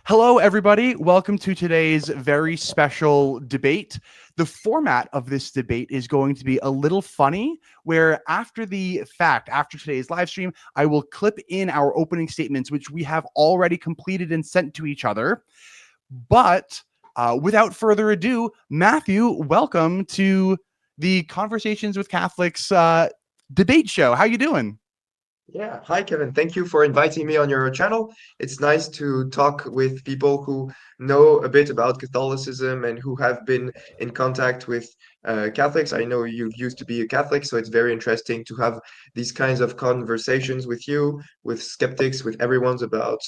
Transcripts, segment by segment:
Hello, everybody. Welcome to today's very special debate. The format of this debate is going to be a little funny, where after today's live stream, I will clip in our opening statements, which we have already completed and sent to each other. But without further ado, Matthieu, welcome to the Conversations with Catholics debate show. How you doing? Yeah, hi Kevin. Thank you for inviting me on your channel. It's nice to talk with people who know a bit about Catholicism and who have been in contact with Catholics. I know you used to be a Catholic, so it's very interesting to have these kinds of conversations with you, with skeptics, with everyone's about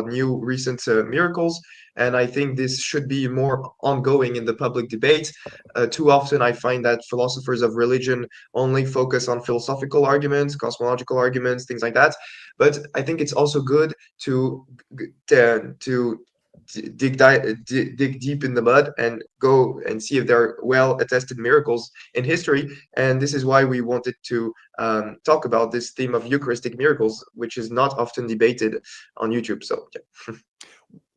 new recent miracles. And I think this should be more ongoing in the public debate. Too often, I find that philosophers of religion only focus on philosophical arguments, cosmological arguments, things like that. But I think it's also good to dig deep in the mud and go and see if there are well attested miracles in history. And this is why we wanted to talk about this theme of Eucharistic miracles, which is not often debated on YouTube. So yeah.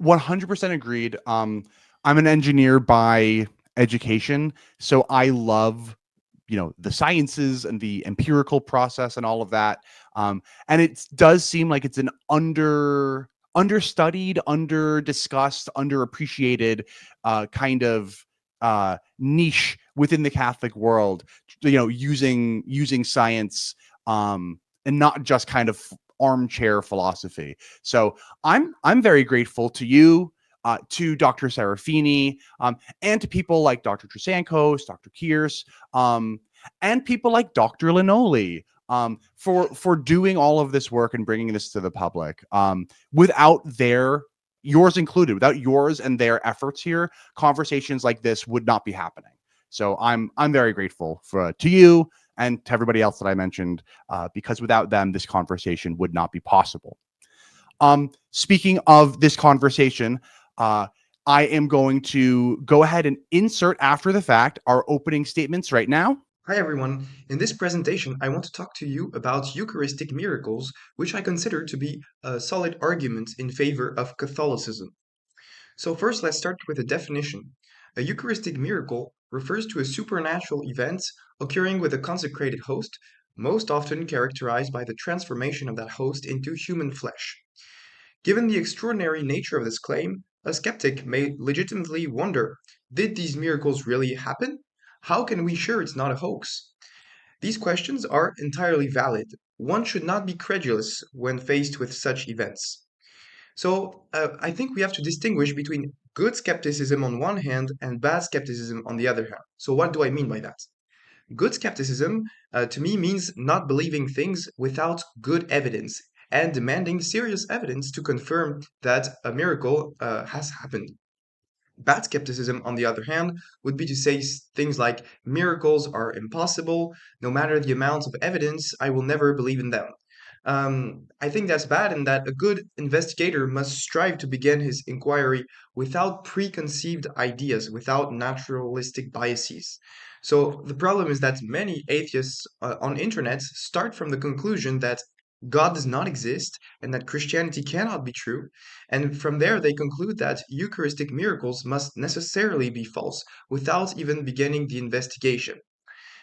100% agreed. I'm an engineer by education, so I love the sciences and the empirical process and all of that. And it does seem like it's an understudied, under discussed, underappreciated kind of niche within the Catholic world. Using science and not just kind of armchair philosophy. So I'm very grateful to you, to Dr. Serafini, and to people like Dr. Tresancos, Dr. Kearse, and people like Dr. Linoli, for doing all of this work and bringing this to the public. Without yours included, without yours and their efforts here, conversations like this would not be happening. So I'm very grateful to you and to everybody else that I mentioned, because without them, this conversation would not be possible. Speaking of this conversation, I am going to go ahead and insert after the fact our opening statements right now. Hi everyone. In this presentation, I want to talk to you about Eucharistic miracles, which I consider to be a solid argument in favor of Catholicism. So first, let's start with a definition. A Eucharistic miracle refers to a supernatural event occurring with a consecrated host, most often characterized by the transformation of that host into human flesh. Given the extraordinary nature of this claim, a skeptic may legitimately wonder, did these miracles really happen? How can we sure it's not a hoax? These questions are entirely valid. One should not be credulous when faced with such events. So I think we have to distinguish between good skepticism on one hand and bad skepticism on the other hand. So what do I mean by that? Good skepticism to me means not believing things without good evidence and demanding serious evidence to confirm that a miracle has happened. Bad skepticism, on the other hand, would be to say things like miracles are impossible, no matter the amount of evidence, I will never believe in them. I think that's bad, and that a good investigator must strive to begin his inquiry without preconceived ideas, without naturalistic biases. So the problem is that many atheists on internet start from the conclusion that God does not exist and that Christianity cannot be true, and from there they conclude that Eucharistic miracles must necessarily be false without even beginning the investigation.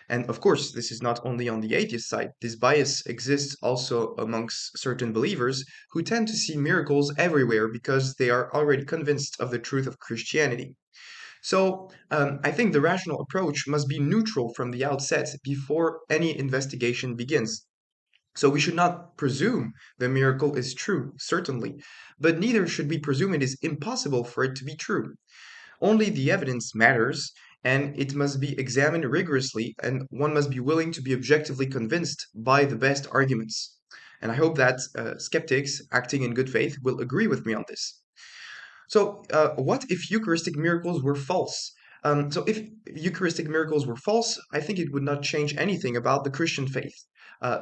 And of course, this is not only on the atheist side. This bias exists also amongst certain believers who tend to see miracles everywhere because they are already convinced of the truth of Christianity. So, I think the rational approach must be neutral from the outset before any investigation begins. So, we should not presume the miracle is true, certainly, but neither should we presume it is impossible for it to be true. Only the evidence matters, and it must be examined rigorously, and one must be willing to be objectively convinced by the best arguments. And I hope that skeptics acting in good faith will agree with me on this. So, what if Eucharistic miracles were false? So, if Eucharistic miracles were false, I think it would not change anything about the Christian faith.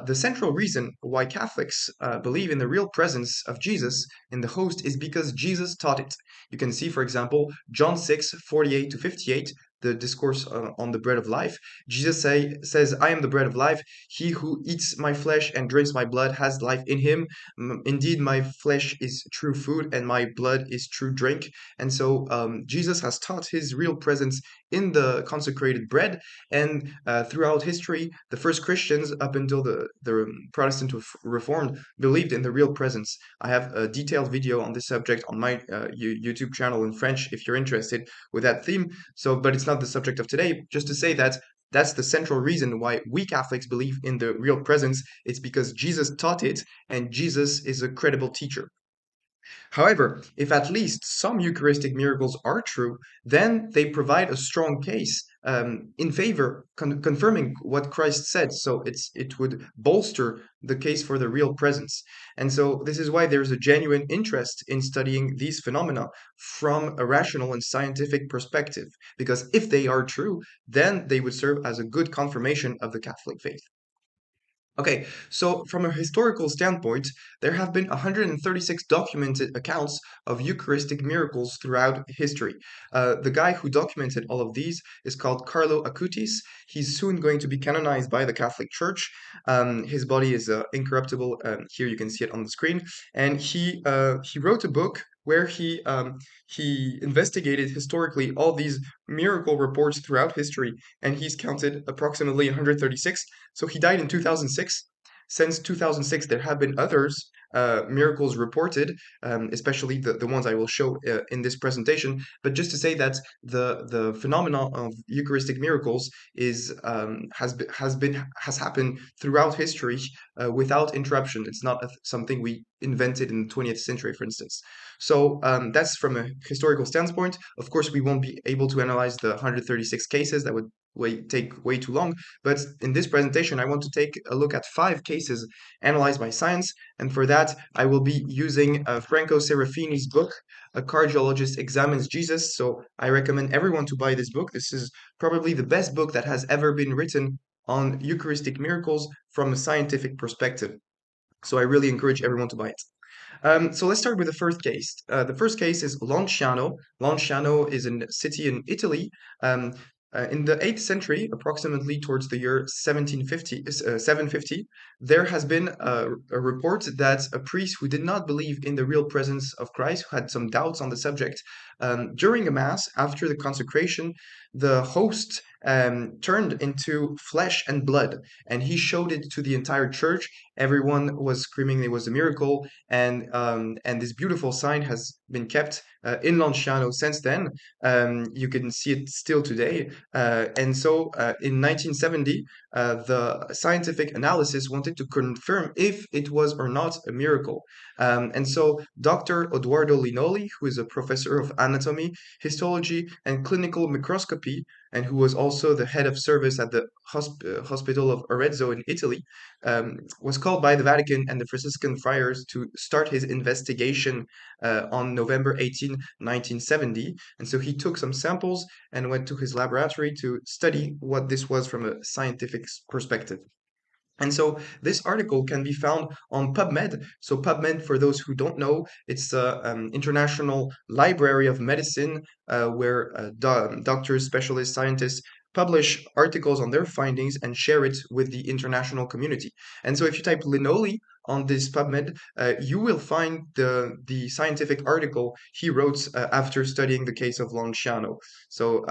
The central reason why Catholics believe in the real presence of Jesus in the host is because Jesus taught it. You can see, for example, John 6:48 to 58. the discourse on the bread of life, Jesus says, I am the bread of life. He who eats my flesh and drinks my blood has life in him. Indeed, my flesh is true food and my blood is true drink. And so Jesus has taught his real presence in the consecrated bread. And throughout history, the first Christians, up until the Protestant Reformed, believed in the real presence. I have a detailed video on this subject on my YouTube channel in French if you're interested with that theme. So, but it's not the subject of today. Just to say that that's the central reason why we Catholics believe in the real presence. It's because Jesus taught it, and Jesus is a credible teacher. However, if at least some Eucharistic miracles are true, then they provide a strong case in favor, confirming what Christ said. So it would bolster the case for the real presence. And so this is why there's a genuine interest in studying these phenomena from a rational and scientific perspective. Because if they are true, then they would serve as a good confirmation of the Catholic faith. Okay, so from a historical standpoint, there have been 136 documented accounts of Eucharistic miracles throughout history. The guy who documented all of these is called Carlo Acutis. He's soon going to be canonized by the Catholic Church. His body is incorruptible. Here you can see it on the screen. And he wrote a book where he investigated historically all these miracle reports throughout history, and he's counted approximately 136. So he died in 2006. Since 2006, there have been others miracles reported, especially the ones I will show in this presentation. But just to say that the phenomenon of Eucharistic miracles has happened throughout history without interruption. It's not something we invented in the 20th century, for instance. So that's from a historical standpoint. Of course, we won't be able to analyze the 136 cases. That would take way too long. But in this presentation, I want to take a look at 5 cases analyzed by science. And for that, I will be using Franco Serafini's book, A Cardiologist Examines Jesus. So I recommend everyone to buy this book. This is probably the best book that has ever been written on Eucharistic miracles from a scientific perspective. So I really encourage everyone to buy it. So let's start with the first case. The first case is Lanciano. Lanciano is a city in Italy. In the 8th century, approximately towards the year 750, there has been a report that a priest who did not believe in the real presence of Christ, who had some doubts on the subject, during a mass after the consecration, the host turned into flesh and blood, and he showed it to the entire church. Everyone was screaming it was a miracle, and this beautiful sign has been kept in Lanciano since then. You can see it still today. And so in 1970, the scientific analysis wanted to confirm if it was or not a miracle. And so Dr. Eduardo Linoli, who is a professor of anatomy, histology, and clinical microscopy, and who was also the head of service at the hospital of Arezzo in Italy, was called by the Vatican and the Franciscan friars to start his investigation on November 18, 1970. And so he took some samples and went to his laboratory to study what this was from a scientific perspective. And so this article can be found on PubMed. So PubMed, for those who don't know, it's an international library of medicine where doctors, specialists, scientists publish articles on their findings and share it with the international community. And so if you type Linoli on this PubMed, you will find the scientific article he wrote after studying the case of Lanciano. So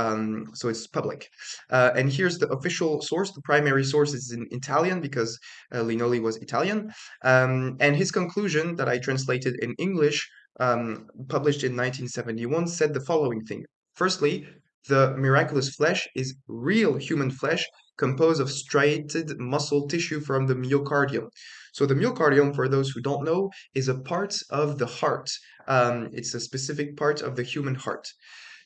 it's public. And here's the official source. The primary source is in Italian because Linoli was Italian. And his conclusion that I translated in English, published in 1971, said the following thing. Firstly, the miraculous flesh is real human flesh composed of striated muscle tissue from the myocardium. So the myocardium, for those who don't know, is a part of the heart. It's a specific part of the human heart.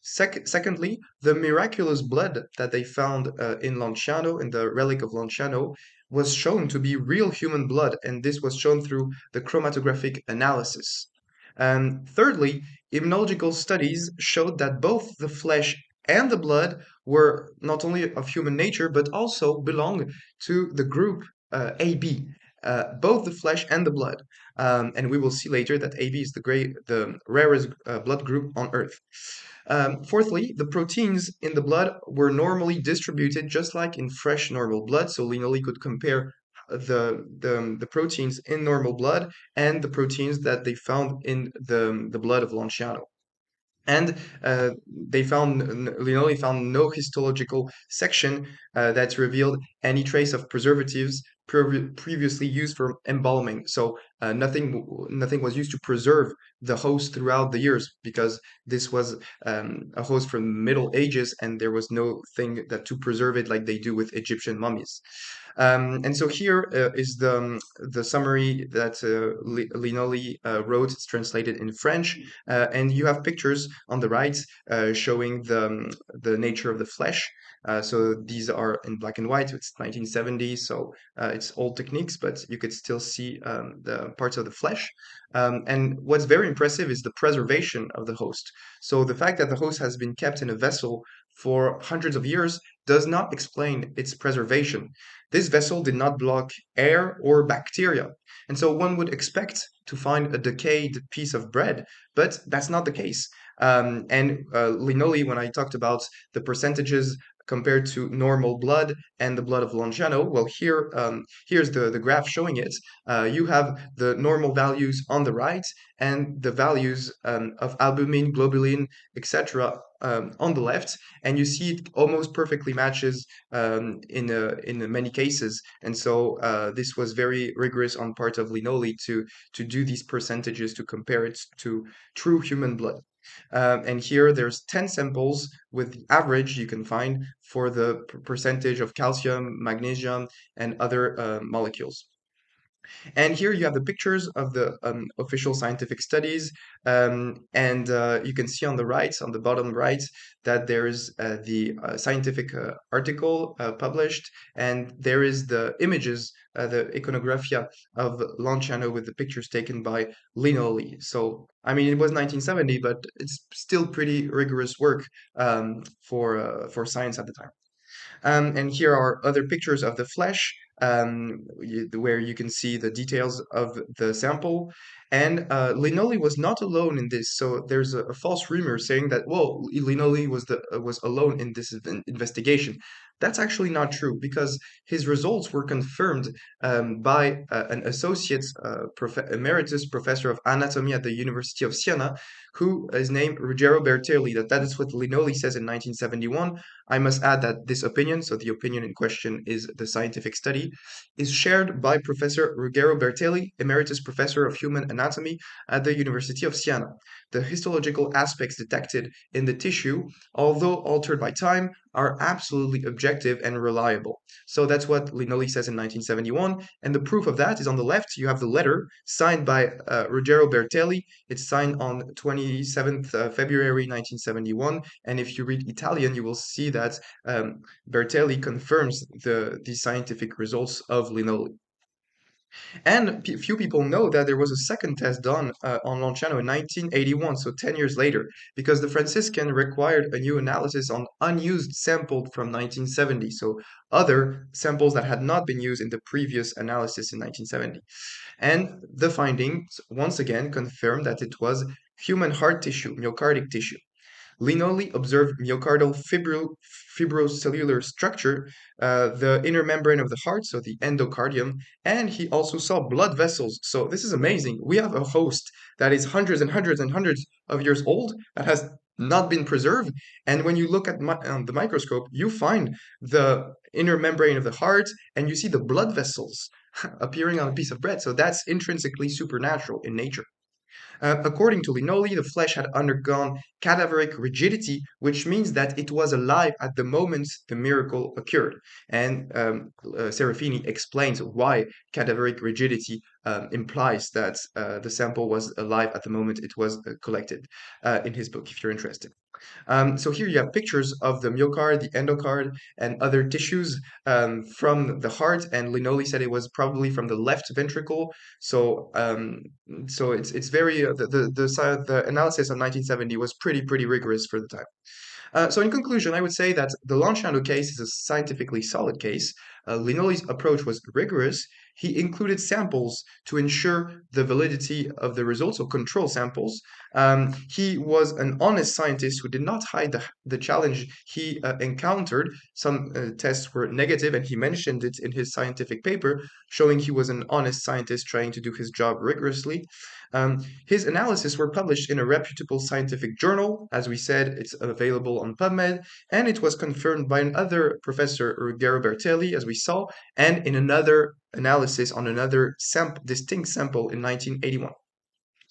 Secondly, the miraculous blood that they found in Lanciano, in the relic of Lanciano, was shown to be real human blood, and this was shown through the chromatographic analysis. And thirdly, immunological studies showed that both the flesh and the blood were not only of human nature, but also belong to the group AB, both the flesh and the blood. And we will see later that AB is the rarest blood group on Earth. Fourthly, the proteins in the blood were normally distributed just like in fresh normal blood. So Linoli could compare the proteins in normal blood and the proteins that they found in the blood of Lanciano. And Linoli found no histological section that revealed any trace of preservatives previously used for embalming. So nothing was used to preserve the host throughout the years, because this was a host from the Middle Ages, and there was no thing that to preserve it like they do with Egyptian mummies. And so here is the summary that Linoli wrote. It's translated in French, and you have pictures on the right showing the nature of the flesh. So these are in black and white. It's 1970, so it's old techniques, but you could still see the parts of the flesh. And what's very impressive is the preservation of the host. So the fact that the host has been kept in a vessel for hundreds of years does not explain its preservation. This vessel did not block air or bacteria. And so one would expect to find a decayed piece of bread, but that's not the case. Linoli, when I talked about the percentages compared to normal blood and the blood of Lanciano, well, here's the graph showing it. You have the normal values on the right and the values of albumin, globulin, etc. On the left, and you see it almost perfectly matches in many cases. And so this was very rigorous on part of Linoli to do these percentages to compare it to true human blood. And here there's 10 samples with the average you can find for the percentage of calcium, magnesium, and other molecules. And here you have the pictures of the official scientific studies. And you can see on the right, on the bottom right, that there is the scientific article published, and there is the images, the iconographia of Lanciano with the pictures taken by Linoli. So, I mean, it was 1970, but it's still pretty rigorous work for science at the time. And here are other pictures of the flesh, where you can see the details of the sample. And Linoli was not alone in this. So there's a false rumor saying that, well, Linoli was alone in this investigation. That's actually not true, because his results were confirmed by an associate emeritus professor of anatomy at the University of Siena, who is named Ruggero Bertelli. That is what Linoli says in 1971. I must add that this opinion, so the opinion in question is the scientific study, is shared by Professor Ruggero Bertelli, Emeritus Professor of Human Anatomy at the University of Siena. The histological aspects detected in the tissue, although altered by time, are absolutely objective and reliable. So that's what Linoli says in 1971, and the proof of that is on the left. You have the letter signed by Ruggero Bertelli. It's signed on 27th February 1971, and if you read Italian, you will see that Bertelli confirms the scientific results of Linoli. And few people know that there was a second test done on Lanciano in 1981, so 10 years later, because the Franciscan required a new analysis on unused samples from 1970, so other samples that had not been used in the previous analysis in 1970. And the findings once again confirmed that it was human heart tissue, myocardic tissue. Linoli observed myocardial fibrocellular structure, the inner membrane of the heart, so the endocardium, and he also saw blood vessels. So this is amazing. We have a host that is hundreds and hundreds and hundreds of years old that has not been preserved. And when you look at the microscope, you find the inner membrane of the heart, and you see the blood vessels appearing on a piece of bread. So that's intrinsically supernatural in nature. According to Linoli, the flesh had undergone cadaveric rigidity, which means that it was alive at the moment the miracle occurred. And Serafini explains why cadaveric rigidity implies that the sample was alive at the moment it was collected in his book, if you're interested. So here you have pictures of the myocard, the endocard, and other tissues from the heart. And Linoli said it was probably from the left ventricle. So it's very the analysis of 1970 was pretty rigorous for the time. So in conclusion, I would say that the Lanciano case is a scientifically solid case. Linoli's approach was rigorous. he included samples to ensure the validity of the results, or control samples. He was an honest scientist who did not hide the challenge he encountered. Some tests were negative, and he mentioned it in his scientific paper, showing he was an honest scientist trying to do his job rigorously. His analysis were published in a reputable scientific journal. As we said, it's available on PubMed, and it was confirmed by another professor, Ruggero Bertelli, as we saw, and in another analysis on another distinct sample in 1981.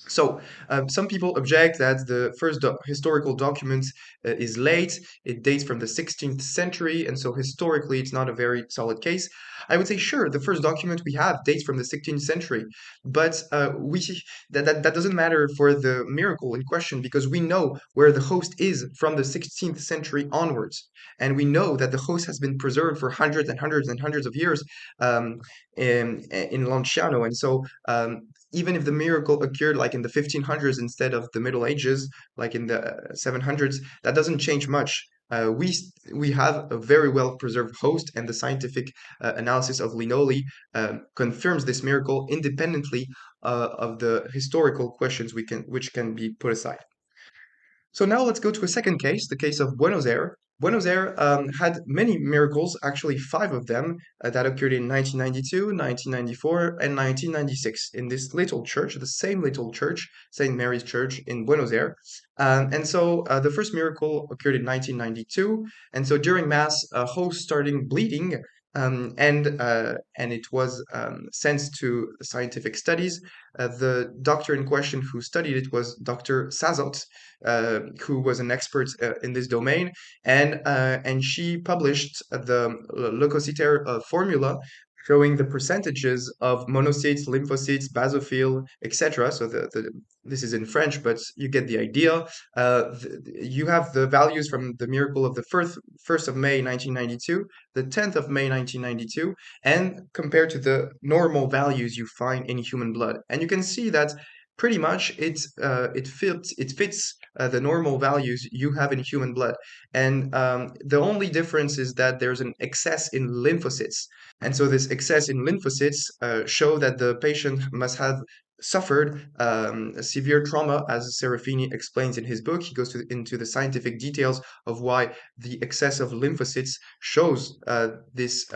So, some people object that the first historical document is late. It dates from the 16th century, and so historically it's not a very solid case. I would say, sure, the first document we have dates from the 16th century, but that doesn't matter for the miracle in question, because we know where the host is from the 16th century onwards, and we know that the host has been preserved for hundreds and hundreds and hundreds of years in Lanciano, and so even if the miracle occurred like in the 1500s instead of the Middle Ages, like in the 700s, that doesn't change much. We have a very well preserved host, and the scientific analysis of Linoli confirms this miracle independently of the historical questions which can be put aside. So now let's go to a second case, the case of Buenos Aires. Buenos Aires had many miracles, actually 5 of them, that occurred in 1992, 1994, and 1996 in this little church, the same little church, St. Mary's Church in Buenos Aires. And so the first miracle occurred in 1992. And so during Mass, a host started bleeding, and it was sent to scientific studies. The doctor in question who studied it was Dr. Sazot, who was an expert in this domain, and she published the leukocyte formula showing the percentages of monocytes, lymphocytes, basophil, etc. So this is in French, but you get the idea. You have the values from the miracle of the 1st of May 1992, the 10th of May 1992, and compared to the normal values you find in human blood. And you can see that pretty much it fits the normal values you have in human blood. And the only difference is that there's an excess in lymphocytes. And so this excess in lymphocytes show that the patient must have suffered a severe trauma, as Serafini explains in his book. He goes into the scientific details of why the excess of lymphocytes shows this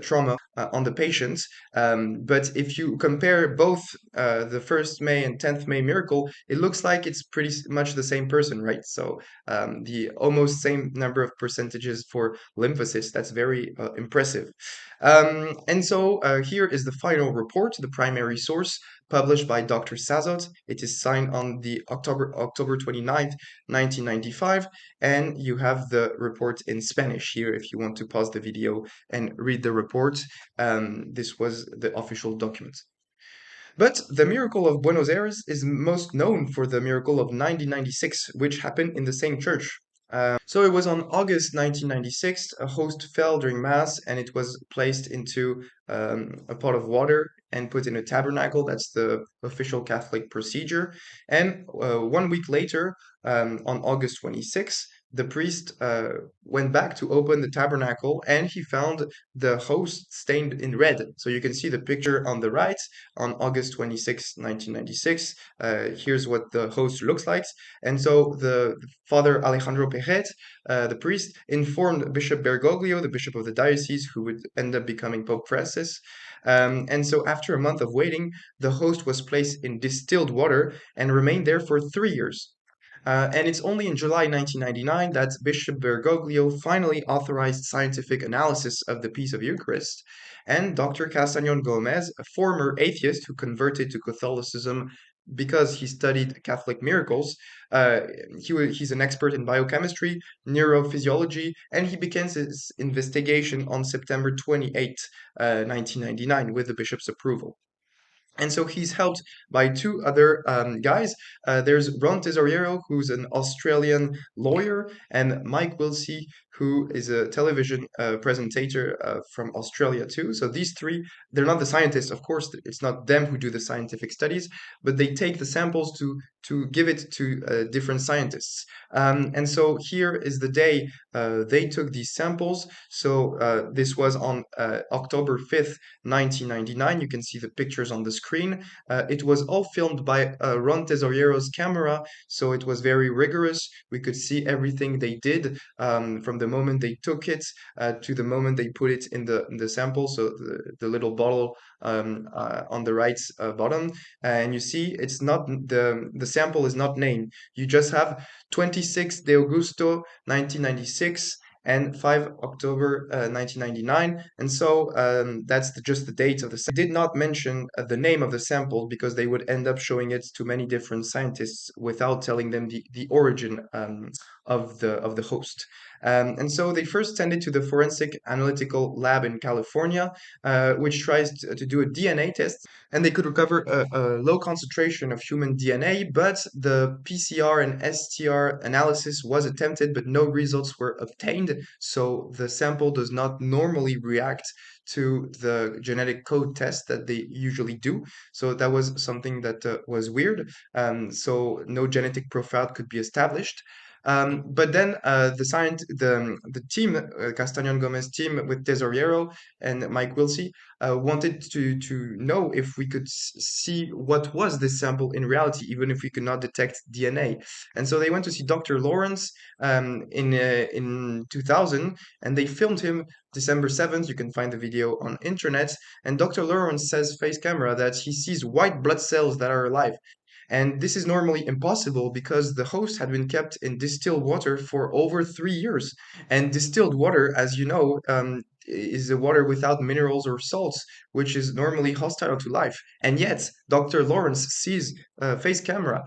trauma on the patients. But if you compare both the 1st May and 10th May miracle, it looks like it's pretty much the same person, right? So the almost same number of percentages for lymphocytes, that's very impressive. And so here is the final report, the primary source, published by Dr. Sazot. It is signed on the October 29th, 1995, and you have the report in Spanish here if you want to pause the video and read the report. This was the official document. But the miracle of Buenos Aires is most known for the miracle of 1996, which happened in the same church. So it was on August 1996, a host fell during Mass, and it was placed into a pot of water and put in a tabernacle. That's the official Catholic procedure. And 1 week later, on August 26th, the priest went back to open the tabernacle, and he found the host stained in red. So you can see the picture on the right on August 26, 1996. Here's what the host looks like. And so the Father Alejandro Perret, the priest, informed Bishop Bergoglio, the bishop of the diocese, who would end up becoming Pope Francis. And so after a month of waiting, the host was placed in distilled water and remained there for 3 years. And it's only in July 1999 that Bishop Bergoglio finally authorized scientific analysis of the piece of Eucharist. And Dr. Castañón Gomez, a former atheist who converted to Catholicism because he studied Catholic miracles, he's an expert in biochemistry, neurophysiology, and he began his investigation on September 28, 1999, with the bishop's approval. And so he's helped by two other guys. There's Ron Tesoriero, who's an Australian lawyer, and Mike Wilsey, who is a television presentator from Australia too. So these three, they're not the scientists, of course. It's not them who do the scientific studies, but they take the samples to give it to different scientists. And so here is the day they took these samples. So this was on October 5th, 1999. You can see the pictures on the screen. It was all filmed by Ron Tesoriero's camera, so it was very rigorous. We could see everything they did from the moment they took it to the moment they put it in the sample, so the little bottle on the right bottom. And you see, it's not the sample is not named. You just have 26 de Augusto 1996 and 5 October 1999. And so that's just the date of the sample. They did not mention the name of the sample because they would end up showing it to many different scientists without telling them the origin of the host. And so they first send it to the Forensic Analytical Lab in California, which tries to do a DNA test. And they could recover a low concentration of human DNA, but the PCR and STR analysis was attempted, but no results were obtained. So the sample does not normally react to the genetic code test that they usually do. So that was something that was weird. So no genetic profile could be established. But then the team, Castañón Gomez team with Tesoriero and Mike Wilsey, wanted to know if we could see what was this sample in reality, even if we could not detect DNA. And so they went to see Dr. Lawrence in 2000, and they filmed him December 7th. You can find the video on internet. And Dr. Lawrence says face camera that he sees white blood cells that are alive. And this is normally impossible because the host had been kept in distilled water for over 3 years. And distilled water, as you know, is a water without minerals or salts, which is normally hostile to life. And yet, Dr. Lawrence sees face camera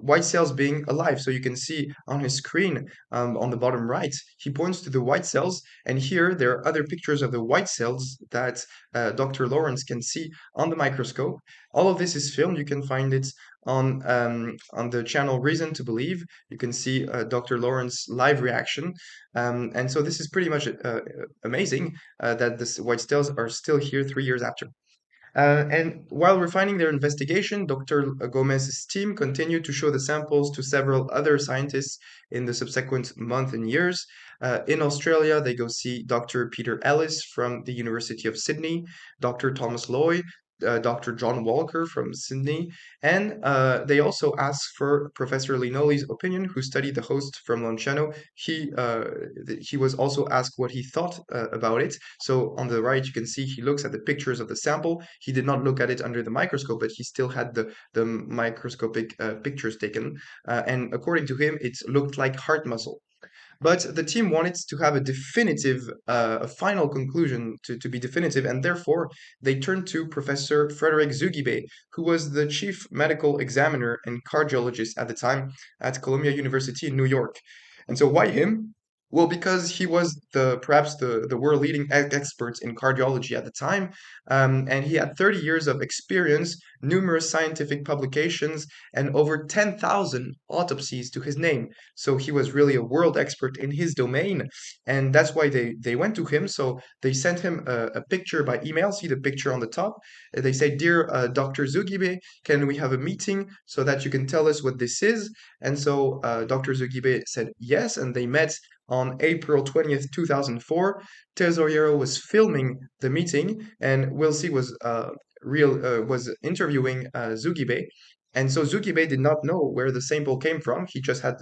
white cells being alive. So you can see on his screen on the bottom right, he points to the white cells. And here there are other pictures of the white cells that Dr. Lawrence can see on the microscope. All of this is filmed. You can find it on the channel Reason to Believe. You can see Dr. Lawrence's live reaction. And so this is pretty much amazing that the white cells are still here 3 years after. And while refining their investigation, Dr. Gomez's team continued to show the samples to several other scientists in the subsequent month and years. In Australia, they go see Dr. Peter Ellis from the University of Sydney, Dr. Thomas Loy, Dr. John Walker from Sydney, and they also asked for Professor Linoli's opinion, who studied the host from Lanciano. He was also asked what he thought about it. So on the right, you can see he looks at the pictures of the sample. He did not look at it under the microscope, but he still had the microscopic pictures taken. And according to him, it looked like heart muscle. But the team wanted to have a final conclusion to be definitive, and therefore they turned to Professor Frederick Zugibe, who was the chief medical examiner and cardiologist at the time at Columbia University in New York. And so why him? Well, because he was perhaps the world leading expert in cardiology at the time, and he had 30 years of experience, numerous scientific publications, and over 10,000 autopsies to his name. So he was really a world expert in his domain, and that's why they went to him. So they sent him a picture by email. See the picture on the top. They say, "Dear Dr. Zugibe, can we have a meeting so that you can tell us what this is?" And so Dr. Zugibe said yes, and they met on April 20th, 2004. Tesoriero was filming the meeting, and Wilsey was interviewing Zugibe. And so Zugibe did not know where the sample came from. He just had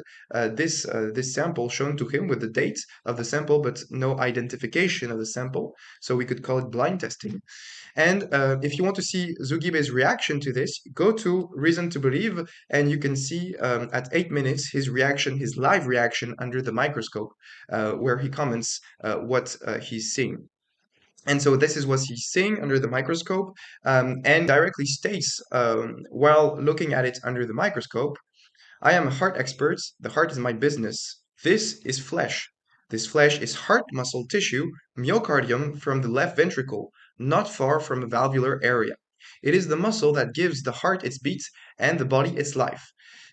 this sample shown to him with the date of the sample, but no identification of the sample. So we could call it blind testing. And if you want to see Zugibe's reaction to this, go to Reason to Believe, and you can see at 8 minutes his reaction, his live reaction under the microscope, where he comments what he's seeing. And so this is what he's seeing under the microscope, and directly states, while looking at it under the microscope, "I am a heart expert. The heart is my business. This is flesh. This flesh is heart muscle tissue, myocardium from the left ventricle, not far from a valvular area. It is the muscle that gives the heart its beat and the body its life.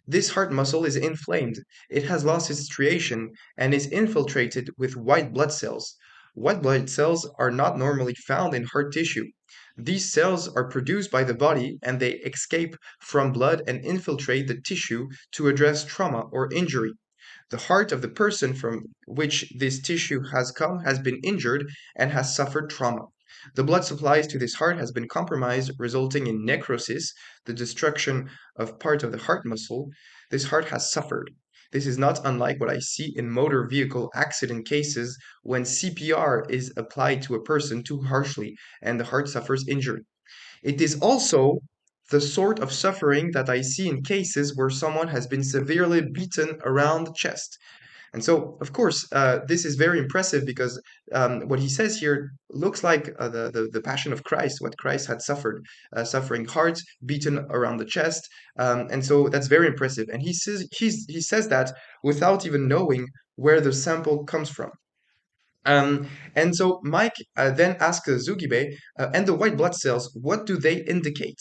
This heart muscle is inflamed. It has lost its striation and is infiltrated with white blood cells. White blood cells are not normally found in heart tissue. These cells are produced by the body and they escape from blood and infiltrate the tissue to address trauma or injury. The heart of the person from which this tissue has come has been injured and has suffered trauma. The blood supplies to this heart has been compromised, resulting in necrosis, the destruction of part of the heart muscle. This heart has suffered. This is not unlike what I see in motor vehicle accident cases when CPR is applied to a person too harshly and the heart suffers injury. It is also the sort of suffering that I see in cases where someone has been severely beaten around the chest. And so, of course, this is very impressive because what he says here looks like the Passion of Christ, what Christ had suffered, suffering hearts beaten around the chest, and so that's very impressive. And he says that without even knowing where the sample comes from. Um, and so Mike then asks Zugebe, and the white blood cells, what do they indicate?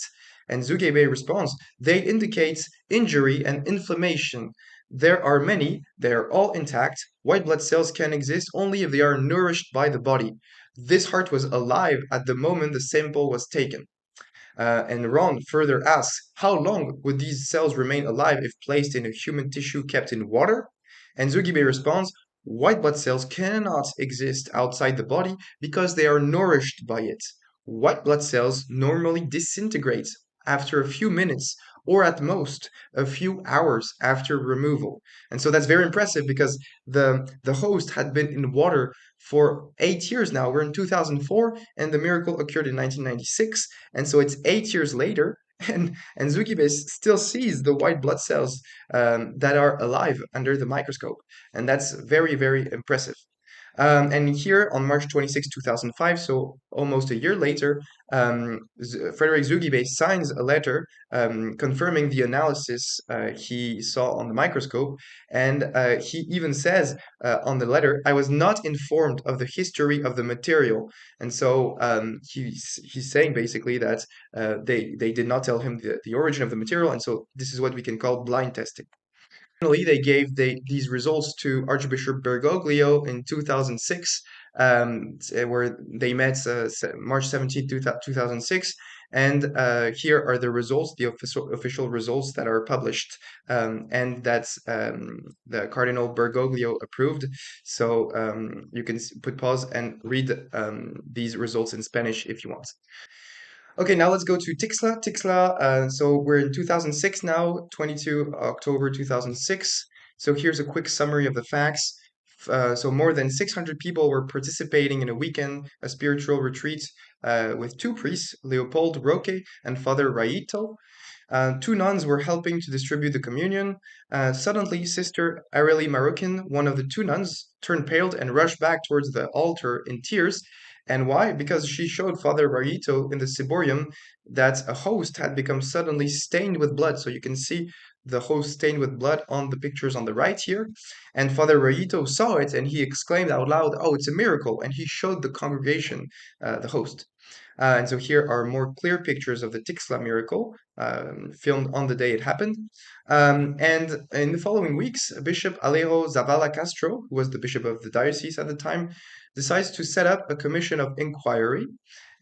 And Zugebe responds, they indicate injury and inflammation. There are many, they are all intact. White blood cells can exist only if they are nourished by the body. This heart was alive at the moment the sample was taken. And Ron further asks, how long would these cells remain alive if placed in a human tissue kept in water? And Zugibe responds, white blood cells cannot exist outside the body because they are nourished by it. White blood cells normally disintegrate after a few minutes or at most a few hours after removal. And so that's very impressive because the host had been in water for 8 years now. We're in 2004 and the miracle occurred in 1996. And so it's 8 years later, and Zugibe still sees the white blood cells that are alive under the microscope. And that's very, very impressive. And here on March 26, 2005, so almost a year later, Frederick Zugibe signs a letter confirming the analysis he saw on the microscope. And he even says on the letter, I was not informed of the history of the material. And so he's saying basically that they did not tell him the origin of the material. And so this is what we can call blind testing. Finally, they gave these results to Archbishop Bergoglio in 2006, where they met March 17th, 2006. And here are the results, the official results that are published, and that's the Cardinal Bergoglio approved. So you can put pause and read these results in Spanish if you want. Okay, now let's go to Tixla. So we're in 2006 now, 22 October 2006. So here's a quick summary of the facts. So more than 600 people were participating in a weekend, a spiritual retreat with two priests, Leopold Roque and Father Raito. Two nuns were helping to distribute the communion. Suddenly, Sister Areli Marokin, one of the two nuns, turned pale and rushed back towards the altar in tears. And why? Because she showed Father Rarito in the ciborium that a host had become suddenly stained with blood. So you can see the host stained with blood on the pictures on the right here. And Father Rarito saw it and he exclaimed out loud, oh, it's a miracle. And he showed the congregation the host. And so here are more clear pictures of the Tixla miracle filmed on the day it happened. And in the following weeks, Bishop Alejo Zavala Castro, who was the bishop of the diocese at the time, decides to set up a commission of inquiry.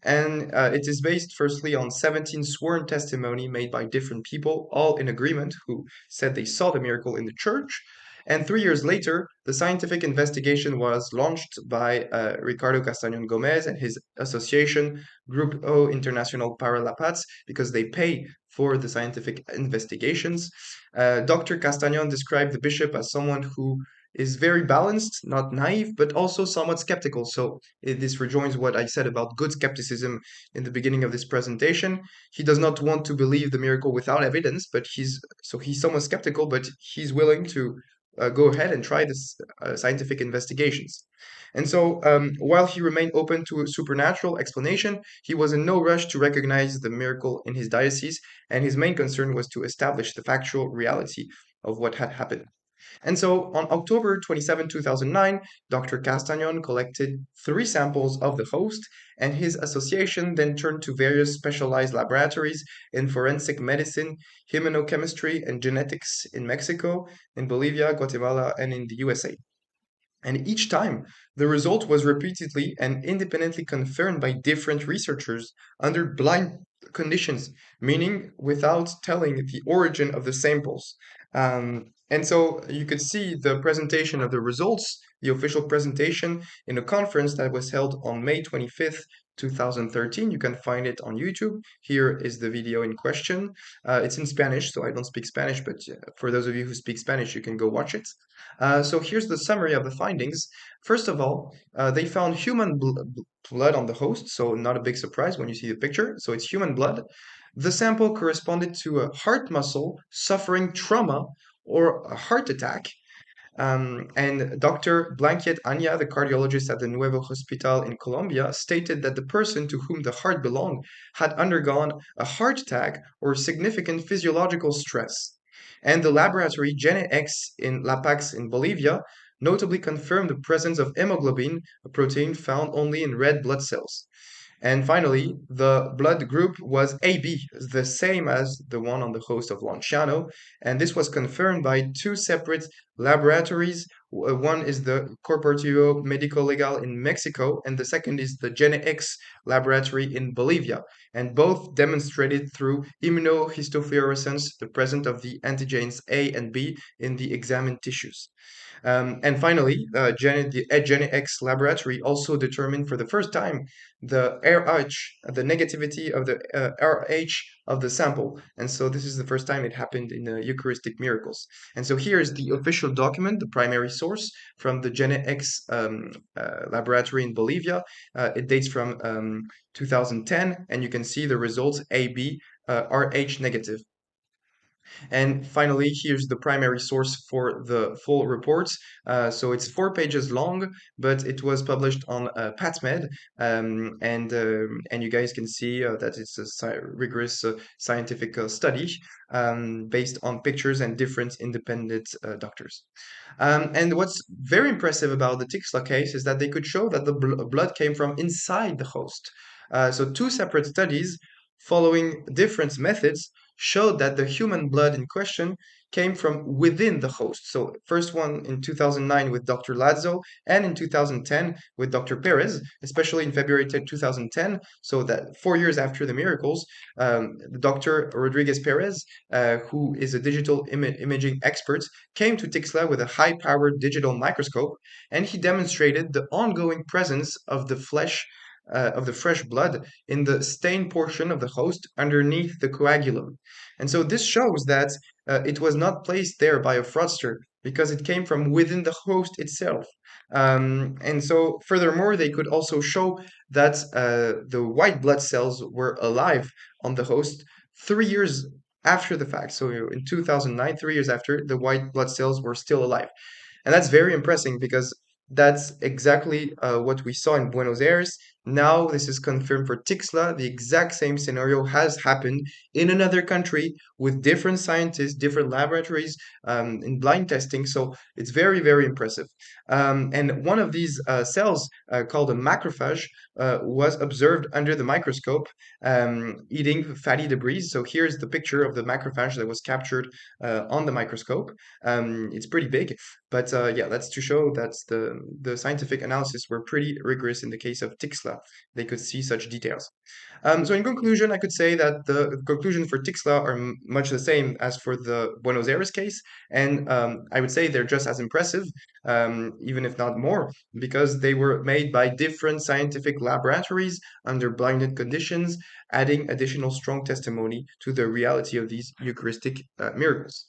And it is based firstly on 17 sworn testimony made by different people, all in agreement, who said they saw the miracle in the church. And 3 years later, the scientific investigation was launched by Ricardo Castañón Gomez and his association, Grupo Internacional para la Paz, because they pay for the scientific investigations. Dr. Castañón described the bishop as someone who is very balanced, not naive, but also somewhat skeptical. So this rejoins what I said about good skepticism in the beginning of this presentation. He does not want to believe the miracle without evidence, but he's somewhat skeptical, but he's willing to go ahead and try this scientific investigations. And so while he remained open to a supernatural explanation, he was in no rush to recognize the miracle in his diocese, and his main concern was to establish the factual reality of what had happened. And so on October 27, 2009, Dr. Castagnon collected 3 samples of the host, and his association then turned to various specialized laboratories in forensic medicine, immunochemistry, and genetics in Mexico, in Bolivia, Guatemala, and in the USA. And each time, the result was repeatedly and independently confirmed by different researchers under blind conditions, meaning without telling the origin of the samples. And so you could see the presentation of the results, the official presentation, in a conference that was held on May 25th, 2013. You can find it on YouTube. Here is the video in question. It's in Spanish, so I don't speak Spanish, but for those of you who speak Spanish, you can go watch it. So here's the summary of the findings. First of all, they found human blood on the host, so not a big surprise when you see the picture. So it's human blood. The sample corresponded to a heart muscle suffering trauma or a heart attack. And Dr. Blanquiet Anya, the cardiologist at the Nuevo Hospital in Colombia, stated that the person to whom the heart belonged had undergone a heart attack or significant physiological stress. And the laboratory GeneX in La Paz in Bolivia notably confirmed the presence of hemoglobin, a protein found only in red blood cells. And finally, the blood group was AB, the same as the one on the host of Lanciano, and this was confirmed by 2 separate laboratories. One is the Corporativo Médico Legal in Mexico, and the second is the GeneX laboratory in Bolivia. And both demonstrated through immunohistofluorescence the presence of the antigens A and B in the examined tissues. And finally, the GeneX laboratory also determined for the first time the RH, the negativity of the RH of the sample. And so this is the first time it happened in the Eucharistic Miracles. And so here is the official document, the primary source from the GeneX laboratory in Bolivia. It dates from 2010, and you can see the results AB, RH negative. And finally, here's the primary source for the full report. So it's 4 pages long, but it was published on PatMed, and you guys can see that it's a rigorous scientific study based on pictures and different independent doctors. And what's very impressive about the Tixla case is that they could show that the blood came from inside the host. So 2 separate studies following different methods showed that the human blood in question came from within the host. So first one in 2009 with Dr. Lazo and in 2010 with Dr. Perez, especially in February 2010, so that 4 years after the miracles, Dr. Rodriguez Perez, who is a digital imaging expert, came to Tixla with a high-powered digital microscope, and he demonstrated the ongoing presence of the flesh of the fresh blood in the stained portion of the host underneath the coagulum. And so this shows that it was not placed there by a fraudster because it came from within the host itself. And so furthermore, they could also show that the white blood cells were alive on the host 3 years after the fact. So in 2009, 3 years after, the white blood cells were still alive. And that's very impressive because that's exactly what we saw in Buenos Aires. Now this is confirmed for Tixla. The exact same scenario has happened in another country with different scientists, different laboratories in blind testing. So it's very, very impressive. And one of these cells called a macrophage was observed under the microscope eating fatty debris. So here's the picture of the macrophage that was captured on the microscope. It's pretty big, but yeah, that's to show that the scientific analysis were pretty rigorous in the case of Tixla. They could see such details. So in conclusion, I could say that the conclusion for Tixla are much the same as for the Buenos Aires case, and I would say they're just as impressive, even if not more, because they were made by different scientific laboratories under blinded conditions, adding additional strong testimony to the reality of these Eucharistic miracles.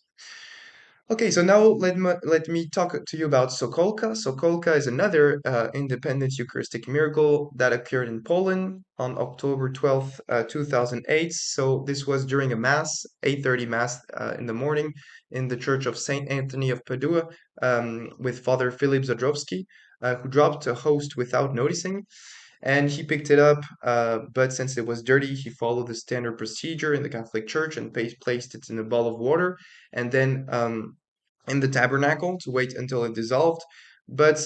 Okay, so now let me talk to you about Sokolka. Sokolka is another independent Eucharistic miracle that occurred in Poland on October 12th, 2008. So this was during a Mass, 8:30 Mass in the morning in the Church of Saint Anthony of Padua with Father Filip Zadrowski, who dropped a host without noticing. And he picked it up, but since it was dirty, he followed the standard procedure in the Catholic Church and placed it in a bowl of water. And then in the tabernacle to wait until it dissolved. But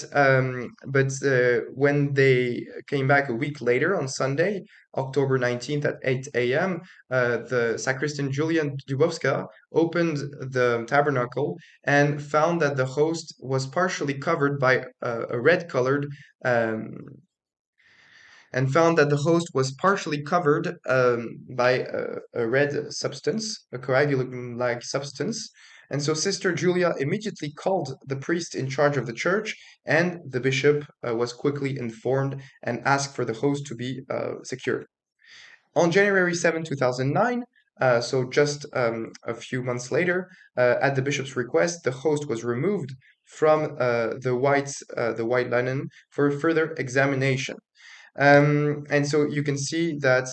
when they came back a week later on Sunday, October 19th at 8 a.m., the sacristan Julia Dubowska opened the tabernacle and found that the host was partially covered by a red-colored um, and found that the host was partially covered by a red substance, a coagulum-like substance. And so Sister Julia immediately called the priest in charge of the church, and the bishop was quickly informed and asked for the host to be secured. On January 7, 2009, so just a few months later, at the bishop's request, the host was removed from the white linen for further examination. And so you can see that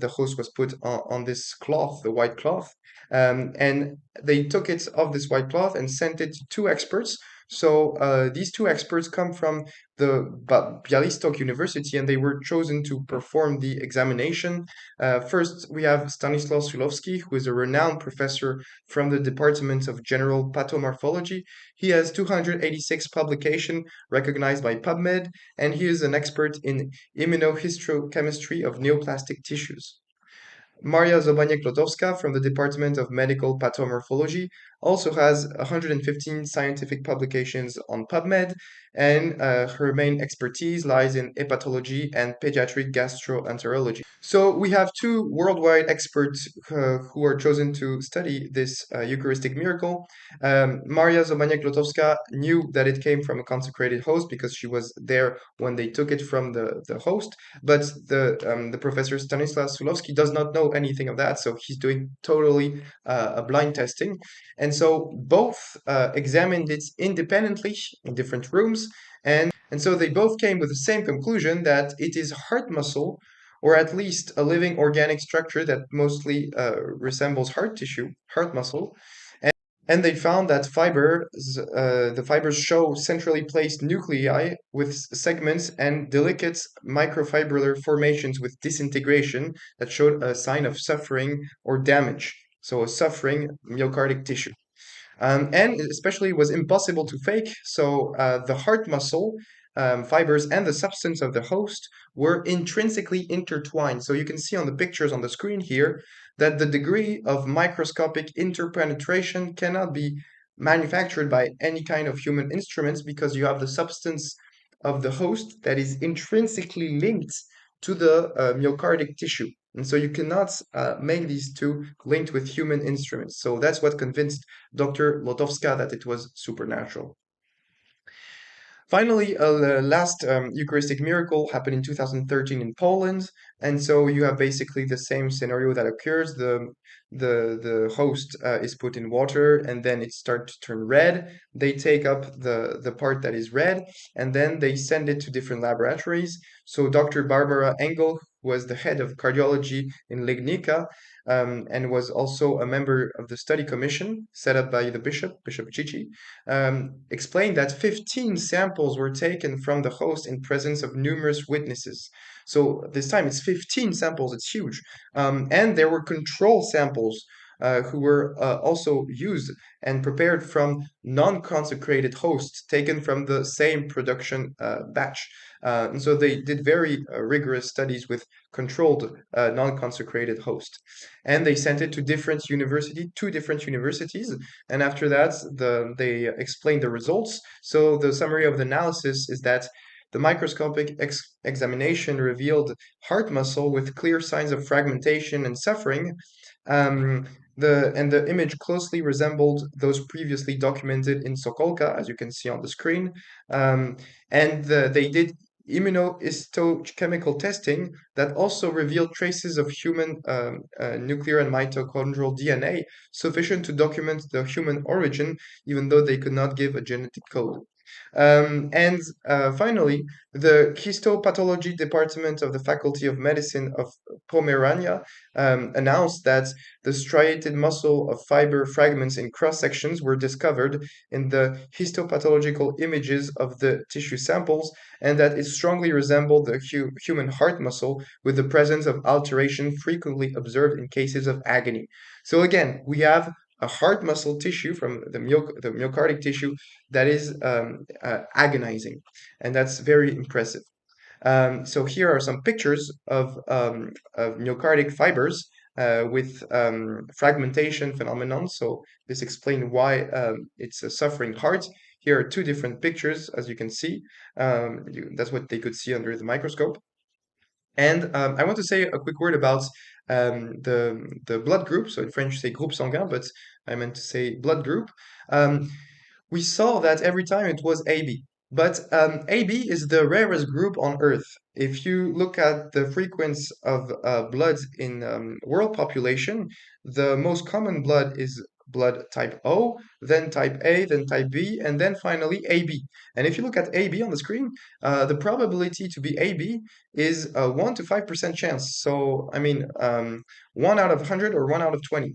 the host was put on this cloth, the white cloth, and they took it off this white cloth and sent it to two experts. So these two experts come from the Bialystok University, and they were chosen to perform the examination. First, we have Stanislaw Sulowski, who is a renowned professor from the Department of General Pathomorphology. He has 286 publications recognized by PubMed, and he is an expert in immunohistochemistry of neoplastic tissues. Maria Zobaniak-Lotowska from the Department of Medical Pathomorphology also has 115 scientific publications on PubMed, and her main expertise lies in hepatology and pediatric gastroenterology. So we have two worldwide experts who are chosen to study this Eucharistic miracle. Maria Zobaniak-Lotowska knew that it came from a consecrated host because she was there when they took it from the host, but the professor Stanislaw Sulowski does not know anything of that, so he's doing totally a blind testing. And so both examined it independently in different rooms, and so they both came with the same conclusion that it is heart muscle, or at least a living organic structure that mostly resembles heart tissue, heart muscle. And they found that the fibers show centrally placed nuclei with segments and delicate microfibrillar formations with disintegration that showed a sign of suffering or damage, so a suffering myocardic tissue. And especially it was impossible to fake, so the heart muscle fibers and the substance of the host were intrinsically intertwined. So you can see on the pictures on the screen here that the degree of microscopic interpenetration cannot be manufactured by any kind of human instruments because you have the substance of the host that is intrinsically linked to the myocardic tissue. And so you cannot make these two linked with human instruments. So that's what convinced Dr. Lotowska that it was supernatural. Finally, the last Eucharistic miracle happened in 2013 in Poland, and so you have basically the same scenario that occurs. The host is put in water, and then it starts to turn red. They take up the part that is red, and then they send it to different laboratories. So Dr. Barbara Engel, who was the head of cardiology in Legnica, and was also a member of the study commission set up by the Bishop Chichi, explained that 15 samples were taken from the host in presence of numerous witnesses. So this time it's 15 samples, it's huge. And there were control samples who were also used and prepared from non-consecrated hosts taken from the same production batch. And so they did very rigorous studies with controlled non-consecrated hosts. And they sent it to two different universities. And after that, they explained the results. So the summary of the analysis is that the microscopic examination revealed heart muscle with clear signs of fragmentation and suffering. The image closely resembled those previously documented in Sokolka, as you can see on the screen. They did immunohistochemical testing that also revealed traces of human nuclear and mitochondrial DNA sufficient to document the human origin, even though they could not give a genetic code. Finally, the histopathology department of the Faculty of Medicine of Pomerania announced that the striated muscle of fiber fragments in cross sections were discovered in the histopathological images of the tissue samples, and that it strongly resembled the human heart muscle with the presence of alteration frequently observed in cases of agony. So again, we have a heart muscle tissue from the myocardic tissue that is agonizing, and that's very impressive. So here are some pictures of myocardic fibers with fragmentation phenomenon. So this explains why it's a suffering heart. Here are two different pictures, as you can see. That's what they could see under the microscope. And I want to say a quick word about the blood group. So in French, you say groupe sanguin, but I meant to say blood group. Um, we saw that every time it was AB. But AB is the rarest group on Earth. If you look at the frequency of blood in world population, the most common blood is blood type O, then type A, then type B, and then finally AB. And if you look at AB on the screen, the probability to be AB is a 1 to 5% chance. So, I mean, 1 out of 100 or 1 out of 20.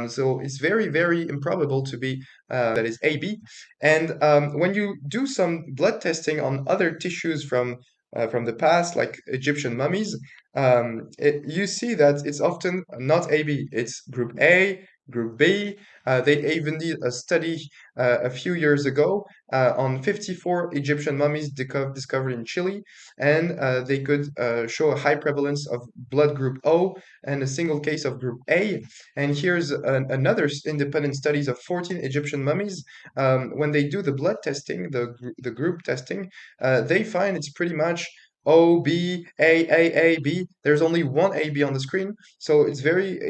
So it's very, very improbable to be that is AB. And when you do some blood testing on other tissues from the past, like Egyptian mummies, you see that it's often not AB. It's group A, group B. They even did a study a few years ago on 54 Egyptian mummies discovered in Chile, and they could show a high prevalence of blood group O and a single case of group A. And here's another independent studies of 14 Egyptian mummies. When they do the blood testing, the group testing, they find it's pretty much O, B, A, B. There's only one AB on the screen, so it's very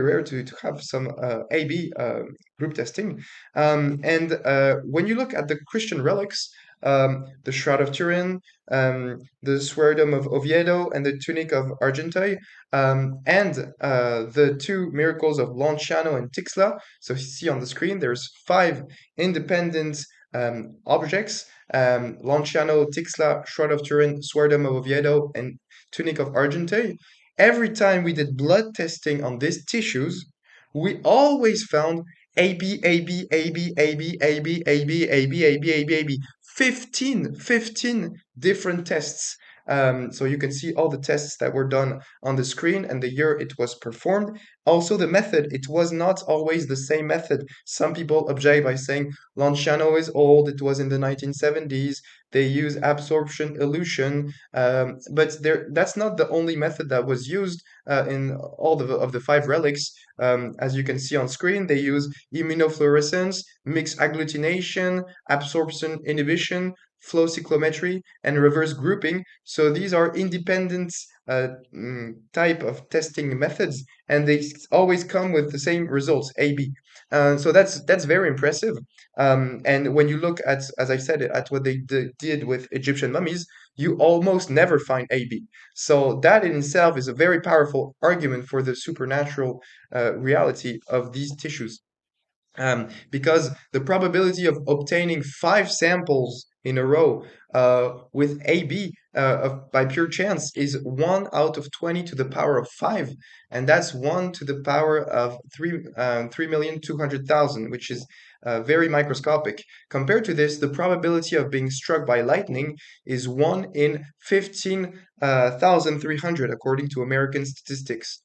rare to have some AB group testing. And when you look at the Christian relics, the Shroud of Turin, the Suerdom of Oviedo, and the Tunic of Argenteuil, and the two miracles of Lanciano and Tixla. So you see on the screen, there's 5 independent objects: Lanciano, Tixla, Shroud of Turin, Suerdom of Oviedo, and Tunic of Argenteuil. Every time we did blood testing on these tissues, we always found AB, AB, AB, AB, AB, AB, AB, AB, AB, AB. 15 different tests. So you can see all the tests that were done on the screen and the year it was performed. Also the method, it was not always the same method. Some people object by saying Lanciano is old, it was in the 1970s, they use absorption elution, but that's not the only method that was used in all of the 5 relics. As you can see on screen, they use immunofluorescence, mixed agglutination, absorption inhibition, flow cyclometry, and reverse grouping. So these are independent type of testing methods, and they always come with the same results, AB. So that's very impressive. And when you look at, as I said, at what they did with Egyptian mummies, you almost never find AB. So that in itself is a very powerful argument for the supernatural reality of these tissues. Because the probability of obtaining 5 samples in a row with AB by pure chance is 1 out of 20 to the power of 5, and that's 1 to the power of 3,200,000, which is very microscopic. Compared to this, the probability of being struck by lightning is 1 in 15,300, according to American statistics.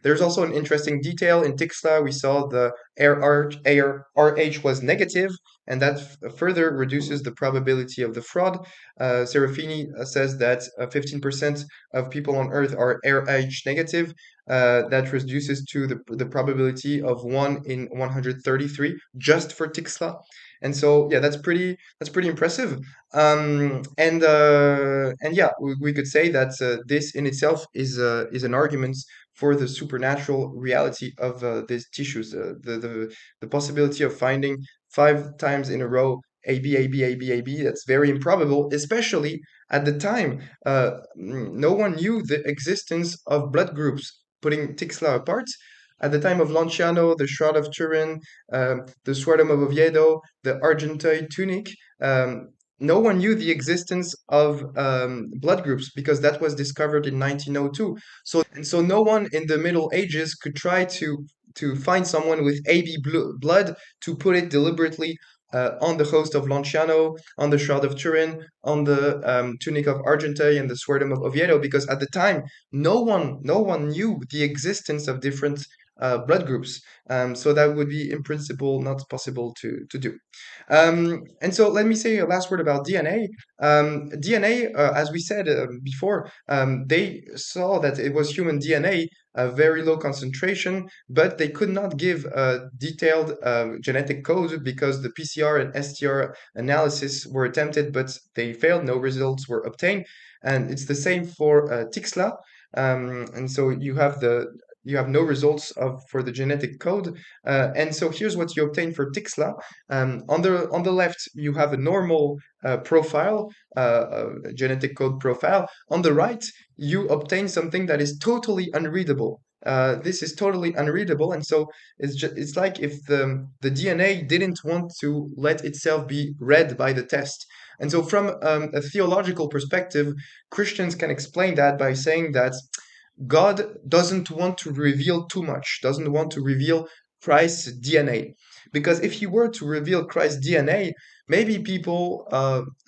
There's also an interesting detail in Tixla. We saw the RH was negative, and that further reduces the probability of the fraud. Serafini says that 15% of people on Earth are RH negative. That reduces to the probability of 1 in 133 just for Tixla. And so, yeah, that's pretty impressive. And yeah, we could say that this in itself is an argument for the supernatural reality of these tissues, the possibility of finding 5 times in a row AB, AB, AB, AB. That's very improbable, especially at the time. No one knew the existence of blood groups, putting Tixla apart. At the time of Lanciano, the Shroud of Turin, the Suerdom of Oviedo, the Argenteuil tunic, no one knew the existence of blood groups because that was discovered in 1902. So no one in the Middle Ages could try to find someone with AB blood to put it deliberately on the host of Lanciano, on the Shroud of Turin, on the tunic of Argenteuil, and the Suerdom of Oviedo, because at the time no one knew the existence of different blood groups. So that would be in principle not possible to do. And so let me say a last word about DNA. DNA, as we said before, they saw that it was human DNA, a very low concentration, but they could not give a detailed genetic code because the PCR and STR analysis were attempted, but they failed. No results were obtained, and it's the same for Tixla. And so you have no results for the genetic code. And so here's what you obtain for Tixla. On the left, you have a normal profile, genetic code profile. On the right, you obtain something that is totally unreadable. This is totally unreadable, and so it's like if the DNA didn't want to let itself be read by the test. And so, from a theological perspective, Christians can explain that by saying that God doesn't want to reveal too much, doesn't want to reveal Christ's DNA. Because if he were to reveal Christ's DNA, maybe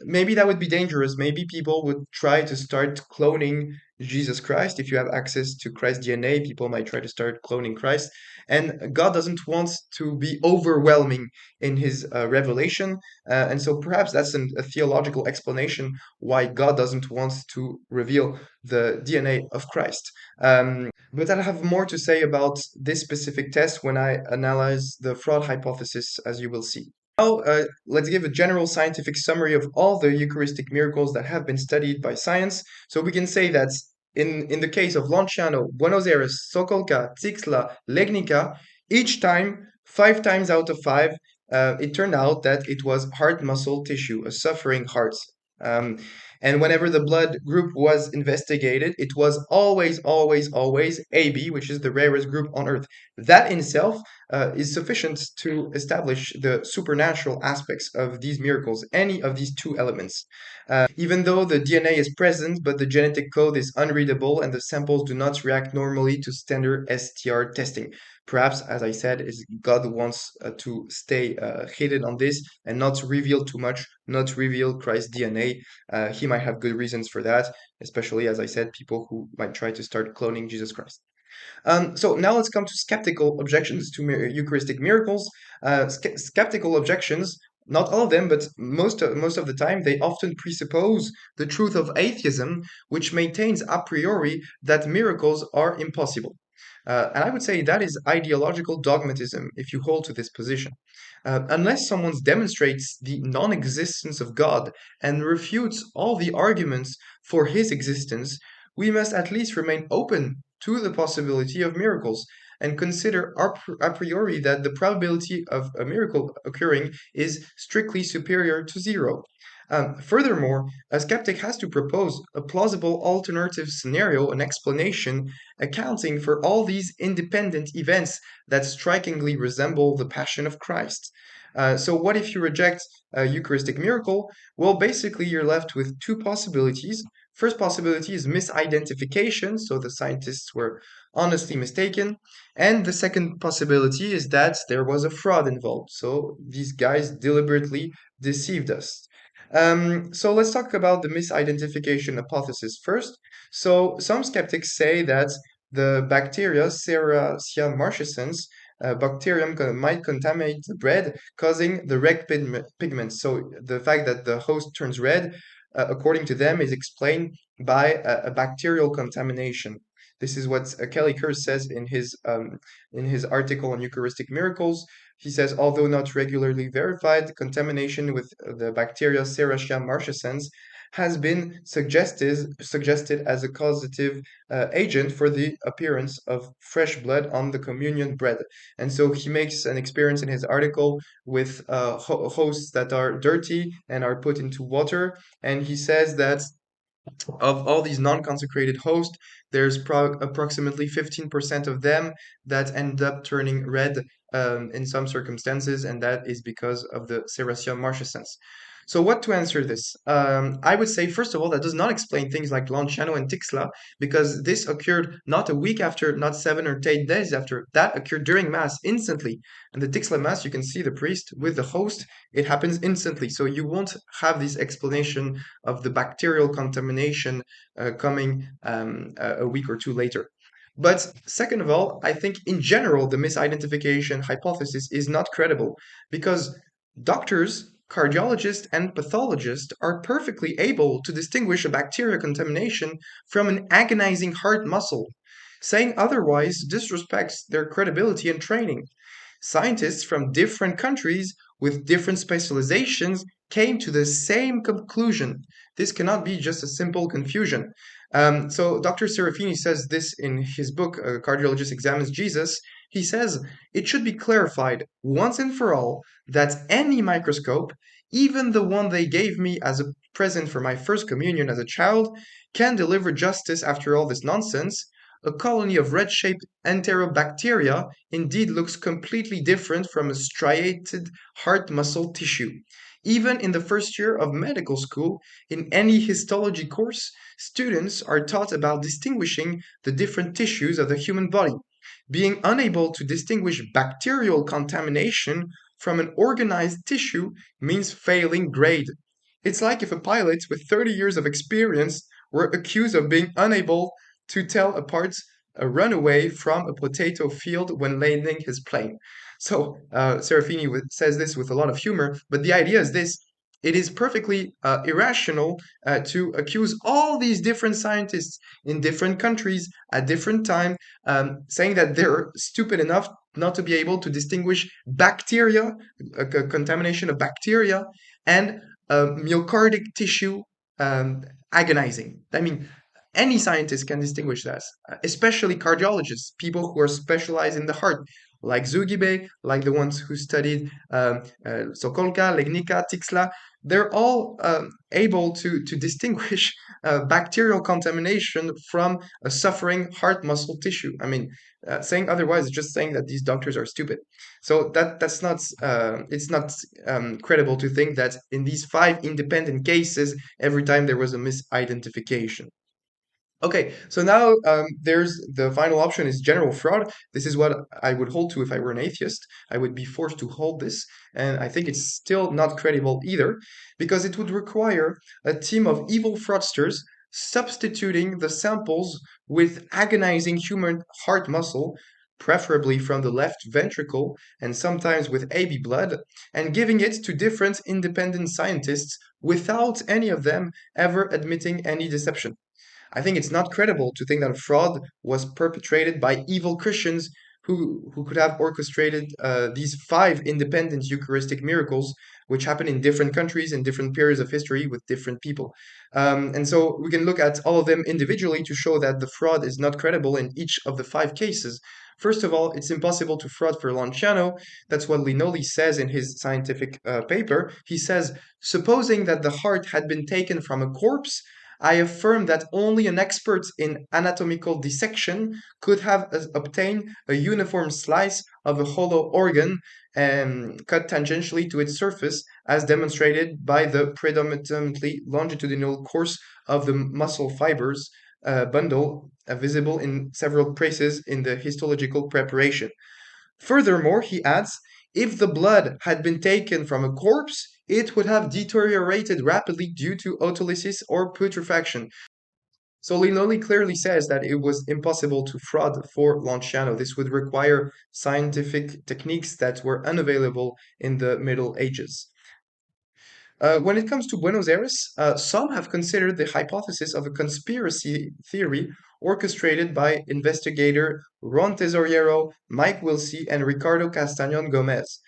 maybe that would be dangerous. Maybe people would try to start cloning Jesus Christ. If you have access to Christ's DNA, people might try to start cloning Christ. And God doesn't want to be overwhelming in his revelation. And so perhaps that's a theological explanation why God doesn't want to reveal the DNA of Christ. But I'll have more to say about this specific test when I analyze the fraud hypothesis, as you will see. Now, let's give a general scientific summary of all the Eucharistic miracles that have been studied by science. So we can say that in the case of Lanciano, Buenos Aires, Sokolka, Tixla, Legnica, each time, 5 times out of 5, it turned out that it was heart muscle tissue, a suffering heart. Um, and whenever the blood group was investigated, it was always, always, always AB, which is the rarest group on Earth. That in itself is sufficient to establish the supernatural aspects of these miracles, any of these two elements. Even though the DNA is present, but the genetic code is unreadable and the samples do not react normally to standard STR testing. Perhaps, as I said, is God wants to stay hidden on this and not reveal too much, not reveal Christ's DNA. He might have good reasons for that, especially, as I said, people who might try to start cloning Jesus Christ. So now let's come to skeptical objections to Eucharistic miracles. Skeptical objections, not all of them, but most of the time, they often presuppose the truth of atheism, which maintains a priori that miracles are impossible. And I would say that is ideological dogmatism if you hold to this position. Unless someone demonstrates the non existence of God and refutes all the arguments for his existence, we must at least remain open to the possibility of miracles and consider a priori that the probability of a miracle occurring is strictly superior to zero. Furthermore, a skeptic has to propose a plausible alternative scenario, an explanation accounting for all these independent events that strikingly resemble the Passion of Christ. So, what if you reject a Eucharistic miracle? Well, basically, you're left with two possibilities. First possibility is misidentification, so the scientists were honestly mistaken. And the second possibility is that there was a fraud involved, so these guys deliberately deceived us. So let's talk about the misidentification hypothesis first. So some skeptics say that the bacteria Serratia marcescens bacterium might contaminate the bread, causing the red pigment. So the fact that the host turns red, according to them, is explained by a bacterial contamination. This is what Kelly Kerr says in his article on Eucharistic miracles. He says, although not regularly verified, contamination with the bacteria Serratia marcescens has been suggested as a causative agent for the appearance of fresh blood on the communion bread. And so he makes an experience in his article with hosts that are dirty and are put into water. And he says that of all these non-consecrated hosts, there's approximately 15% of them that end up turning red in some circumstances, and that is because of the Serratia marcescens. So what to answer this? I would say, first of all, that does not explain things like Lanciano and Tixla, because this occurred not a week after, not 7 or 8 days after. That occurred during Mass, instantly. And the Tixla Mass, you can see the priest with the host, it happens instantly. So you won't have this explanation of the bacterial contamination coming a week or two later. But second of all, I think in general, the misidentification hypothesis is not credible because doctors, cardiologists, and pathologists are perfectly able to distinguish a bacterial contamination from an agonizing heart muscle. Saying otherwise disrespects their credibility and training. Scientists from different countries with different specializations came to the same conclusion. This cannot be just a simple confusion. So Dr. Serafini says this in his book, A Cardiologist Examines Jesus. He says it should be clarified once and for all that any microscope, even the one they gave me as a present for my first communion as a child, can deliver justice after all this nonsense. A colony of red-shaped enterobacteria indeed looks completely different from a striated heart muscle tissue. Even in the first year of medical school, in any histology course, students are taught about distinguishing the different tissues of the human body. Being unable to distinguish bacterial contamination from an organized tissue means failing grade. It's like if a pilot with 30 years of experience were accused of being unable to tell apart a runaway from a potato field when landing his plane. So Serafini says this with a lot of humor, but the idea is this. It is perfectly irrational to accuse all these different scientists in different countries at different time, saying that they're stupid enough not to be able to distinguish bacteria, contamination of bacteria, and myocardic tissue agonizing. I mean, any scientist can distinguish that, especially cardiologists, people who are specialized in the heart, like Zugibe, like the ones who studied Sokolka, Legnica, Tixla. They're all able to distinguish bacterial contamination from a suffering heart muscle tissue. I mean, saying otherwise is just saying that these doctors are stupid. So that's not it's not credible to think that in these five independent cases, every time there was a misidentification. Okay, so now there's the final option is general fraud. This is what I would hold to if I were an atheist. I would be forced to hold this, and I think it's still not credible either, because it would require a team of evil fraudsters substituting the samples with agonizing human heart muscle, preferably from the left ventricle, and sometimes with AB blood, and giving it to different independent scientists without any of them ever admitting any deception. I think it's not credible to think that a fraud was perpetrated by evil Christians who could have orchestrated these five independent Eucharistic miracles, which happen in different countries in different periods of history with different people. And so we can look at all of them individually to show that the fraud is not credible in each of the five cases. First of all, it's impossible to fraud for Lanciano. That's what Linoli says in his scientific paper. He says, supposing that the heart had been taken from a corpse, I affirm that only an expert in anatomical dissection could have obtained a uniform slice of a hollow organ cut tangentially to its surface, as demonstrated by the predominantly longitudinal course of the muscle fibers bundle visible in several places in the histological preparation. Furthermore, he adds, if the blood had been taken from a corpse, it would have deteriorated rapidly due to autolysis or putrefaction. So Linoli clearly says that it was impossible to fraud for Lanciano. This would require scientific techniques that were unavailable in the Middle Ages. When it comes to Buenos Aires, some have considered the hypothesis of a conspiracy theory orchestrated by investigator Ron Tesoriero, Mike Wilsey, and Ricardo Castañón Gomez.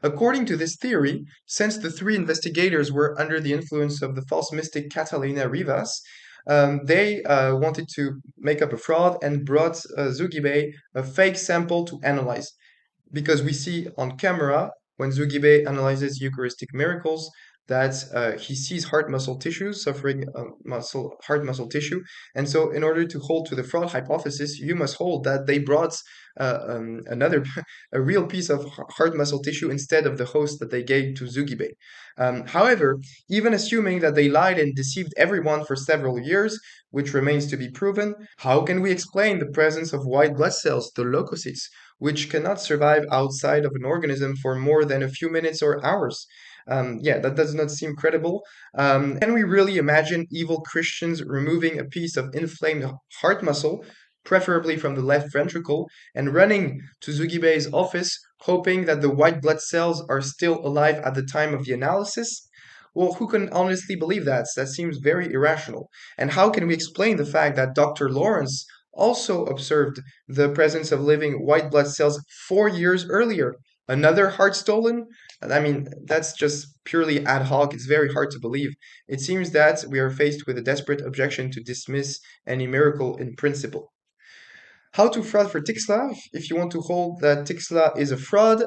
According to this theory, since the three investigators were under the influence of the false mystic Catalina Rivas, they wanted to make up a fraud and brought Zugibe a fake sample to analyze. Because we see on camera when Zugibe analyzes Eucharistic miracles that he sees heart muscle tissue suffering heart muscle tissue, and so in order to hold to the fraud hypothesis, you must hold that they brought another a real piece of heart muscle tissue instead of the host that they gave to Zugibe. However, even assuming that they lied and deceived everyone for several years, which remains to be proven, how can we explain the presence of white blood cells, the leukocytes, which cannot survive outside of an organism for more than a few minutes or hours? Yeah, that does not seem credible. Can we really imagine evil Christians removing a piece of inflamed heart muscle, preferably from the left ventricle, and running to Zugibei's office, hoping that the white blood cells are still alive at the time of the analysis? Well, who can honestly believe that? That seems very irrational. And how can we explain the fact that Dr. Lawrence also observed the presence of living white blood cells 4 years earlier? Another heart stolen? I mean, that's just purely ad hoc. It's very hard to believe. It seems that we are faced with a desperate objection to dismiss any miracle in principle. How to fraud for Tixla? If you want to hold that Tixla is a fraud,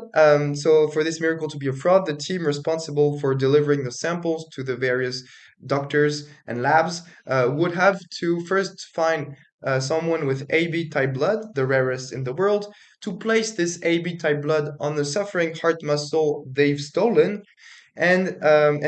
so for this miracle to be a fraud, the team responsible for delivering the samples to the various doctors and labs would have to first find someone with AB type blood, the rarest in the world, to place this AB type blood on the suffering heart muscle they've stolen, and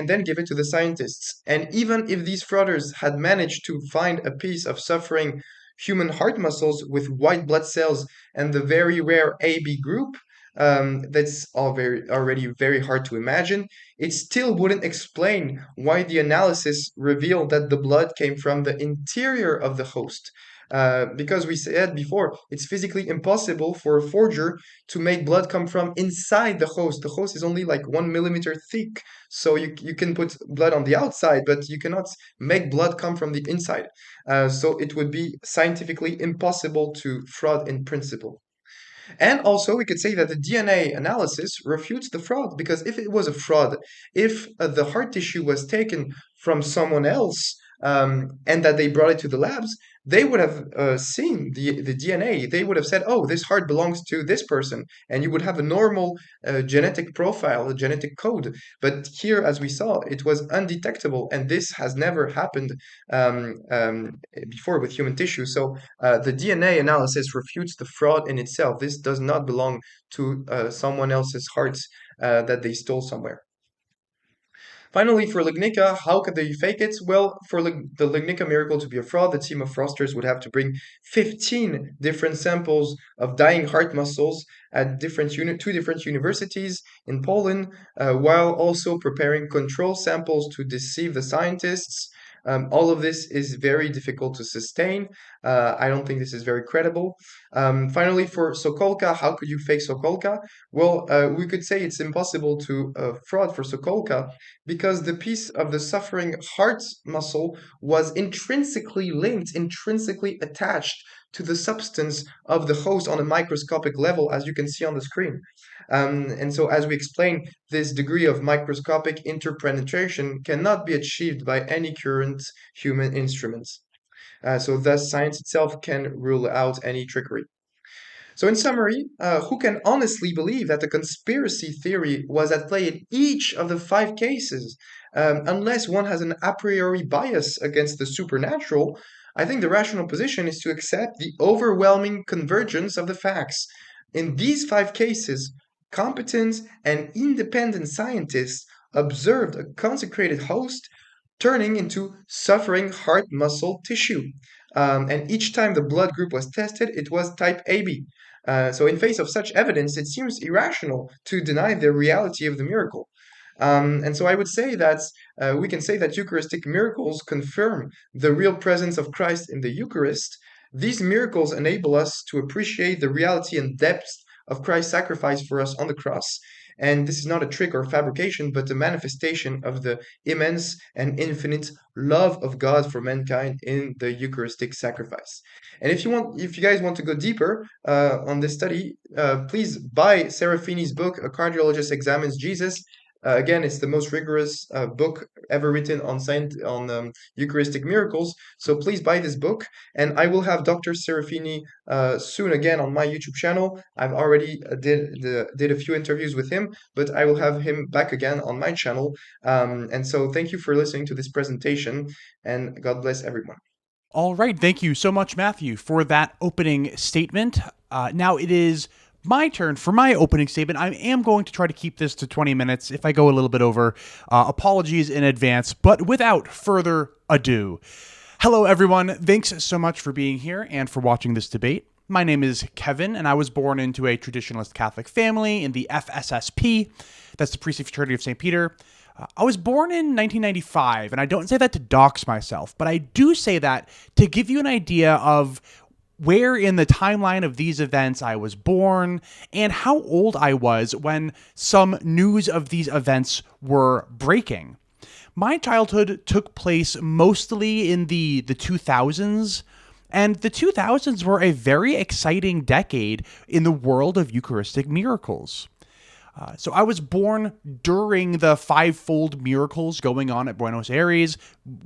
then give it to the scientists. And even if these frauders had managed to find a piece of suffering human heart muscles with white blood cells and the very rare AB group, that's already very hard to imagine. It still wouldn't explain why the analysis revealed that the blood came from the interior of the host. Because we said before, it's physically impossible for a forger to make blood come from inside the host. The host is only like 1 millimeter thick, so you can put blood on the outside, but you cannot make blood come from the inside. So it would be scientifically impossible to fraud in principle. And also, we could say that the DNA analysis refutes the fraud, because if it was a fraud, if the heart tissue was taken from someone else, and that they brought it to the labs, they would have seen the DNA. They would have said, oh, this heart belongs to this person. And you would have a normal genetic profile, a genetic code. But here, as we saw, it was undetectable. And this has never happened before with human tissue. So the DNA analysis refutes the fraud in itself. This does not belong to someone else's hearts that they stole somewhere. Finally, for Lignica, how could they fake it? Well, for the Lignica miracle to be a fraud, the team of fraudsters would have to bring 15 different samples of dying heart muscles at two different universities in Poland, while also preparing control samples to deceive the scientists. All of this is very difficult to sustain. I don't think this is very credible. Finally, for Sokolka, how could you fake Sokolka? Well, we could say it's impossible to fraud for Sokolka because the piece of the suffering heart muscle was intrinsically linked, intrinsically attached to the substance of the host on a microscopic level, as you can see on the screen. And so, as we explained, this degree of microscopic interpenetration cannot be achieved by any current human instruments. So thus, science itself can rule out any trickery. So, in summary, who can honestly believe that the conspiracy theory was at play in each of the 5 cases, unless one has an a priori bias against the supernatural? I think the rational position is to accept the overwhelming convergence of the facts. In these 5 cases, competent and independent scientists observed a consecrated host turning into suffering heart muscle tissue. And each time the blood group was tested, it was type AB. So, in face of such evidence, it seems irrational to deny the reality of the miracle. And so, I would say that we can say that Eucharistic miracles confirm the real presence of Christ in the Eucharist. These miracles enable us to appreciate the reality and depth of Christ's sacrifice for us on the cross. And this is not a trick or fabrication, but a manifestation of the immense and infinite love of God for mankind in the Eucharistic sacrifice. And if you guys want to go deeper on this study, please buy Serafini's book, A Cardiologist Examines Jesus. Again, it's the most rigorous book ever written on Eucharistic miracles. So please buy this book, and I will have Dr. Serafini soon again on my YouTube channel. I've already did a few interviews with him, but I will have him back again on my channel. And so thank you for listening to this presentation, and God bless everyone. All right. Thank you so much, Matthieu, for that opening statement. Now it is my turn for my opening statement. I am going to try to keep this to 20 minutes. If I go a little bit over, apologies in advance. But without further ado, hello, everyone. Thanks so much for being here and for watching this debate. My name is Kevin, and I was born into a traditionalist Catholic family in the FSSP. That's the Priestly Fraternity of St. Peter. I was born in 1995, and I don't say that to dox myself, but I do say that to give you an idea of where in the timeline of these events I was born, and how old I was when some news of these events were breaking. My childhood took place mostly in the 2000s, and the 2000s were a very exciting decade in the world of Eucharistic miracles. So I was born during the fivefold miracles going on at Buenos Aires,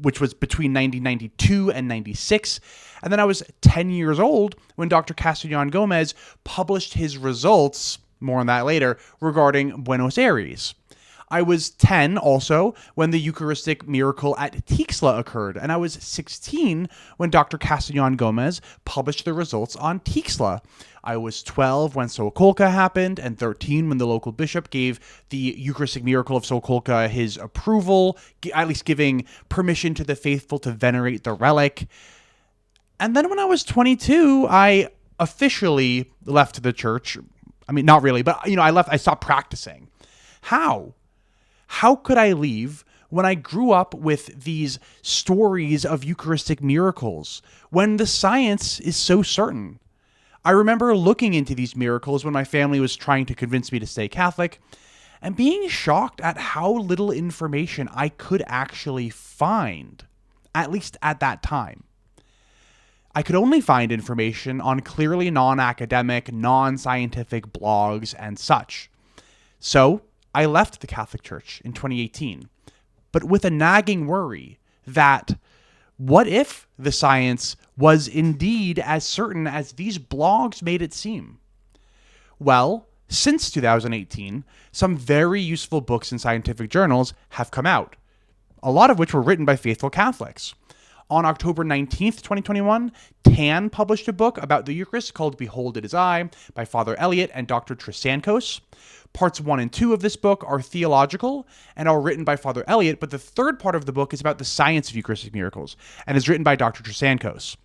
which was between 1992 and 96. And then I was 10 years old when Dr. Castellan Gomez published his results, more on that later, regarding Buenos Aires. I was 10 also when the Eucharistic miracle at Tixla occurred, and I was 16 when Dr. Castellan Gomez published the results on Tixla. I was 12 when Sokolka happened, and 13 when the local bishop gave the Eucharistic miracle of Sokolka his approval, at least giving permission to the faithful to venerate the relic. And then when I was 22, I officially left the church. I mean, not really, but I stopped practicing. How? How could I leave when I grew up with these stories of Eucharistic miracles, when the science is so certain? I remember looking into these miracles when my family was trying to convince me to stay Catholic, and being shocked at how little information I could actually find, at least at that time. I could only find information on clearly non-academic, non-scientific blogs and such. So I left the Catholic Church in 2018, but with a nagging worry that what if the science was indeed as certain as these blogs made it seem? Well, since 2018, some very useful books in scientific journals have come out, a lot of which were written by faithful Catholics. On October 19th, 2021, TAN published a book about the Eucharist called Behold It Is I by Father Elliot and Dr. Trisankos. Parts 1 and 2 of this book are theological and are written by Father Elliot, but the third part of the book is about the science of Eucharistic miracles and is written by Dr. Trisankos.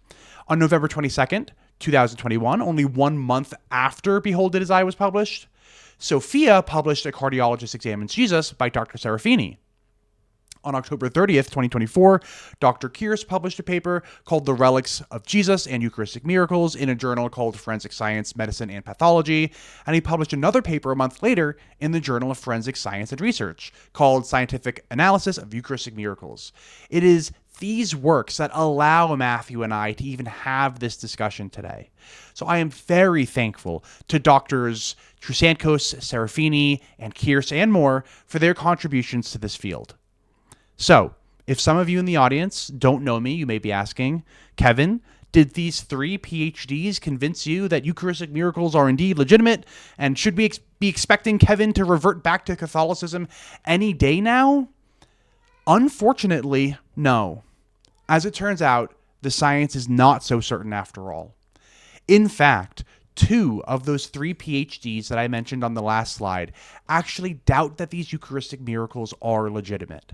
On November 22nd, 2021, only 1 month after Behold It Is I was published, Sophia published A Cardiologist Examines Jesus by Dr. Serafini. On October 30th, 2024, Dr. Kearse published a paper called The Relics of Jesus and Eucharistic Miracles in a journal called Forensic Science, Medicine, and Pathology, and he published another paper a month later in the Journal of Forensic Science and Research called Scientific Analysis of Eucharistic Miracles. It is these works that allow Matthieu and I to even have this discussion today. So I am very thankful to Doctors Trisankos, Serafini, and Kearse, and more for their contributions to this field. So, if some of you in the audience don't know me, you may be asking, Kevin, did these 3 PhDs convince you that Eucharistic miracles are indeed legitimate? And should we be expecting Kevin to revert back to Catholicism any day now? Unfortunately, no. As it turns out, the science is not so certain after all. In fact, 2 of those 3 PhDs that I mentioned on the last slide actually doubt that these Eucharistic miracles are legitimate.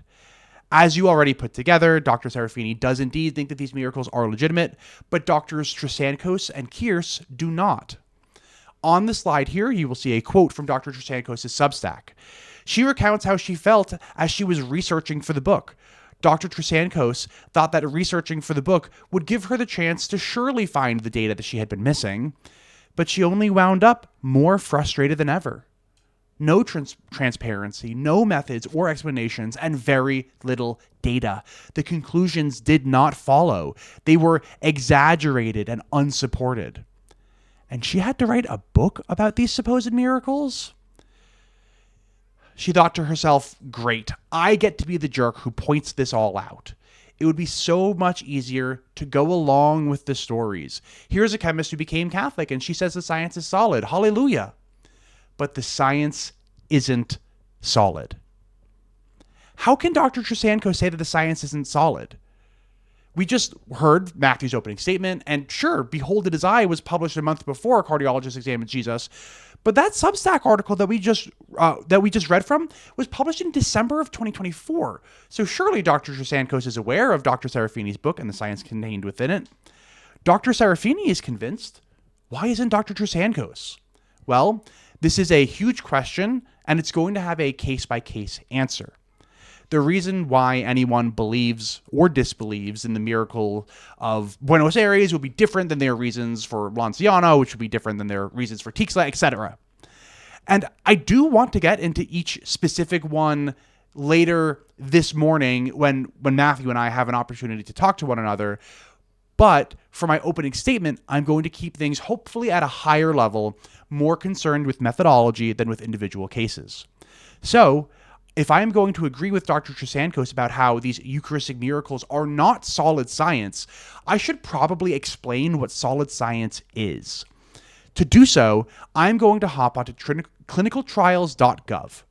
As you already put together, Dr. Serafini does indeed think that these miracles are legitimate, but Drs. Trisankos and Kearse do not. On the slide here, you will see a quote from Dr. Trisankos' Substack. She recounts how she felt as she was researching for the book. Dr. Trisankos thought that researching for the book would give her the chance to surely find the data that she had been missing, but she only wound up more frustrated than ever. No transparency, no methods or explanations, and very little data. The conclusions did not follow. They were exaggerated and unsupported. And she had to write a book about these supposed miracles? She thought to herself, great, I get to be the jerk who points this all out. It would be so much easier to go along with the stories. Here's a chemist who became Catholic and she says the science is solid. Hallelujah. But the science isn't solid. How can Dr. Trisankos say that the science isn't solid? We just heard Matthieu's opening statement, and sure, Behold It Is I was published a month before A Cardiologist Examines Jesus, but that Substack article that we just read from was published in December of 2024. So surely Dr. Trisankos is aware of Dr. Serafini's book and the science contained within it. Dr. Serafini is convinced. Why isn't Dr. Trisankos? Well, this is a huge question, and it's going to have a case-by-case answer. the reason why anyone believes or disbelieves in the miracle of Buenos Aires will be different than their reasons for Lanciano, which would be different than their reasons for Tixla, etc. And I do want to get into each specific one later this morning when Matthieu and I have an opportunity to talk to one another. But for my opening statement, I'm going to keep things hopefully at a higher level, more concerned with methodology than with individual cases. So, if I am going to agree with Dr. Trasancos about how these Eucharistic miracles are not solid science, I should probably explain what solid science is. To do so, I'm going to hop onto clinicaltrials.gov.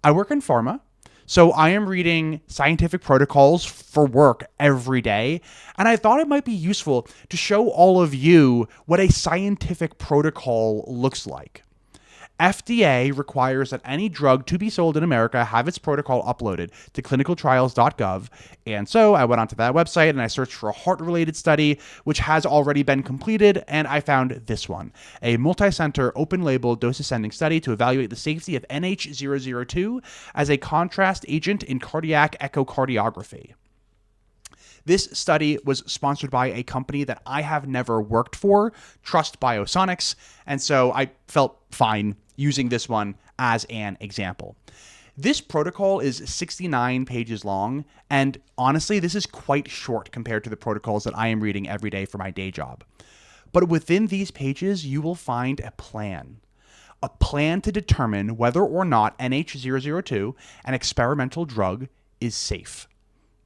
I work in pharma, so I am reading scientific protocols for work every day, and I thought it might be useful to show all of you what a scientific protocol looks like. FDA requires that any drug to be sold in America have its protocol uploaded to clinicaltrials.gov. And so I went onto that website and I searched for a heart-related study, which has already been completed. And I found this one, a multi-center open-label dose-ascending study to evaluate the safety of NH002 as a contrast agent in cardiac echocardiography. This study was sponsored by a company that I have never worked for, Trust Biosonics, and so I felt fine using this one as an example. This protocol is 69 pages long, and honestly, this is quite short compared to the protocols that I am reading every day for my day job. But within these pages, you will find a plan to determine whether or not NH002, an experimental drug, is safe.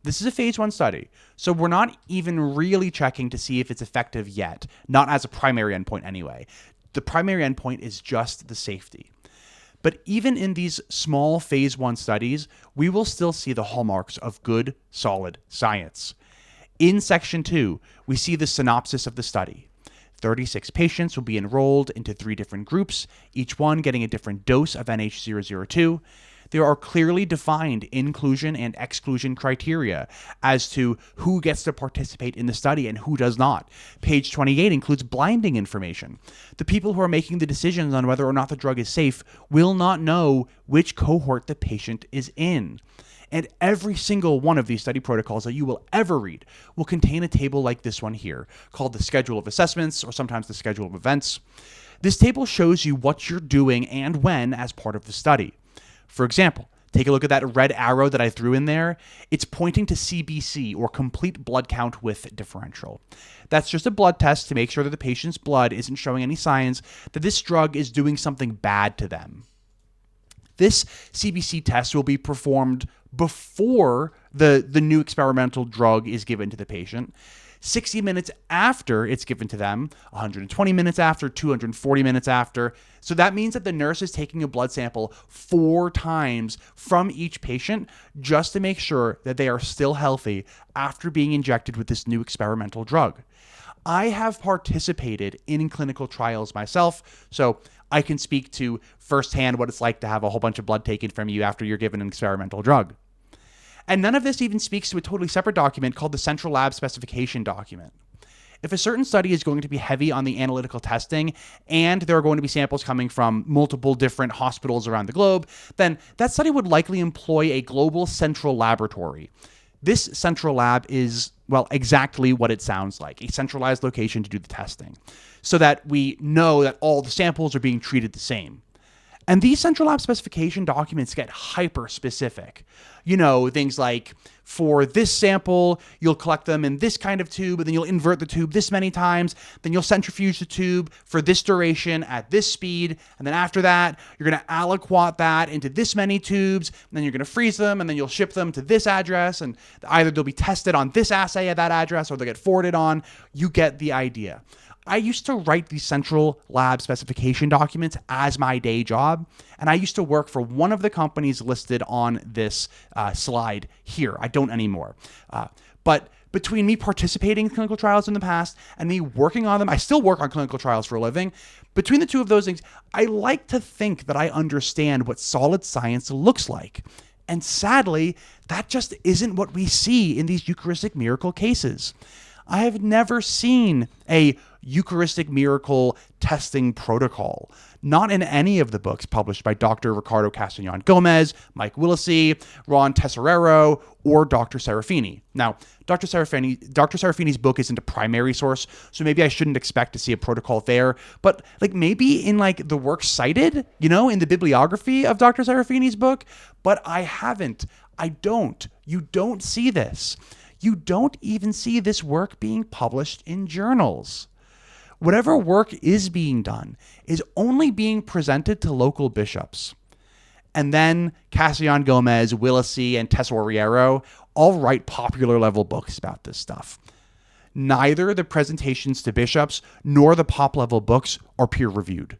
This is a phase 1 study, so we're not even really checking to see if it's effective yet, not as a primary endpoint anyway. The primary endpoint is just the safety. But even in these small phase 1 studies, we will still see the hallmarks of good, solid science. In section 2, we see the synopsis of the study. 36 patients will be enrolled into 3 different groups, each one getting a different dose of NH002. There are clearly defined inclusion and exclusion criteria as to who gets to participate in the study and who does not. Page 28 includes blinding information. The people who are making the decisions on whether or not the drug is safe will not know which cohort the patient is in. And every single one of these study protocols that you will ever read will contain a table like this one here, called the Schedule of Assessments, or sometimes the Schedule of Events. This table shows you what you're doing and when as part of the study. For example, take a look at that red arrow that I threw in there. It's pointing to CBC, or complete blood count with differential. That's just a blood test to make sure that the patient's blood isn't showing any signs that this drug is doing something bad to them. This CBC test will be performed before the new experimental drug is given to the patient, 60 minutes after it's given to them, 120 minutes after, 240 minutes after. So that means that the nurse is taking a blood sample 4 times from each patient just to make sure that they are still healthy after being injected with this new experimental drug. I have participated in clinical trials myself, so I can speak to firsthand what it's like to have a whole bunch of blood taken from you after you're given an experimental drug. And none of this even speaks to a totally separate document called the Central Lab Specification document. If a certain study is going to be heavy on the analytical testing and there are going to be samples coming from multiple different hospitals around the globe, then that study would likely employ a global central laboratory. This central lab is, well, exactly what it sounds like, a centralized location to do the testing, so that we know that all the samples are being treated the same. And these central lab specification documents get hyper specific. You know, things like, for this sample, you'll collect them in this kind of tube, and then you'll invert the tube this many times, then you'll centrifuge the tube for this duration at this speed, and then after that, you're going to aliquot that into this many tubes, and then you're going to freeze them, and then you'll ship them to this address, and either they'll be tested on this assay at that address, or they'll get forwarded on. You get the idea. I used to write these central lab specification documents as my day job, and I used to work for one of the companies listed on this slide here. I don't anymore. But between me participating in clinical trials in the past and me working on them, I still work on clinical trials for a living. Between the two of those things, I like to think that I understand what solid science looks like. And sadly, that just isn't what we see in these Eucharistic miracle cases. I have never seen a Eucharistic miracle testing protocol. not in any of the books published by Dr. Ricardo Castellan Gomez, Mike Willesee, Ron Tesoriero, or Dr. Serafini. Now, Dr. Serafini's book isn't a primary source, so maybe I shouldn't expect to see a protocol there, but like maybe in like the works cited, you know, in the bibliography of Dr. Serafini's book, but I haven't. You don't see this. You don't even see this work being published in journals. Whatever work is being done is only being presented to local bishops. And then Castellan Gomez, Willesee, and Tesoriero all write popular level books about this stuff. Neither the presentations to bishops nor the pop level books are peer reviewed.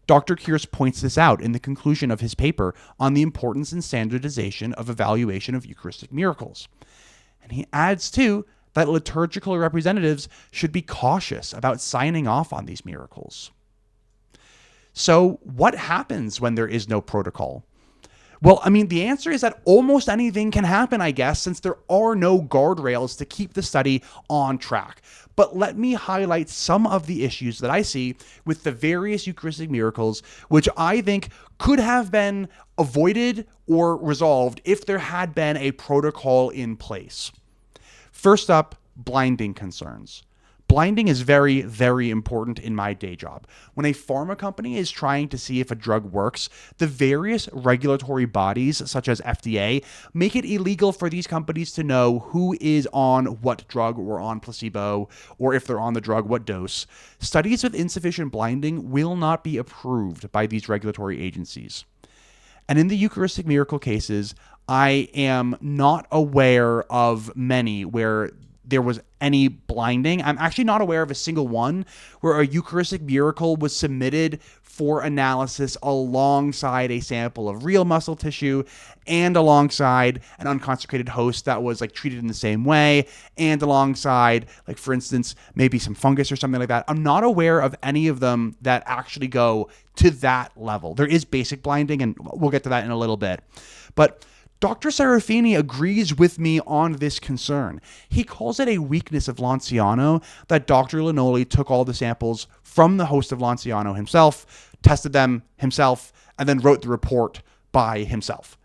Dr. Kearse points this out in the conclusion of his paper on the importance and standardization of evaluation of Eucharistic miracles. And he adds, too, that liturgical representatives should be cautious about signing off on these miracles. So what happens when there is no protocol? Well, I mean, the answer is that almost anything can happen, I guess, since there are no guardrails to keep the study on track. But let me highlight some of the issues that I see with the various Eucharistic miracles, which I think could have been avoided or resolved if there had been a protocol in place. First up, blinding concerns. Blinding is very, very important in my day job. When a pharma company is trying to see if a drug works, the various regulatory bodies, such as FDA, make it illegal for these companies to know who is on what drug or on placebo, or if they're on the drug, what dose. Studies with insufficient blinding will not be approved by these regulatory agencies. And in the Eucharistic miracle cases, I am not aware of many where there was any blinding. I'm actually not aware of a single one where a Eucharistic miracle was submitted for analysis alongside a sample of real muscle tissue and alongside an unconsecrated host that was like treated in the same way and alongside, like for instance, maybe some fungus or something like that. I'm not aware of any of them that actually go to that level. There is basic blinding, and we'll get to that in a little bit. But Dr. Serafini agrees with me on this concern. He calls it a weakness of Lanciano that Dr. Linoli took all the samples from the host of Lanciano himself, tested them himself, and then wrote the report by himself.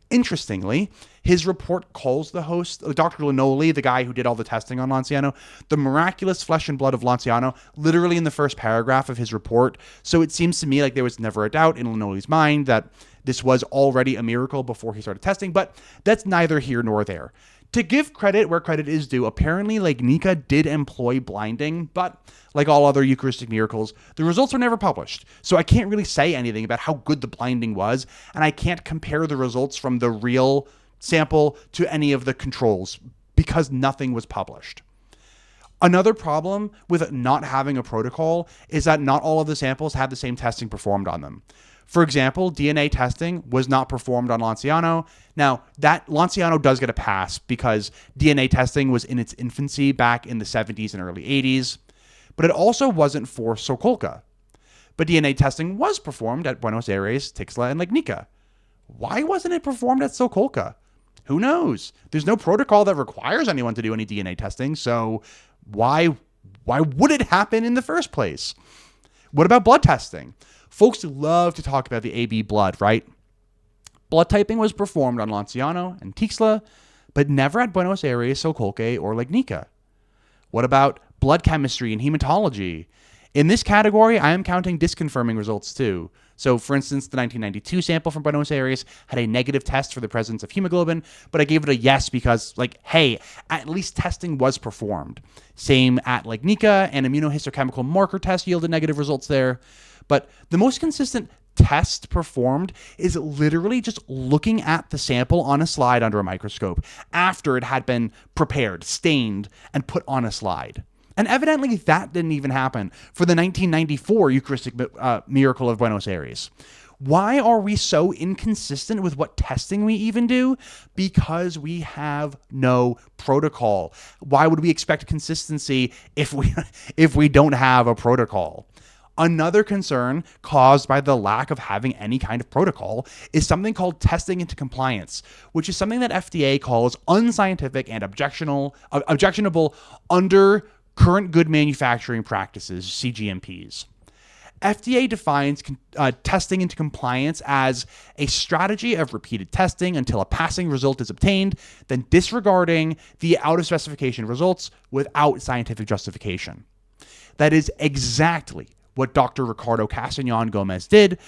Interestingly, his report calls the host, Dr. Linoli, the guy who did all the testing on Lanciano, the miraculous flesh and blood of Lanciano, literally in the first paragraph of his report. So it seems to me like there was never a doubt in Linoli's mind that this was already a miracle before he started testing, but that's neither here nor there. To give credit where credit is due, apparently Legnica did employ blinding, but like all other Eucharistic miracles, the results were never published. So I can't really say anything about how good the blinding was, and I can't compare the results from the real sample to any of the controls because nothing was published. Another problem with not having a protocol is that not all of the samples had the same testing performed on them. For example, DNA testing was not performed on Lanciano. Now, that Lanciano does get a pass because DNA testing was in its infancy back in the 70s and early 80s, but it also wasn't for Sokolka. But DNA testing was performed at Buenos Aires, Tixla, and Legnica. Why wasn't it performed at Sokolka? Who knows? There's no protocol that requires anyone to do any DNA testing, so why would it happen in the first place? What about blood testing? Folks love to talk about the AB blood, right? Blood typing was performed on Lanciano and Tixla, but never at Buenos Aires, Sokolke, or Legnica. What about blood chemistry and hematology? In this category, I am counting disconfirming results too. So, for instance, the 1992 sample from Buenos Aires had a negative test for the presence of hemoglobin, but I gave it a yes because, like, hey, at least testing was performed. Same at Legnica, an immunohistochemical marker test yielded negative results there. But the most consistent test performed is literally just looking at the sample on a slide under a microscope after it had been prepared, stained, and put on a slide. And evidently that didn't even happen for the 1994 Eucharistic Miracle of Buenos Aires. Why are we so inconsistent with what testing we even do? Because we have no protocol. Why would we expect consistency if we don't have a protocol? Another concern caused by the lack of having any kind of protocol is something called testing into compliance, which is something that FDA calls unscientific and objectionable under current good manufacturing practices, CGMPs. FDA defines testing into compliance as a strategy of repeated testing until a passing result is obtained, then disregarding the out-of-specification results without scientific justification. That is exactly what Dr. Ricardo Castellan Gomez did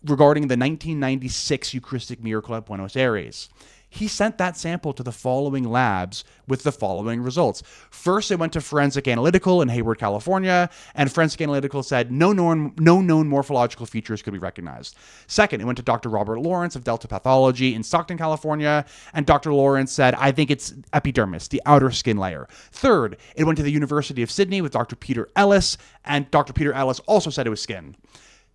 regarding the 1996 Eucharistic miracle at Buenos Aires. He sent that sample to the following labs with the following results. First, it went to Forensic Analytical in Hayward, California, and Forensic Analytical said no known morphological features could be recognized. Second, it went to Dr. Robert Lawrence of Delta Pathology in Stockton, California, and Dr. Lawrence said, I think it's epidermis, the outer skin layer. Third, it went to the University of Sydney with Dr. Peter Ellis, and Dr. Peter Ellis also said it was skin.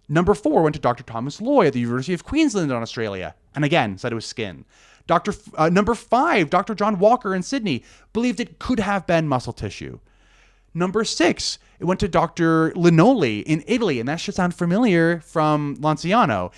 Number 4 went to Dr. Thomas Loy at the University of Queensland in Australia, and again said it was skin. Number 5, Dr. John Walker in Sydney believed it could have been muscle tissue. Number 6, it went to Dr. Linoli in Italy, and that should sound familiar from Lanciano.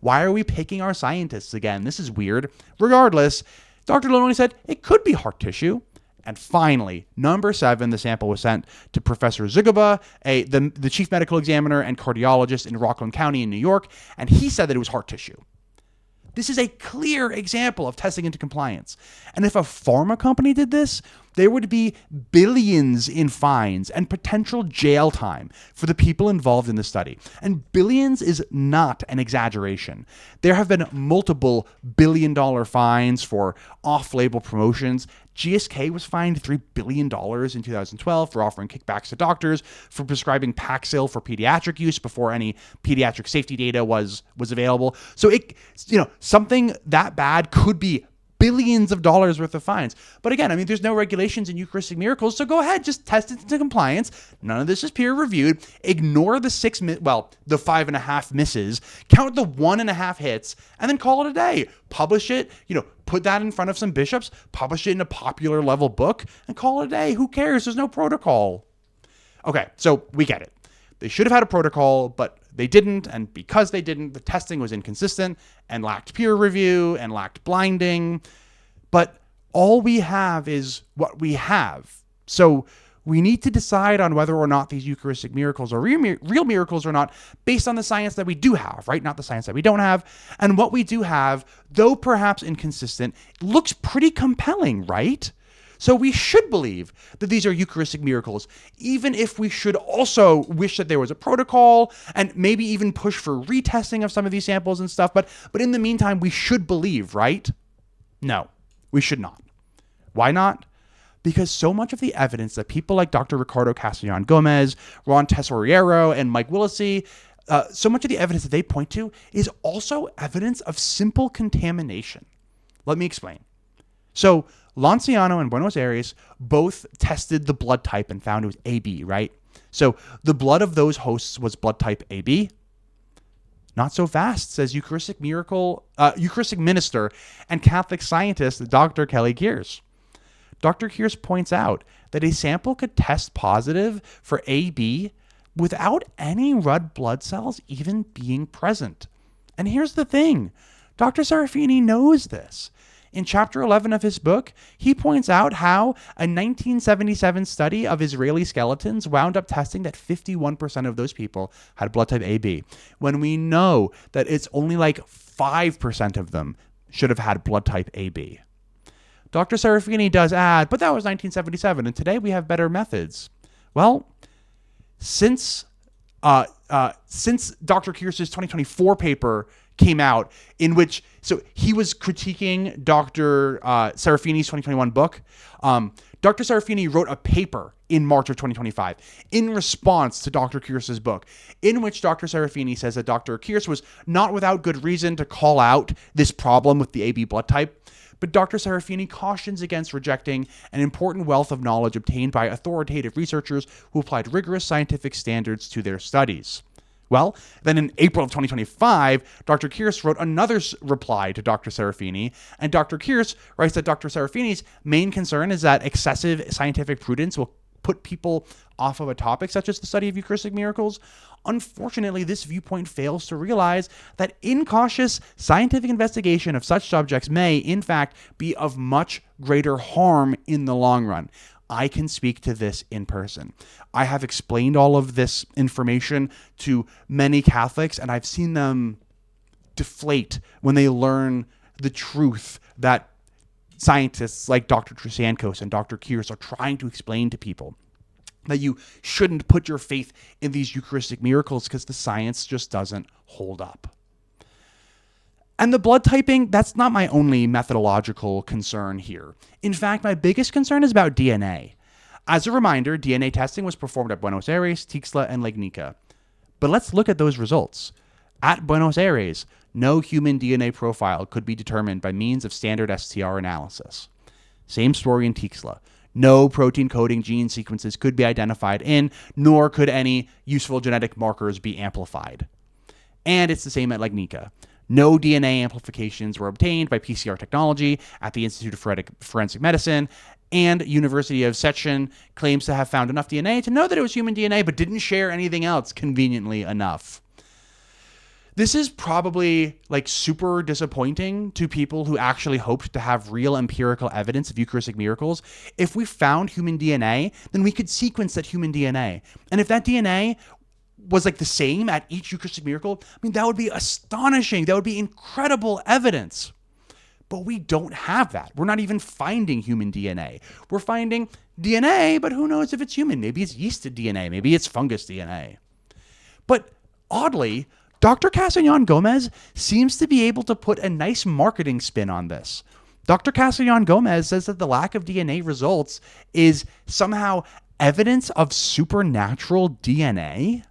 Why are we picking our scientists again? This is weird. Regardless, Dr. Linoli said it could be heart tissue. And finally, number 7, the sample was sent to Professor Zugaba, the chief medical examiner and cardiologist in Rockland County in New York, and he said that it was heart tissue. This is a clear example of testing into compliance. And if a pharma company did this, there would be billions in fines and potential jail time for the people involved in the study. And billions is not an exaggeration. There have been multiple billion-dollar fines for off-label promotions. GSK was fined $3 billion in 2012 for offering kickbacks to doctors for prescribing Paxil for pediatric use before any pediatric safety data was available. So something that bad could be billions of dollars worth of fines. But again, there's no regulations in Eucharistic Miracles, so go ahead, just test it into compliance. None of this is peer reviewed. Ignore the 5.5 misses, count the 1.5 hits, and then call it a day. Publish it, put that in front of some bishops, publish it in a popular level book, and call it a day. Who cares? There's no protocol. Okay, so we get it. They should have had a protocol, but they didn't, and because they didn't, the testing was inconsistent and lacked peer review and lacked blinding. But all we have is what we have. So we need to decide on whether or not these Eucharistic miracles are real miracles or not based on the science that we do have, right? Not the science that we don't have. And what we do have, though perhaps inconsistent, looks pretty compelling, right? So we should believe that these are Eucharistic miracles, even if we should also wish that there was a protocol and maybe even push for retesting of some of these samples and stuff. But in the meantime, we should believe, right? No, we should not. Why not? Because so much of the evidence that people like Dr. Ricardo Castellan Gomez, Ron Tesoriero, and Mike Willesee, so much of the evidence that they point to is also evidence of simple contamination. Let me explain. So Lanciano and Buenos Aires both tested the blood type and found it was AB, right? So the blood of those hosts was blood type AB. Not so fast, says Eucharistic minister and Catholic scientist Dr. Kelly Kears. Dr. Kears points out that a sample could test positive for AB without any red blood cells even being present. And here's the thing, Dr. Serafini knows this. In chapter 11 of his book, he points out how a 1977 study of Israeli skeletons wound up testing that 51% of those people had blood type AB, when we know that it's only like 5% of them should have had blood type AB. Dr. Serafini does add, but that was 1977, and today we have better methods. Well, since Dr. Kears's 2024 paper came out, in which, so he was critiquing Dr. Serafini's 2021 book. Dr. Serafini wrote a paper in March of 2025 in response to Dr. Kears's book, in which Dr. Serafini says that Dr. Kears was not without good reason to call out this problem with the AB blood type. But Dr. Serafini cautions against rejecting an important wealth of knowledge obtained by authoritative researchers who applied rigorous scientific standards to their studies. Well, then in April of 2025, Dr. Kears wrote another reply to Dr. Serafini, and Dr. Kears writes that Dr. Serafini's main concern is that excessive scientific prudence will put people off of a topic such as the study of Eucharistic miracles. Unfortunately, this viewpoint fails to realize that incautious scientific investigation of such subjects may, in fact, be of much greater harm in the long run. I can speak to this in person. I have explained all of this information to many Catholics, and I've seen them deflate when they learn the truth that scientists like Dr. Trasankos and Dr. Kears are trying to explain to people. That you shouldn't put your faith in these Eucharistic miracles because the science just doesn't hold up. And the blood typing, that's not my only methodological concern here. In fact, my biggest concern is about DNA. As a reminder, DNA testing was performed at Buenos Aires, Tixla, and Legnica. But let's look at those results. At Buenos Aires, no human DNA profile could be determined by means of standard STR analysis. Same story in Tixla. No protein coding gene sequences could be identified in, nor could any useful genetic markers be amplified. And it's the same at Legnica. No DNA amplifications were obtained by PCR technology at the Institute of Forensic Medicine, and University of Szczecin claims to have found enough DNA to know that it was human DNA, but didn't share anything else conveniently enough. This is probably like super disappointing to people who actually hoped to have real empirical evidence of Eucharistic miracles. If we found human DNA, then we could sequence that human DNA. And if that DNA was like the same at each Eucharistic miracle, I mean, that would be astonishing. That would be incredible evidence. But we don't have that. We're not even finding human DNA. We're finding DNA, but who knows if it's human? Maybe it's yeasted DNA. Maybe it's fungus DNA. But oddly, Dr. Castellan Gomez seems to be able to put a nice marketing spin on this. Dr. Castellan Gomez says that the lack of DNA results is somehow evidence of supernatural DNA.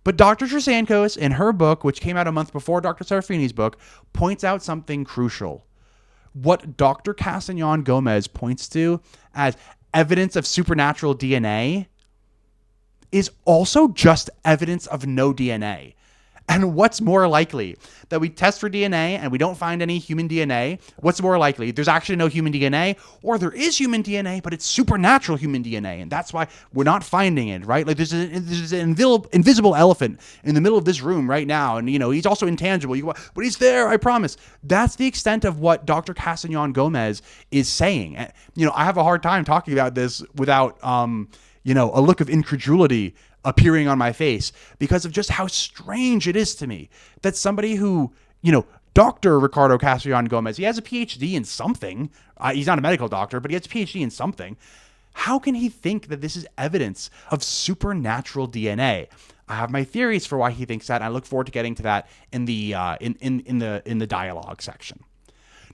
But Dr. Trasankos, in her book, which came out a month before Dr. Serafini's book, points out something crucial. What Dr. Castellan Gomez points to as evidence of supernatural DNA is also just evidence of no DNA. And what's more likely? That we test for DNA and we don't find any human DNA? What's more likely? There's actually no human DNA, or there is human DNA, but it's supernatural human DNA, and that's why we're not finding it, right? Like there's an invisible elephant in the middle of this room right now, and he's also intangible, but he's there, I promise. That's the extent of what Dr. Castellan Gomez is saying. I have a hard time talking about this without a look of incredulity appearing on my face because of just how strange it is to me that somebody who, Dr. Ricardo Castellan Gomez, he has a PhD in something. He's not a medical doctor, but he has a PhD in something. How can he think that this is evidence of supernatural DNA? I have my theories for why he thinks that, and I look forward to getting to that in the in the dialogue section.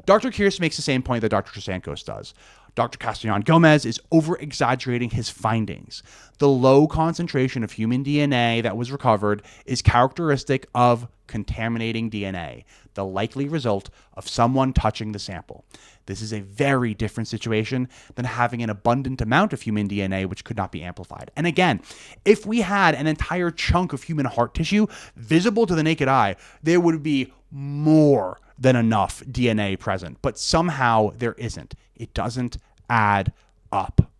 Dr. Kears makes the same point that Dr. Trasankos does. Dr. Castellan Gomez is over-exaggerating his findings. The low concentration of human DNA that was recovered is characteristic of contaminating DNA, the likely result of someone touching the sample. This is a very different situation than having an abundant amount of human DNA which could not be amplified. And again, if we had an entire chunk of human heart tissue visible to the naked eye, there would be more than enough DNA present, but somehow there isn't. It doesn't add up.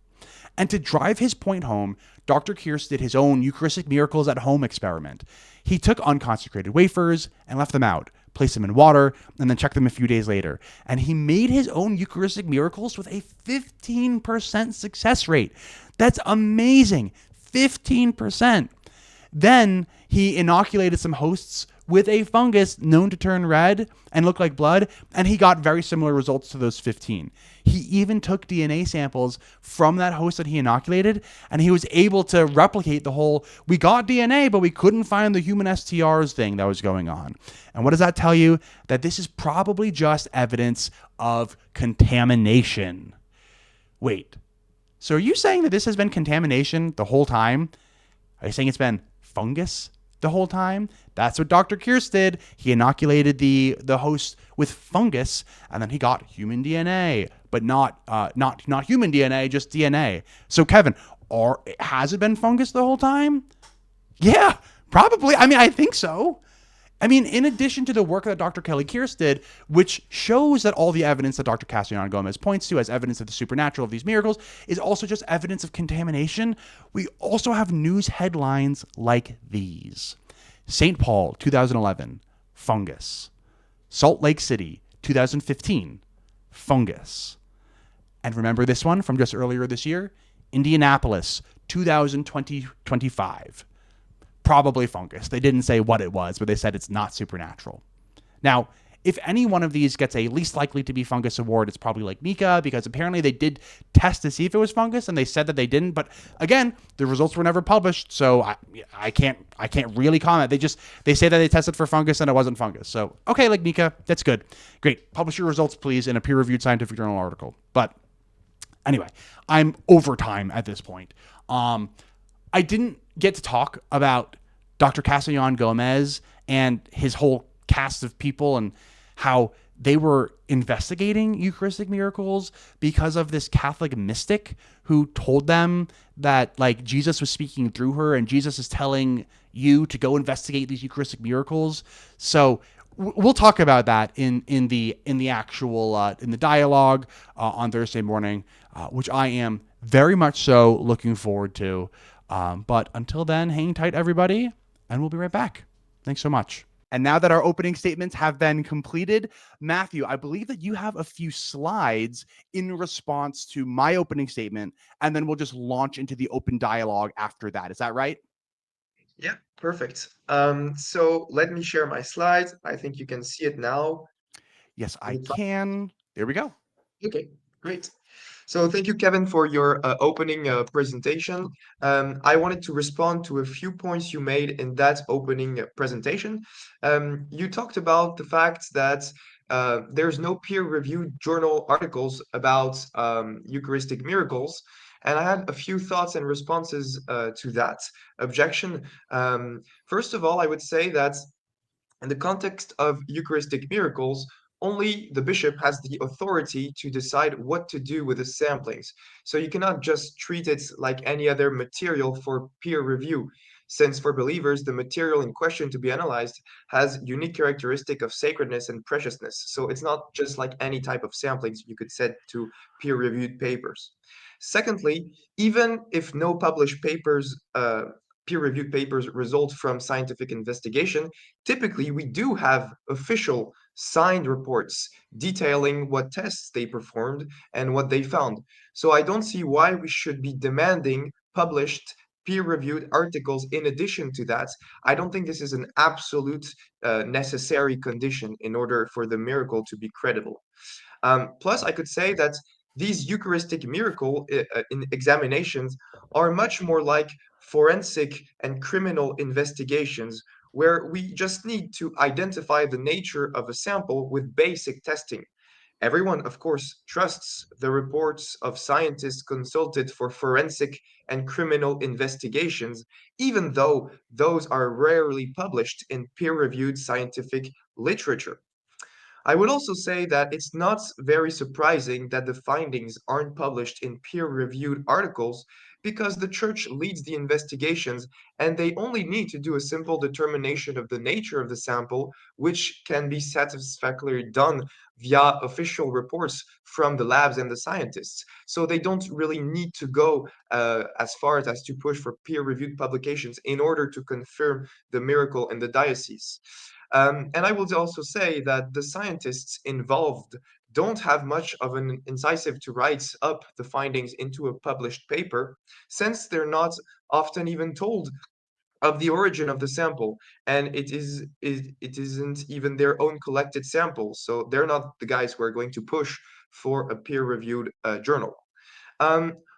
And to drive his point home, Dr. Kears did his own Eucharistic Miracles at Home experiment. He took unconsecrated wafers and left them out, placed them in water, and then checked them a few days later. And he made his own Eucharistic Miracles with a 15% success rate. That's amazing. 15%. Then he inoculated some hosts with a fungus known to turn red and look like blood, and he got very similar results to those 15. He even took DNA samples from that host that he inoculated, and he was able to replicate the whole, we got DNA, but we couldn't find the human STRs thing that was going on. And what does that tell you? That this is probably just evidence of contamination. Wait, so are you saying that this has been contamination the whole time? Are you saying it's been fungus the whole time? That's what Dr. Kears did. He inoculated the host with fungus, and then he got human DNA, but not human DNA, just DNA. So Kevin, has it been fungus the whole time? Yeah, probably. I mean, I think so. I mean, in addition to the work that Dr. Kelly Kears did, which shows that all the evidence that Dr. Castellan Gomez points to as evidence of the supernatural of these miracles is also just evidence of contamination, we also have news headlines like these. St. Paul, 2011, fungus. Salt Lake City, 2015, fungus. And remember this one from just earlier this year? Indianapolis, 2020-25. Probably fungus. They didn't say what it was, but they said it's not supernatural. Now, if any one of these gets a least likely to be fungus award, it's probably like Mika, because apparently they did test to see if it was fungus, and they said that they didn't. But again, the results were never published, so I can't really comment. They say that they tested for fungus and it wasn't fungus. So okay, like Mika, that's good, great. Publish your results, please, in a peer-reviewed scientific journal article. But anyway, I'm over time at this point. I didn't get to talk about Dr. Castellan Gomez and his whole cast of people and how they were investigating Eucharistic miracles because of this Catholic mystic who told them that like Jesus was speaking through her and Jesus is telling you to go investigate these Eucharistic miracles. So we'll talk about that in the actual in the dialogue on Thursday morning, which I am very much so looking forward to. But until then, hang tight, everybody, and we'll be right back. Thanks so much. And now that our opening statements have been completed, Matthieu, I believe that you have a few slides in response to my opening statement, and then we'll just launch into the open dialogue after that. Is that right? Yeah, perfect. So let me share my slides. I think you can see it now. Yes, Is I it fine? can. There we go. Okay, great. So thank you, Kevin, for your opening presentation. I wanted to respond to a few points you made in that opening presentation. You talked about the fact that there's no peer-reviewed journal articles about Eucharistic miracles, and I had a few thoughts and responses to that objection. First of all, I would say that in the context of Eucharistic miracles, only the bishop has the authority to decide what to do with the samplings. So you cannot just treat it like any other material for peer review, since for believers, the material in question to be analyzed has unique characteristic of sacredness and preciousness. So it's not just like any type of samplings you could set to peer-reviewed papers. Secondly, even if no published papers, peer-reviewed papers result from scientific investigation, typically we do have official signed reports detailing what tests they performed and what they found. So I don't see why we should be demanding published peer-reviewed articles in addition to that. I don't think this is an absolute necessary condition in order for the miracle to be credible. Plus, I could say that these Eucharistic miracle in examinations are much more like forensic and criminal investigations, where we just need to identify the nature of a sample with basic testing. Everyone, of course, trusts the reports of scientists consulted for forensic and criminal investigations, even though those are rarely published in peer-reviewed scientific literature. I would also say that it's not very surprising that the findings aren't published in peer-reviewed articles because the church leads the investigations and they only need to do a simple determination of the nature of the sample, which can be satisfactorily done via official reports from the labs and the scientists. So they don't really need to go as far as to push for peer-reviewed publications in order to confirm the miracle in the diocese. And I will also say that the scientists involved don't have much of an incisive to write up the findings into a published paper, since they're not often even told of the origin of the sample, and it isn't even their own collected sample, so they're not the guys who are going to push for a peer-reviewed journal.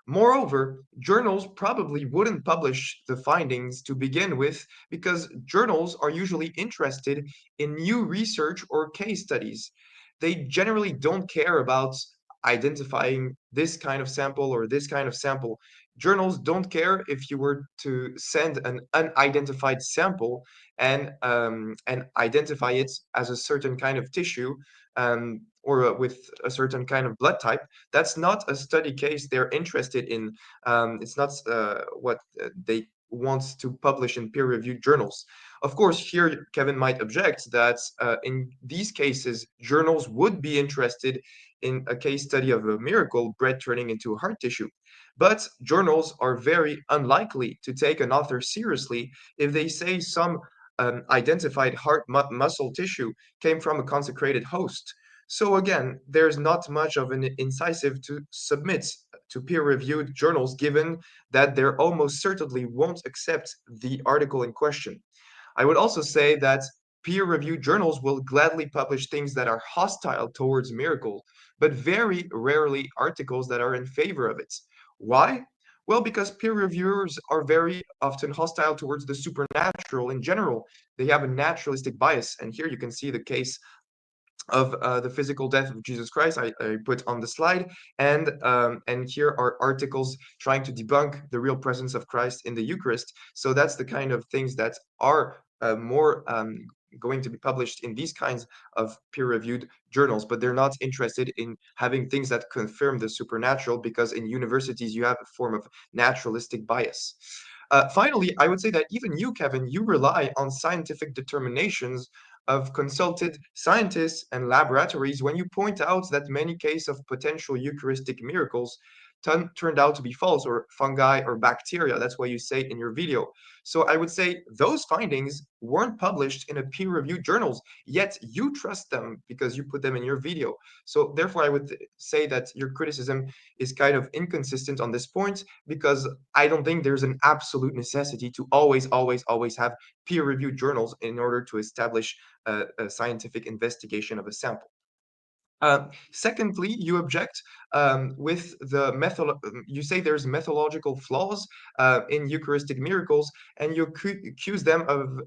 Moreover, journals probably wouldn't publish the findings to begin with because journals are usually interested in new research or case studies. They generally don't care about identifying this kind of sample or this kind of sample. Journals don't care if you were to send an unidentified sample and identify it as a certain kind of tissue or with a certain kind of blood type. That's not a study case they're interested in. It's not what they want to publish in peer-reviewed journals. Of course, here Kevin might object that in these cases, journals would be interested in a case study of a miracle, bread turning into heart tissue. But journals are very unlikely to take an author seriously if they say some identified heart muscle tissue came from a consecrated host. So again, there's not much of an incisive to submit to peer-reviewed journals, given that they almost certainly won't accept the article in question. I would also say that peer-reviewed journals will gladly publish things that are hostile towards miracle, but very rarely articles that are in favor of it. Why? Well, because peer reviewers are very often hostile towards the supernatural in general. They have a naturalistic bias, and here you can see the case of the physical death of Jesus Christ. I put on the slide, and here are articles trying to debunk the real presence of Christ in the Eucharist. So that's the kind of things that are more going to be published in these kinds of peer-reviewed journals, but they're not interested in having things that confirm the supernatural, because in universities you have a form of naturalistic bias. Finally, I would say that even you, Kevin, you rely on scientific determinations of consulted scientists and laboratories when you point out that many cases of potential Eucharistic miracles turned out to be false, or fungi or bacteria. That's what you say in your video. So I would say those findings weren't published in a peer-reviewed journals, yet you trust them because you put them in your video. So therefore, I would say that your criticism is kind of inconsistent on this point, because I don't think there's an absolute necessity to always have peer-reviewed journals in order to establish a scientific investigation of a sample. Secondly, you object with the method. You say there's methodological flaws in Eucharistic miracles, and you accuse them of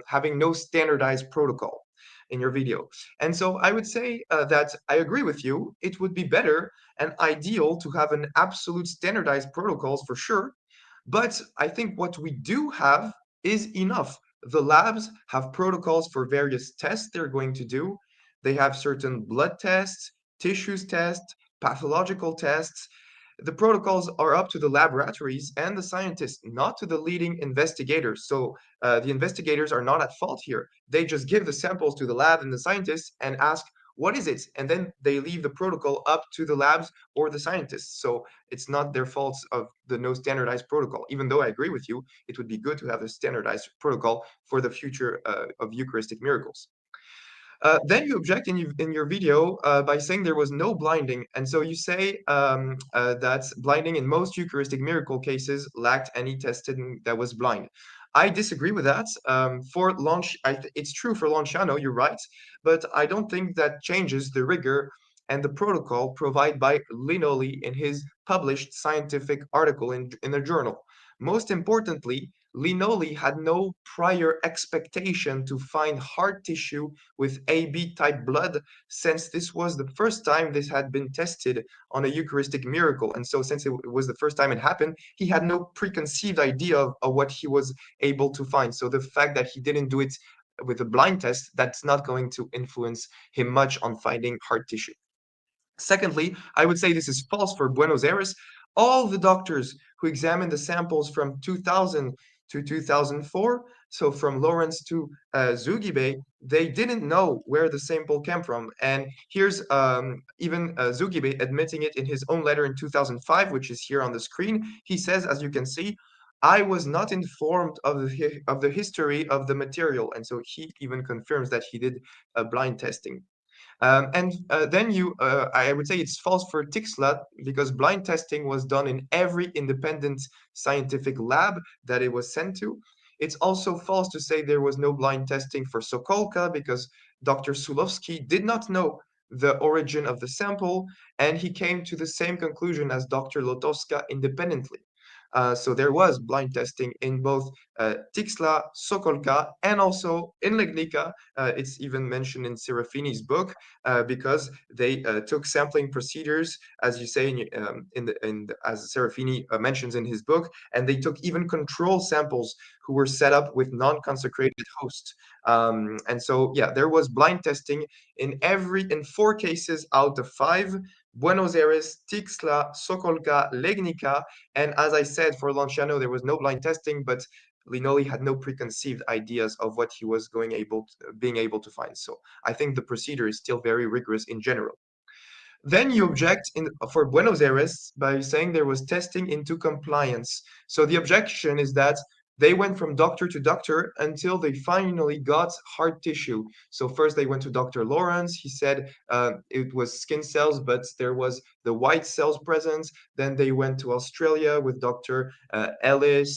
having no standardized protocol in your video. And so I would say that I agree with you. It would be better and ideal to have an absolute standardized protocols for sure, but I think what we do have is enough. The labs have protocols for various tests they're going to do. They have certain blood tests, tissues tests, pathological tests. The protocols are up to the laboratories and the scientists, not to the leading investigators. So the investigators are not at fault here. They just give the samples to the lab and the scientists and ask, what is it? And then they leave the protocol up to the labs or the scientists. So it's not their fault of the no standardized protocol. Even though I agree with you, it would be good to have a standardized protocol for the future of Eucharistic miracles. Then you object in your video by saying there was no blinding. And so you say that blinding in most Eucharistic miracle cases lacked any testing that was blind. I disagree with that. For launch, it's true for Lanciano, you're right, but I don't think that changes the rigor and the protocol provided by Linoli in his published scientific article in a journal. Most importantly, Linoli had no prior expectation to find heart tissue with AB type blood, since this was the first time this had been tested on a Eucharistic miracle. And so, since it was the first time it happened, he had no preconceived idea of what he was able to find. So, the fact that he didn't do it with a blind test, that's not going to influence him much on finding heart tissue. Secondly, I would say this is false for Buenos Aires. All the doctors who examined the samples from 2000 to 2004, so from Lawrence to Zugibe, they didn't know where the sample came from. And here's even Zugibe admitting it in his own letter in 2005, which is here on the screen. He says, as you can see, I was not informed of the history of the material. And so he even confirms that he did blind testing. And then I would say it's false for Tixla, because blind testing was done in every independent scientific lab that it was sent to. It's also false to say there was no blind testing for Sokolka, because Dr. Sulovsky did not know the origin of the sample, and he came to the same conclusion as Dr. Lotowska independently. So there was blind testing in both Tixla, Sokolka, and also in Legnica. It's even mentioned in Serafini's book, because they took sampling procedures, as you say as Serafini mentions in his book, and they took even control samples who were set up with non-consecrated hosts. And so, yeah, there was blind testing in 4 cases out of 5. Buenos Aires, Tixla, Sokolka, Legnica, and as I said, for Lanciano, there was no blind testing, but Linoli had no preconceived ideas of what he was being able to find. So I think the procedure is still very rigorous in general. Then you object for Buenos Aires by saying there was testing into compliance. So the objection is that They went from doctor to doctor until they finally got heart tissue. So first they went to Dr. Lawrence. He said it was skin cells, but there was the white cells present. Then they went to Australia with Dr. Ellis,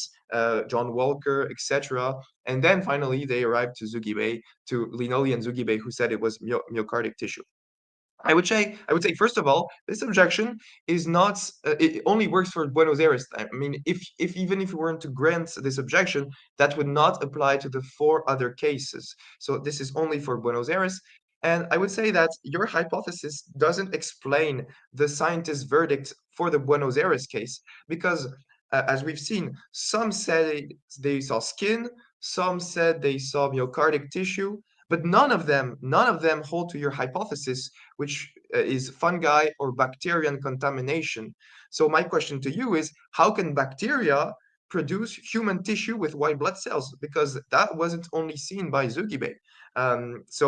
John Walker, etc. And then finally they arrived to Zugibe, to Linoli and Zugibe, who said it was myocardic tissue. I would say first of all, this objection is not. It only works for Buenos Aires. I mean, if even if we weren't to grant this objection, that would not apply to the four other cases. So this is only for Buenos Aires. And I would say that your hypothesis doesn't explain the scientist's verdict for the Buenos Aires case, because as we've seen, some said they saw skin, some said they saw myocardic tissue, but none of them hold to your hypothesis, which is fungi or bacterian contamination. So my question to you is, how can bacteria produce human tissue with white blood cells? Because that wasn't only seen by Zugibe. So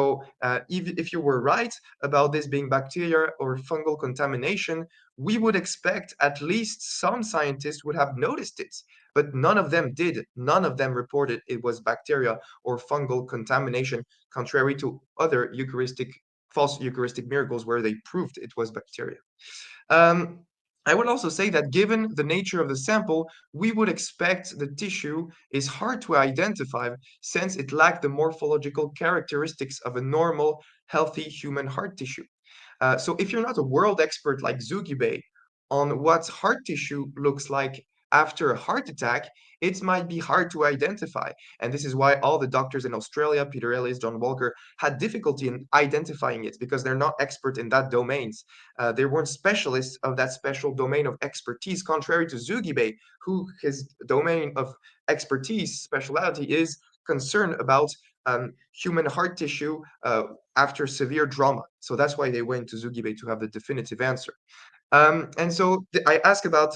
if you were right about this being bacteria or fungal contamination, we would expect at least some scientists would have noticed it, but none of them did. None of them reported it was bacteria or fungal contamination, contrary to other false Eucharistic miracles where they proved it was bacteria. Um, I would also say that given the nature of the sample, we would expect the tissue is hard to identify since it lacked the morphological characteristics of a normal, healthy human heart tissue. So if you're not a world expert like Zugibe on what heart tissue looks like after a heart attack, it might be hard to identify. And this is why all the doctors in Australia, Peter Ellis, John Walker, had difficulty in identifying it because they're not expert in that domains. They weren't specialists of that special domain of expertise, contrary to Zugibe, who his domain of expertise, speciality, is concerned about human heart tissue after severe trauma. So that's why they went to Zugibe to have the definitive answer. And so I asked about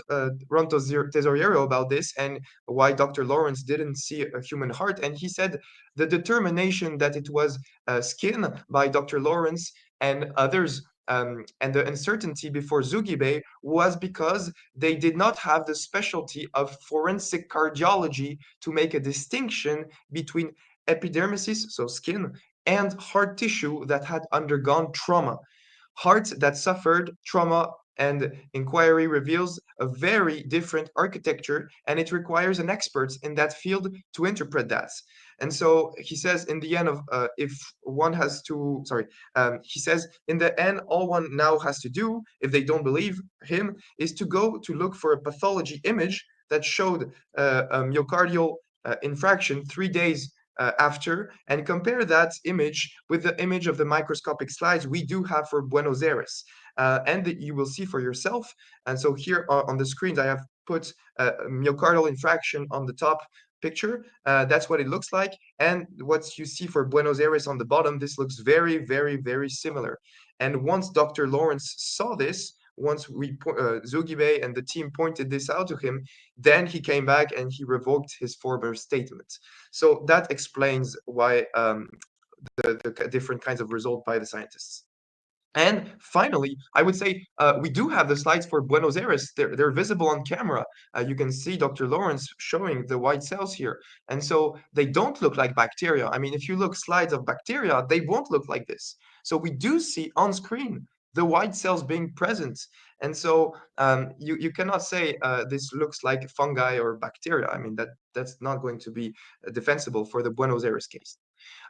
Ron Tesoriero about this and why Dr. Lawrence didn't see a human heart. And he said the determination that it was skin by Dr. Lawrence and others, and the uncertainty before Zugibe was because they did not have the specialty of forensic cardiology to make a distinction between epidermis, so skin, and heart tissue that had undergone trauma. Hearts that suffered trauma and inquiry reveals a very different architecture, and it requires an expert in that field to interpret that. And so he says, in the end of if one has to, sorry, he says, in the end, all one now has to do, if they don't believe him, is to go to look for a pathology image that showed a myocardial infraction 3 days after, and compare that image with the image of the microscopic slides we do have for Buenos Aires. And you will see for yourself. And so here on the screens, I have put a myocardial infraction on the top picture. That's what it looks like. And what you see for Buenos Aires on the bottom, this looks very, very, very similar. And once Dr. Lawrence saw this, once Zugibe and the team pointed this out to him, then he came back and he revoked his former statement. So that explains why the different kinds of result by the scientists. And finally, I would say we do have the slides for Buenos Aires. They're visible on camera. You can see Dr. Lawrence showing the white cells here. And so they don't look like bacteria. I mean, if you look slides of bacteria, they won't look like this. So we do see on screen the white cells being present. And so you cannot say this looks like fungi or bacteria. I mean, that's not going to be defensible for the Buenos Aires case.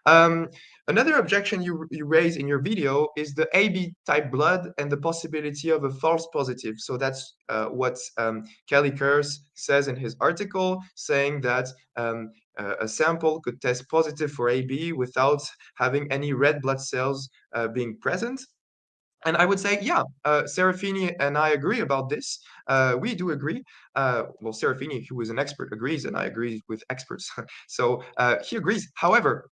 Um, Another objection you raise in your video is the AB type blood and the possibility of a false positive. So that's what Kelly Kurz says in his article, saying that a sample could test positive for AB without having any red blood cells being present. And I would say, yeah, Serafini and I agree about this. We do agree. Well, Serafini, who is an expert, agrees, and I agree with experts. So he agrees. However,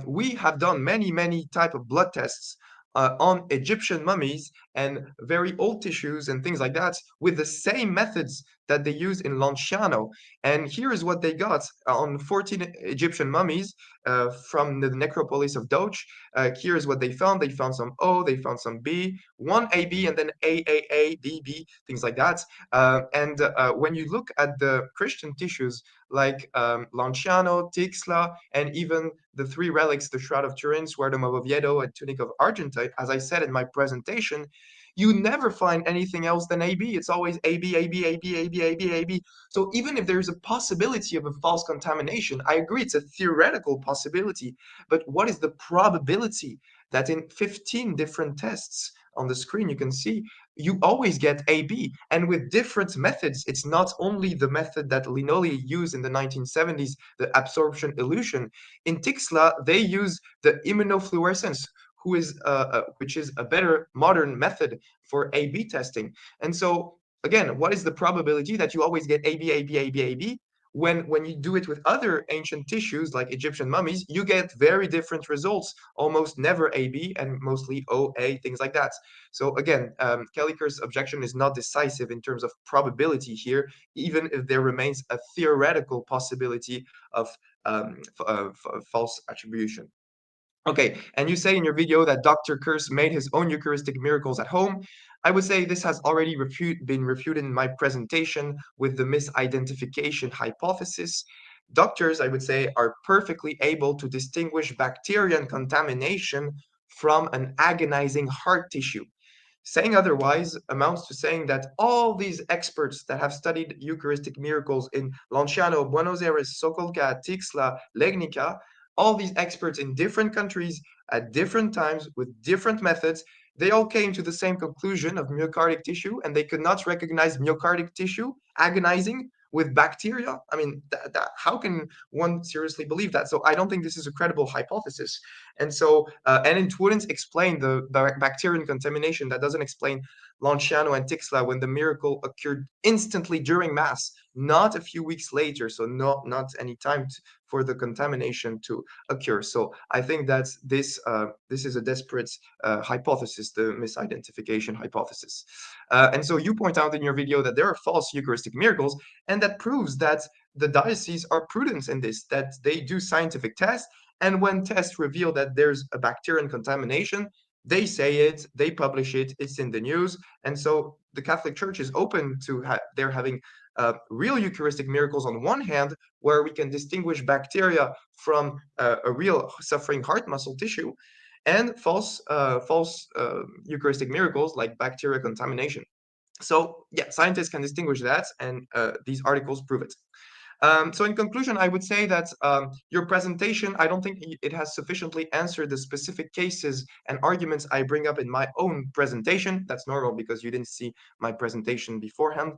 we have done many, many type of blood tests on Egyptian mummies and very old tissues and things like that with the same methods that they use in Lanciano. And here is what they got on 14 Egyptian mummies from the necropolis of Doge. Here is what they found. They found some O, they found some B, one AB, and then AAA, DB, things like that. And when you look at the Christian tissues like Lanciano, Tixla, and even the three relics, the Shroud of Turin, Suardum of Oviedo, and Tunic of Argentite, as I said in my presentation, you never find anything else than AB. It's always AB, AB, AB, AB, AB, AB. So even if there's a possibility of a false contamination, I agree it's a theoretical possibility, but what is the probability that in 15 different tests on the screen you can see, you always get AB, and with different methods. It's not only the method that Linoli used in the 1970s, the absorption illusion. In Tixla, they use the immunofluorescence, which is a better modern method for A/B testing. And so again, what is the probability that you always get AB, AB, AB, AB? When you do it with other ancient tissues like Egyptian mummies, you get very different results, almost never AB and mostly OA, things like that. So again, Kelliker's objection is not decisive in terms of probability here, even if there remains a theoretical possibility of false attribution. Okay, and you say in your video that Dr. Kurz made his own Eucharistic miracles at home. I would say this has already been refuted in my presentation with the misidentification hypothesis. Doctors, I would say, are perfectly able to distinguish bacterial contamination from an agonizing heart tissue. Saying otherwise amounts to saying that all these experts that have studied Eucharistic miracles in Lanciano, Buenos Aires, Sokolka, Tixla, Legnica, all these experts in different countries at different times with different methods, they all came to the same conclusion of myocardic tissue, and they could not recognize myocardic tissue agonizing with bacteria. I mean, how can one seriously believe that? So I don't think this is a credible hypothesis. And so, and it wouldn't explain the bacterial contamination. That doesn't explain Lanciano and Tixla when the miracle occurred instantly during Mass, not a few weeks later. So not any time for the contamination to occur. So I think that this is a desperate hypothesis, the misidentification hypothesis. And so you point out in your video that there are false Eucharistic miracles, and that proves that the diocese are prudent in this, that they do scientific tests, and when tests reveal that there's a bacterial contamination, they say it, they publish it, it's in the news. And so the Catholic Church is open to they're having real Eucharistic miracles on one hand, where we can distinguish bacteria from a real suffering heart muscle tissue, and false Eucharistic miracles like bacteria contamination. So yeah, scientists can distinguish that, and these articles prove it. So in conclusion, I would say that your presentation, I don't think it has sufficiently answered the specific cases and arguments I bring up in my own presentation. That's normal because you didn't see my presentation beforehand.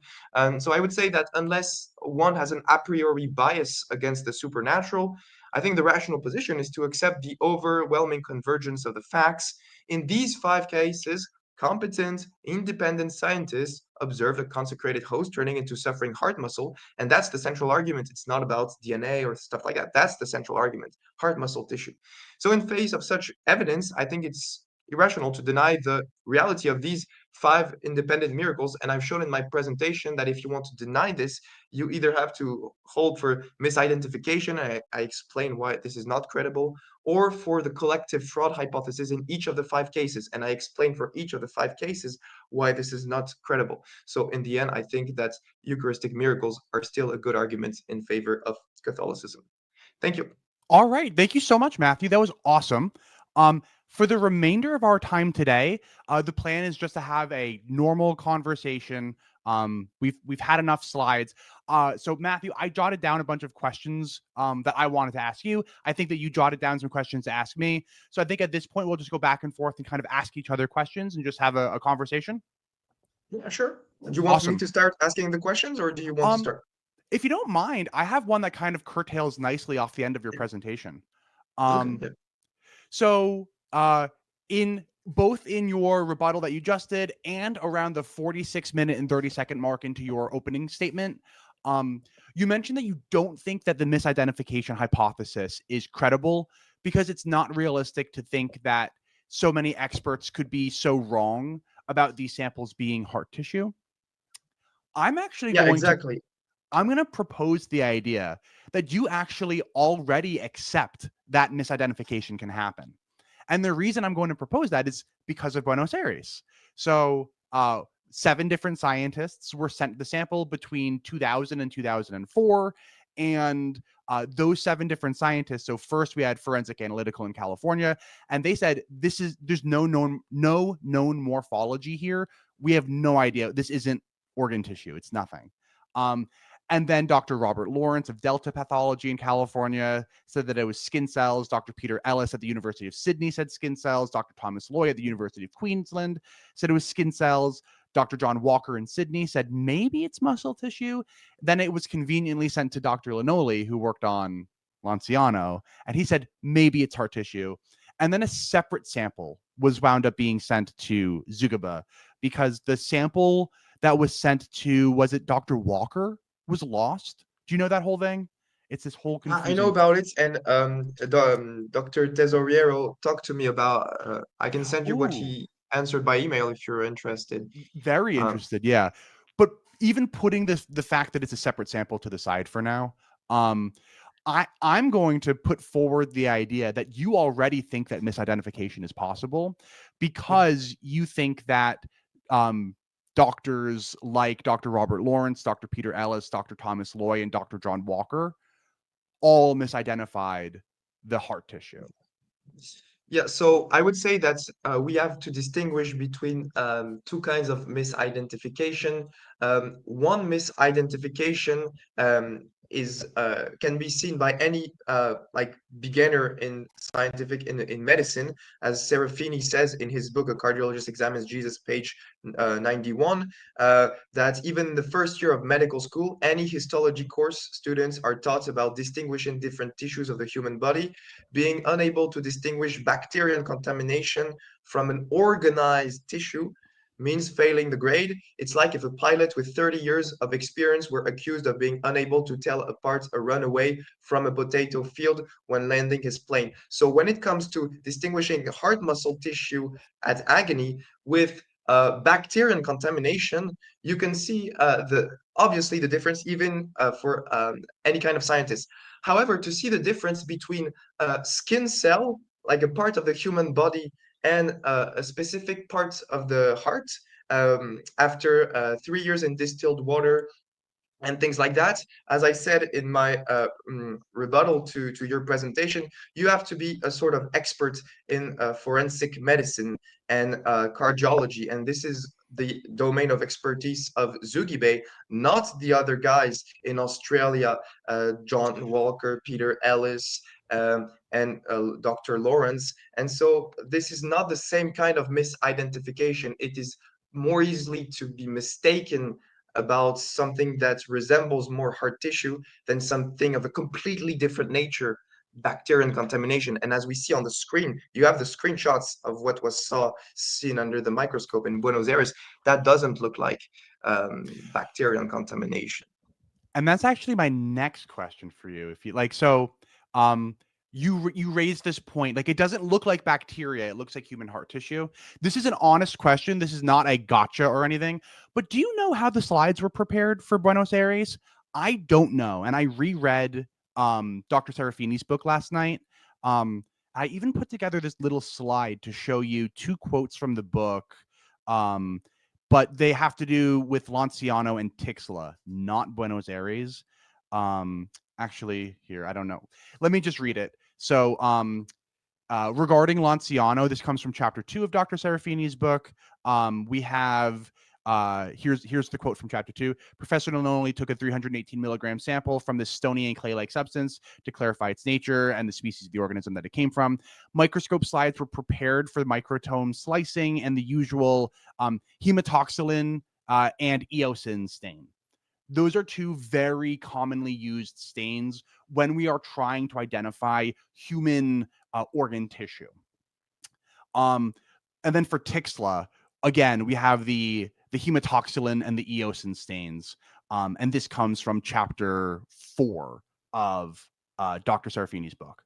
So I would say that unless one has an a priori bias against the supernatural, I think the rational position is to accept the overwhelming convergence of the facts. In these 5 cases, competent, independent scientists observed a consecrated host turning into suffering heart muscle, and that's the central argument. It's not about DNA or stuff like that. That's the central argument, heart muscle tissue. So in face of such evidence, I think it's irrational to deny the reality of these 5 independent miracles. And I've shown in my presentation that if you want to deny this, you either have to hold for misidentification, I explain why this is not credible, or for the collective fraud hypothesis in each of the 5 cases. And I explain for each of the 5 cases why this is not credible. So in the end, I think that Eucharistic miracles are still a good argument in favor of Catholicism. Thank you. All right. Thank you so much, Matthew. That was awesome. For the remainder of our time today, the plan is just to have a normal conversation. We've had enough slides. So Matthew, I jotted down a bunch of questions that I wanted to ask you. I think that you jotted down some questions to ask me. So I think at this point, we'll just go back and forth and kind of ask each other questions and just have a conversation. Yeah, sure. Do you want me Awesome. to start asking the questions, or do you want to start? If you don't mind, I have one that kind of curtails nicely off the end of your presentation. Okay. Yeah. So in both in your rebuttal that you just did and around the 46-minute and 30-second mark into your opening statement, you mentioned that you don't think that the misidentification hypothesis is credible because it's not realistic to think that so many experts could be so wrong about these samples being heart tissue. I'm actually Yeah, going to exactly. I'm going to propose the idea that you actually already accept that misidentification can happen. And the reason I'm going to propose that is because of Buenos Aires. So, 7 different scientists were sent the sample between 2000 and 2004. And those 7 different scientists. So first we had Forensic Analytical in California, and they said there's no known morphology here. We have no idea. This isn't organ tissue. It's nothing. Um, and then Dr. Robert Lawrence of Delta Pathology in California said that it was skin cells. Dr. Peter Ellis at the University of Sydney said skin cells. Dr. Thomas Loy at the University of Queensland said it was skin cells. Dr. John Walker in Sydney said maybe it's muscle tissue. Then it was conveniently sent to Dr. Linoli, who worked on Lanciano, and he said maybe it's heart tissue. And then a separate sample was wound up being sent to Zugaba because the sample that was sent to, was it Dr. Walker, was lost. Do you know that whole thing? It's this whole I know confusing. about it, and Dr. Tesoriero talked to me about. I can send you what Oh, he answered by email if you're interested. very Um, interested. Yeah. But even putting the fact that it's a separate sample to the side for now, um, I'm going to put forward the idea that you already think that misidentification is possible mhm. because you think that um, doctors like Dr. Robert Lawrence, Dr. Peter Ellis, Dr. Thomas Loy, and Dr. John Walker all misidentified the heart tissue. Yeah, so I would say that we have to distinguish between two kinds of misidentification. One misidentification is can be seen by any like beginner in in medicine, as Serafini says in his book "A Cardiologist Examines Jesus," page 91, that even in the first year of medical school, any histology course students are taught about distinguishing different tissues of the human body, being unable to distinguish bacterial contamination from an organized tissue means failing the grade. It's like if a pilot with 30 years of experience were accused of being unable to tell apart a runaway from a potato field when landing his plane. So when it comes to distinguishing heart muscle tissue at agony with bacterial contamination, you can see the obviously the difference even for any kind of scientist. However, to see the difference between a skin cell, like a part of the human body, and a specific part of the heart, after 3 years in distilled water and things like that. As I said in my rebuttal to your presentation, you have to be a sort of expert in forensic medicine and cardiology. And this is the domain of expertise of Zugibe, not the other guys in Australia, John Walker, Peter Ellis, and Dr. Lawrence. And so this is not the same kind of misidentification. It is more easily to be mistaken about something that resembles more heart tissue than something of a completely different nature, bacterial contamination. And as we see on the screen, you have the screenshots of what was seen under the microscope in Buenos Aires. That doesn't look like bacterial contamination. And that's actually my next question for you. If you like, so um, you raised this point. Like, it doesn't look like bacteria; it looks like human heart tissue. This is an honest question. This is not a gotcha or anything. But do you know how the slides were prepared for Buenos Aires? I don't know, and I reread Dr. Serafini's book last night. Um, I even put together this little slide to show you 2 quotes from the book. Um, but they have to do with Lanciano and Tixla, not Buenos Aires. Actually, here, I don't know. Let me just read it. So, regarding Lanciano, this comes from chapter 2 of Dr. Serafini's book. We have here's the quote from chapter 2. Professor Nonoli took a 318 milligram sample from this stony and clay-like substance to clarify its nature and the species of the organism that it came from. Microscope slides were prepared for microtome slicing and the usual hematoxylin and eosin stain. Those are 2 very commonly used stains when we are trying to identify human organ tissue. Um, and then for Tixla, again, we have the hematoxylin and the eosin stains. And this comes from chapter 4 of Dr. Serafini's book.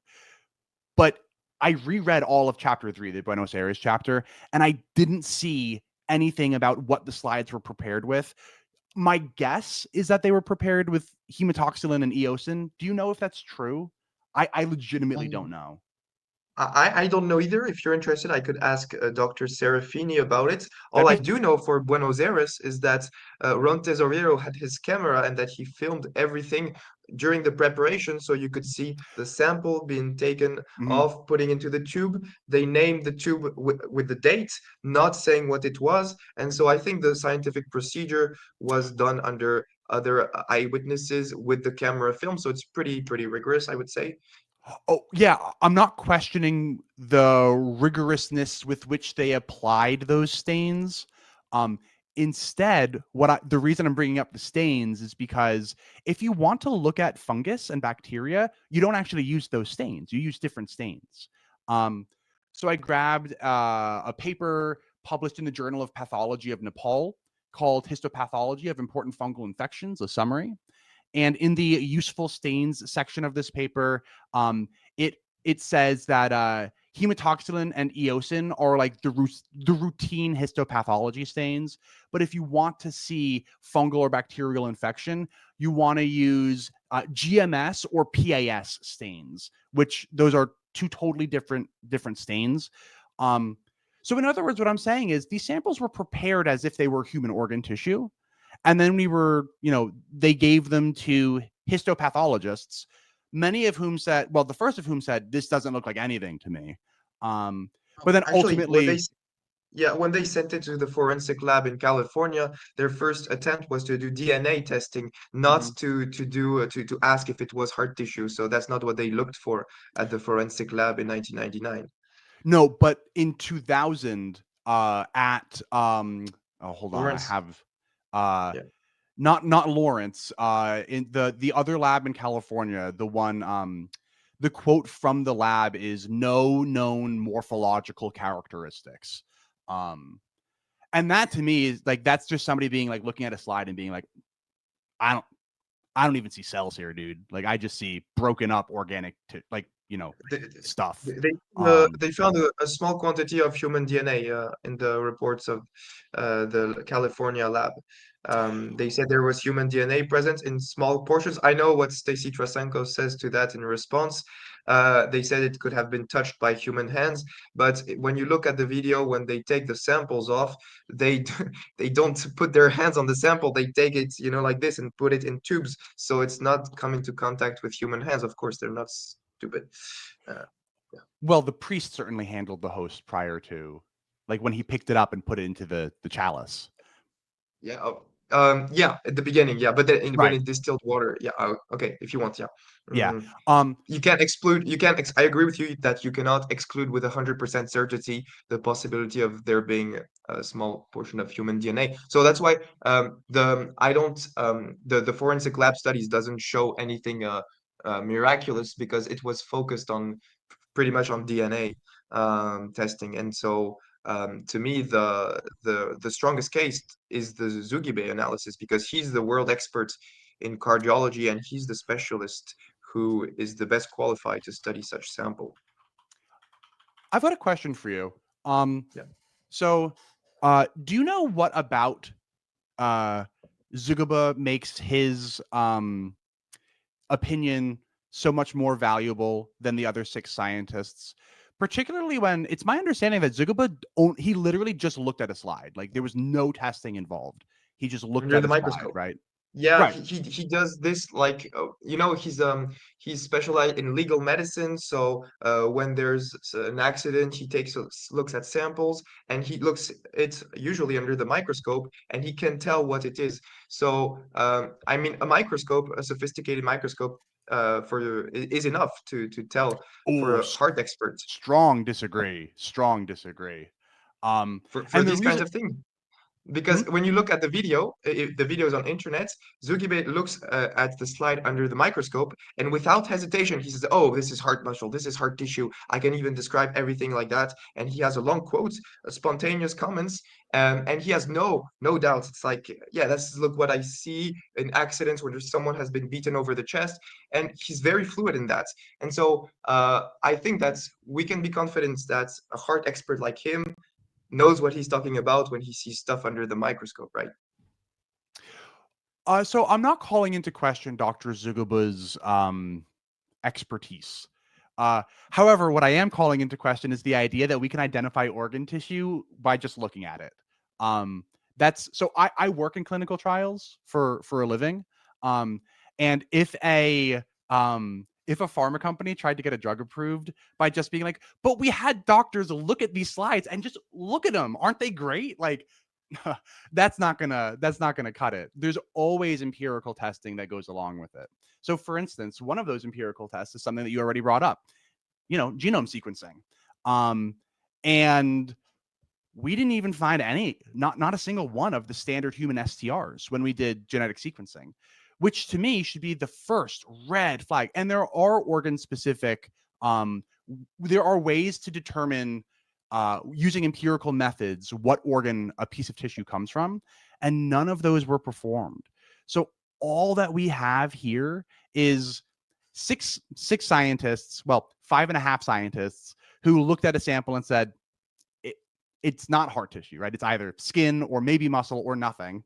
But I reread all of chapter 3, the Buenos Aires chapter, and I didn't see anything about what the slides were prepared with. My guess is that they were prepared with hematoxylin and eosin. Do you know if that's true? I legitimately don't know. I don't know either. If you're interested, I could ask Dr. Serafini about it. All That'd I be do know for Buenos Aires is that Ron Tesorero had his camera and that he filmed everything during the preparation, so you could see the sample being taken mhm. off, putting into the tube. They named the tube with the date, not saying what it was, and so I think the scientific procedure was done under other eyewitnesses with the camera film. So it's pretty rigorous, I would say. Oh, yeah, I'm not questioning the rigorousness with which they applied those stains. Um, Instead, the reason I'm bringing up the stains is because if you want to look at fungus and bacteria, you don't actually use those stains. You use different stains. Um, so I grabbed a paper published in the Journal of Pathology of Nepal called Histopathology of Important Fungal Infections, a summary. And in the useful stains section of this paper, it says that hematoxylin and eosin are like the routine histopathology stains. But if you want to see fungal or bacterial infection, you want to use GMS or PAS stains, which those are two totally different stains. Um, so in other words, what I'm saying is these samples were prepared as if they were human organ tissue. And then they gave them to histopathologists, many of whom said, well, the first of whom said, this doesn't look like anything to me. Um, but then Actually, ultimately, when they sent it to the forensic lab in California, their first attempt was to do DNA testing, not mhm. to ask if it was heart tissue. So that's not what they looked for at the forensic lab in 1999. No, but in 2000, at oh, hold on, I Lawrence, have uh yeah. not Lawrence, in the other lab in California, the one the quote from the lab is no known morphological characteristics. Um and that to me is like that's just somebody being like looking at a slide and being like, I don't I don't even see cells here, dude. Like I just see broken up organic They, stuff. they they found a small quantity of human DNA in the reports of the California lab. They said there was human DNA present in small portions. I know what Stacy Trasenko says to that in response. They said it could have been touched by human hands, but when you look at the video, when they take the samples off, they don't put their hands on the sample. They take it, like this and put it in tubes, so it's not coming to contact with human hands. Of course, they're not stupid. Uh, yeah. Well, the priest certainly handled the host prior to, like when he picked it up and put it into the chalice. Yeah. Yeah, at the beginning, yeah, but then when Right. it distilled water, yeah. Okay, if you want, yeah. Yeah. Mm, Um, you can't exclude. You can't. I agree with you that you cannot exclude with 100% certainty the possibility of there being a small portion of human DNA. So that's why the I don't the forensic lab studies doesn't show anything miraculous because it was focused on pretty much on DNA testing. And so to me, the strongest case is the Zugibe analysis because he's the world expert in cardiology and he's the specialist who is the best qualified to study such sample. I've got a question for you. Um, Yeah. so, do you know what about uh, Zugaba makes his opinion so much more valuable than the other six scientists? Particularly when it's my understanding that Zugaba he literally just looked at a slide. Like there was no testing involved. He just looked Under at the a slide, microscope. right? Yeah, Right. he does this like he's specialized in legal medicine. So when there's an accident, he takes looks at samples and he looks it usually under the microscope and he can tell what it is. So I mean, a microscope, a sophisticated microscope, is enough to tell for Oh, a heart expert strong disagree. Strong disagree. Um, for and the these kinds reason, of things. hmm? Because when you look at the video, the videos on internet, Zugibe looks at the slide under the microscope, and without hesitation, he says, "Oh, this is heart muscle. This is heart tissue. I can even describe everything like that." And he has a long quote, spontaneous comments, and he has no doubts. It's like, yeah, that's look what I see in accidents when someone has been beaten over the chest, and he's very fluid in that. And so, I think that we can be confident that a heart expert like him knows what he's talking about when he sees stuff under the microscope, right? So I'm not calling into question Dr. Zugaba's expertise. However, what I am calling into question is the idea that we can identify organ tissue by just looking at it. Um, that's so I work in clinical trials for a living. Um, and if a pharma company tried to get a drug approved by just being like, but we had doctors look at these slides and just look at them, aren't they great? Like that's not gonna cut it. There's always empirical testing that goes along with it. So, for instance, one of those empirical tests is something that you already brought up, genome sequencing. Um, and we didn't even find not a single one of the standard human STRs when we did genetic sequencing, which to me should be the first red flag. And there are organ specific, there are ways to determine using empirical methods what organ a piece of tissue comes from, and none of those were performed. So all that we have here is six scientists, well, 5.5 scientists who looked at a sample and said, it's not heart tissue, right? It's either skin or maybe muscle or nothing.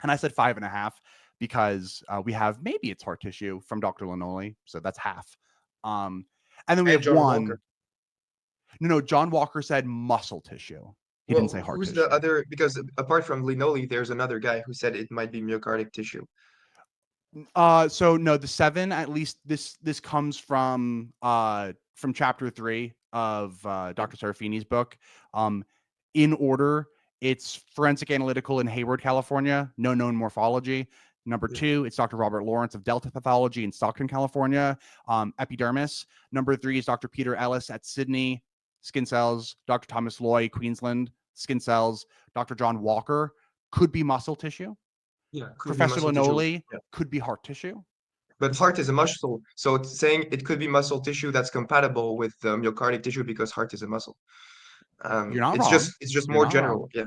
And I said 5.5 because we have maybe it's heart tissue from Dr. Lannoli, so that's half. And then we And have John Walker. one. No, John Walker said muscle tissue. He didn't say Well, heart who's the tissue. other? Because apart from Linoli, there's another guy who said it might be myocardic tissue. So no, the 7, at least this comes from chapter 3 of Dr. Serafini's book. In order, it's forensic analytical in Hayward, California, no known morphology. Number Yeah. 2, it's Dr. Robert Lawrence of Delta Pathology in Stockton, California, epidermis. Number 3 is Dr. Peter Ellis at Sydney, skin cells. Dr. Thomas Loy, Queensland, skin cells. Dr. John Walker, could be muscle tissue. Yeah, could be Professor muscle tissue. Lannoli, Yeah. could be heart tissue. But heart is a muscle, so it's saying it could be muscle tissue that's compatible with myocardic tissue because heart is a muscle. You're not It's wrong. just You're more not wrong. general. Yeah.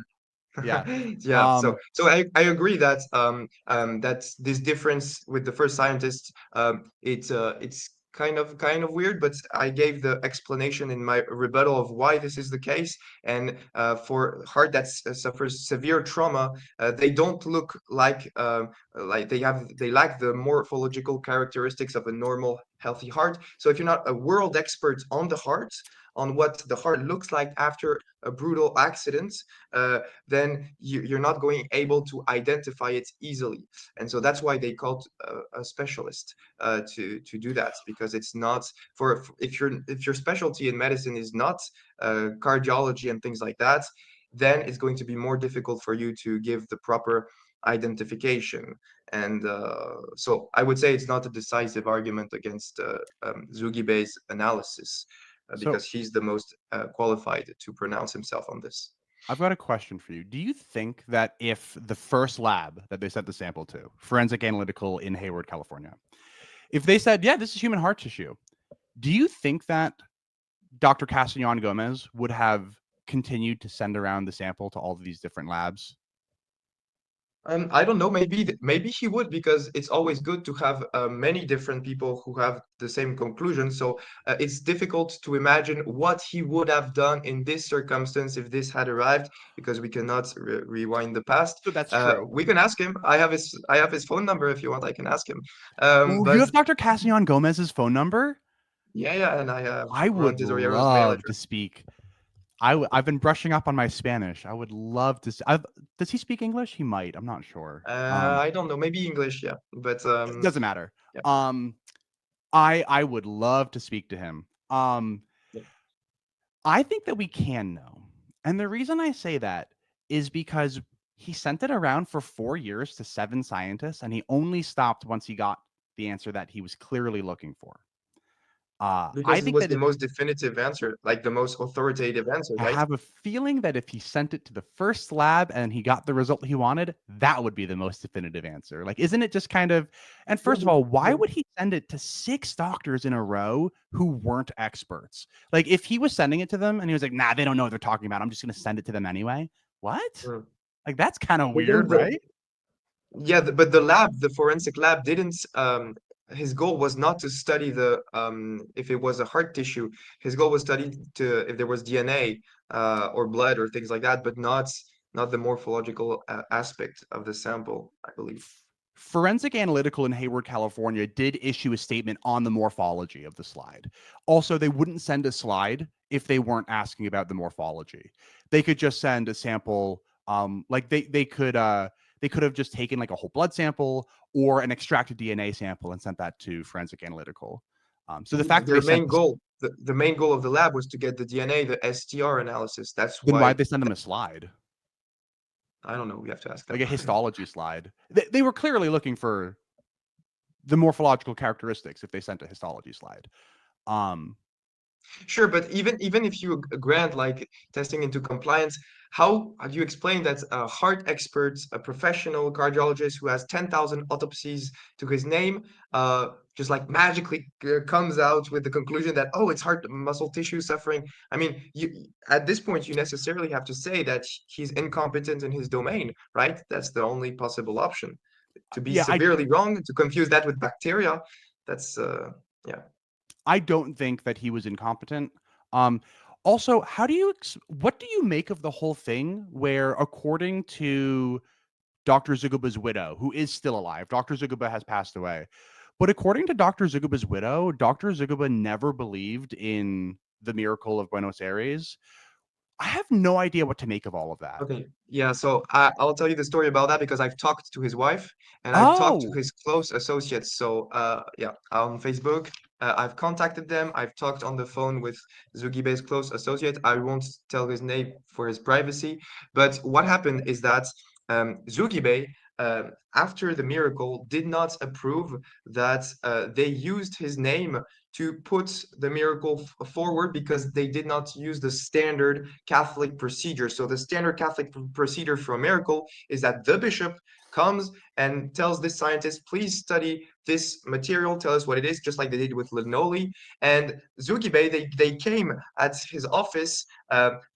Yeah. Yeah, so Um, I agree that that this difference with the first scientists, it's kind of weird, but I gave the explanation in my rebuttal of why this is the case. And for heart that suffers severe trauma, they don't look like they lack the morphological characteristics of a normal healthy heart. So if you're not a world expert on the heart, on what the heart looks like after a brutal accident, then you're not going able to identify it easily. And so that's why they called a specialist to do that, because it's not if your specialty in medicine is not cardiology and things like that, then it's going to be more difficult for you to give the proper identification. And so I would say it's not a decisive argument against Zugibe's analysis, so because he's the most qualified to pronounce himself on this. I've got a question for you. Do you think that if the first lab that they sent the sample to, Forensic Analytical in Hayward, California, if they said, yeah, this is human heart tissue, do you think that Dr. Castellan Gomez would have continued to send around the sample to all of these different labs? I don't know. Maybe he would, because it's always good to have many different people who have the same conclusion. So it's difficult to imagine what he would have done in this circumstance if this had arrived, because we cannot rewind the past. So that's true. We can ask him. I have his phone number if you want. I can ask him. Oh, you But have Dr. Castellan Gomez's phone number? yeah, and I have I Ron would Tesoriero's mail love to address. speak. I've been brushing up on my Spanish. I would love to. Does he speak English? He might. I'm not sure. I don't know. Maybe English, yeah. But It doesn't matter. yeah. Um, I would love to speak to him. Yeah. I think that we can know. And the reason I say that is because he sent it around for 4 years to 7 scientists, and he only stopped once he got the answer that he was clearly looking for. I Because it think was that the most definitive answer, like the most authoritative answer, I right? have a feeling that if he sent it to the first lab and he got the result he wanted, that would be the most definitive answer. Like, isn't it just kind of, and Yeah, first of all, why yeah. would he send it to 6 doctors in a row who weren't experts? Like, if he was sending it to them and he was like, nah, they don't know what they're talking about, I'm just going to send it to them anyway. What? Mm. Like, that's kind of But then weird, right? but the lab, the forensic lab, didn't. His goal was not to study the if it was a heart tissue. His goal was study to if there was DNA or blood or things like that, but not the morphological aspect of the sample, I believe. Forensic Analytical in Hayward, California did issue a statement on the morphology of the slide. Also, they wouldn't send a slide if they weren't asking about the morphology. They could just send a sample, like they could have just taken like a whole blood sample or an extracted DNA sample and sent that to Forensic Analytical. So the fact that Their they sent main this, goal, the main goal of the lab was to get the DNA, the STR analysis. That's then why why'd they send them a slide, I don't know. We have to ask like them. a histology slide? They were clearly looking for the morphological characteristics if they sent a histology slide. Um, Sure, but even if you grant like testing into compliance, how do you explain that a heart expert, a professional cardiologist who has 10,000 autopsies to his name, just like magically comes out with the conclusion that, oh, it's heart muscle tissue suffering? I mean, you at this point you necessarily have to say that he's incompetent in his domain, right? That's the only possible option. To be yeah, severely wrong, to confuse that with bacteria, that's yeah. I don't think that he was incompetent. Um, Also, what do you make of the whole thing where, according to Dr. Zuguba's widow, who is still alive, Dr. Zuguba has passed away, but according to Dr. Zuguba's widow, Dr. Zuguba never believed in the miracle of Buenos Aires. I have no idea what to make of all of that. Okay, yeah, so I'll tell you the story about that because I've talked to his wife and I've talked to Oh, his close associates. So, yeah, on Facebook, I've contacted them. I've talked on the phone with Zugibe's close associate. I won't tell his name for his privacy, but what happened is that Zugibe, after the miracle, did not approve that they used his name to put the miracle forward because they did not use the standard Catholic procedure. So the standard Catholic procedure for a miracle is that the bishop comes and tells this scientist, please study this material, tell us what it is, just like they did with Linoli. And Zugibe, they came at his office,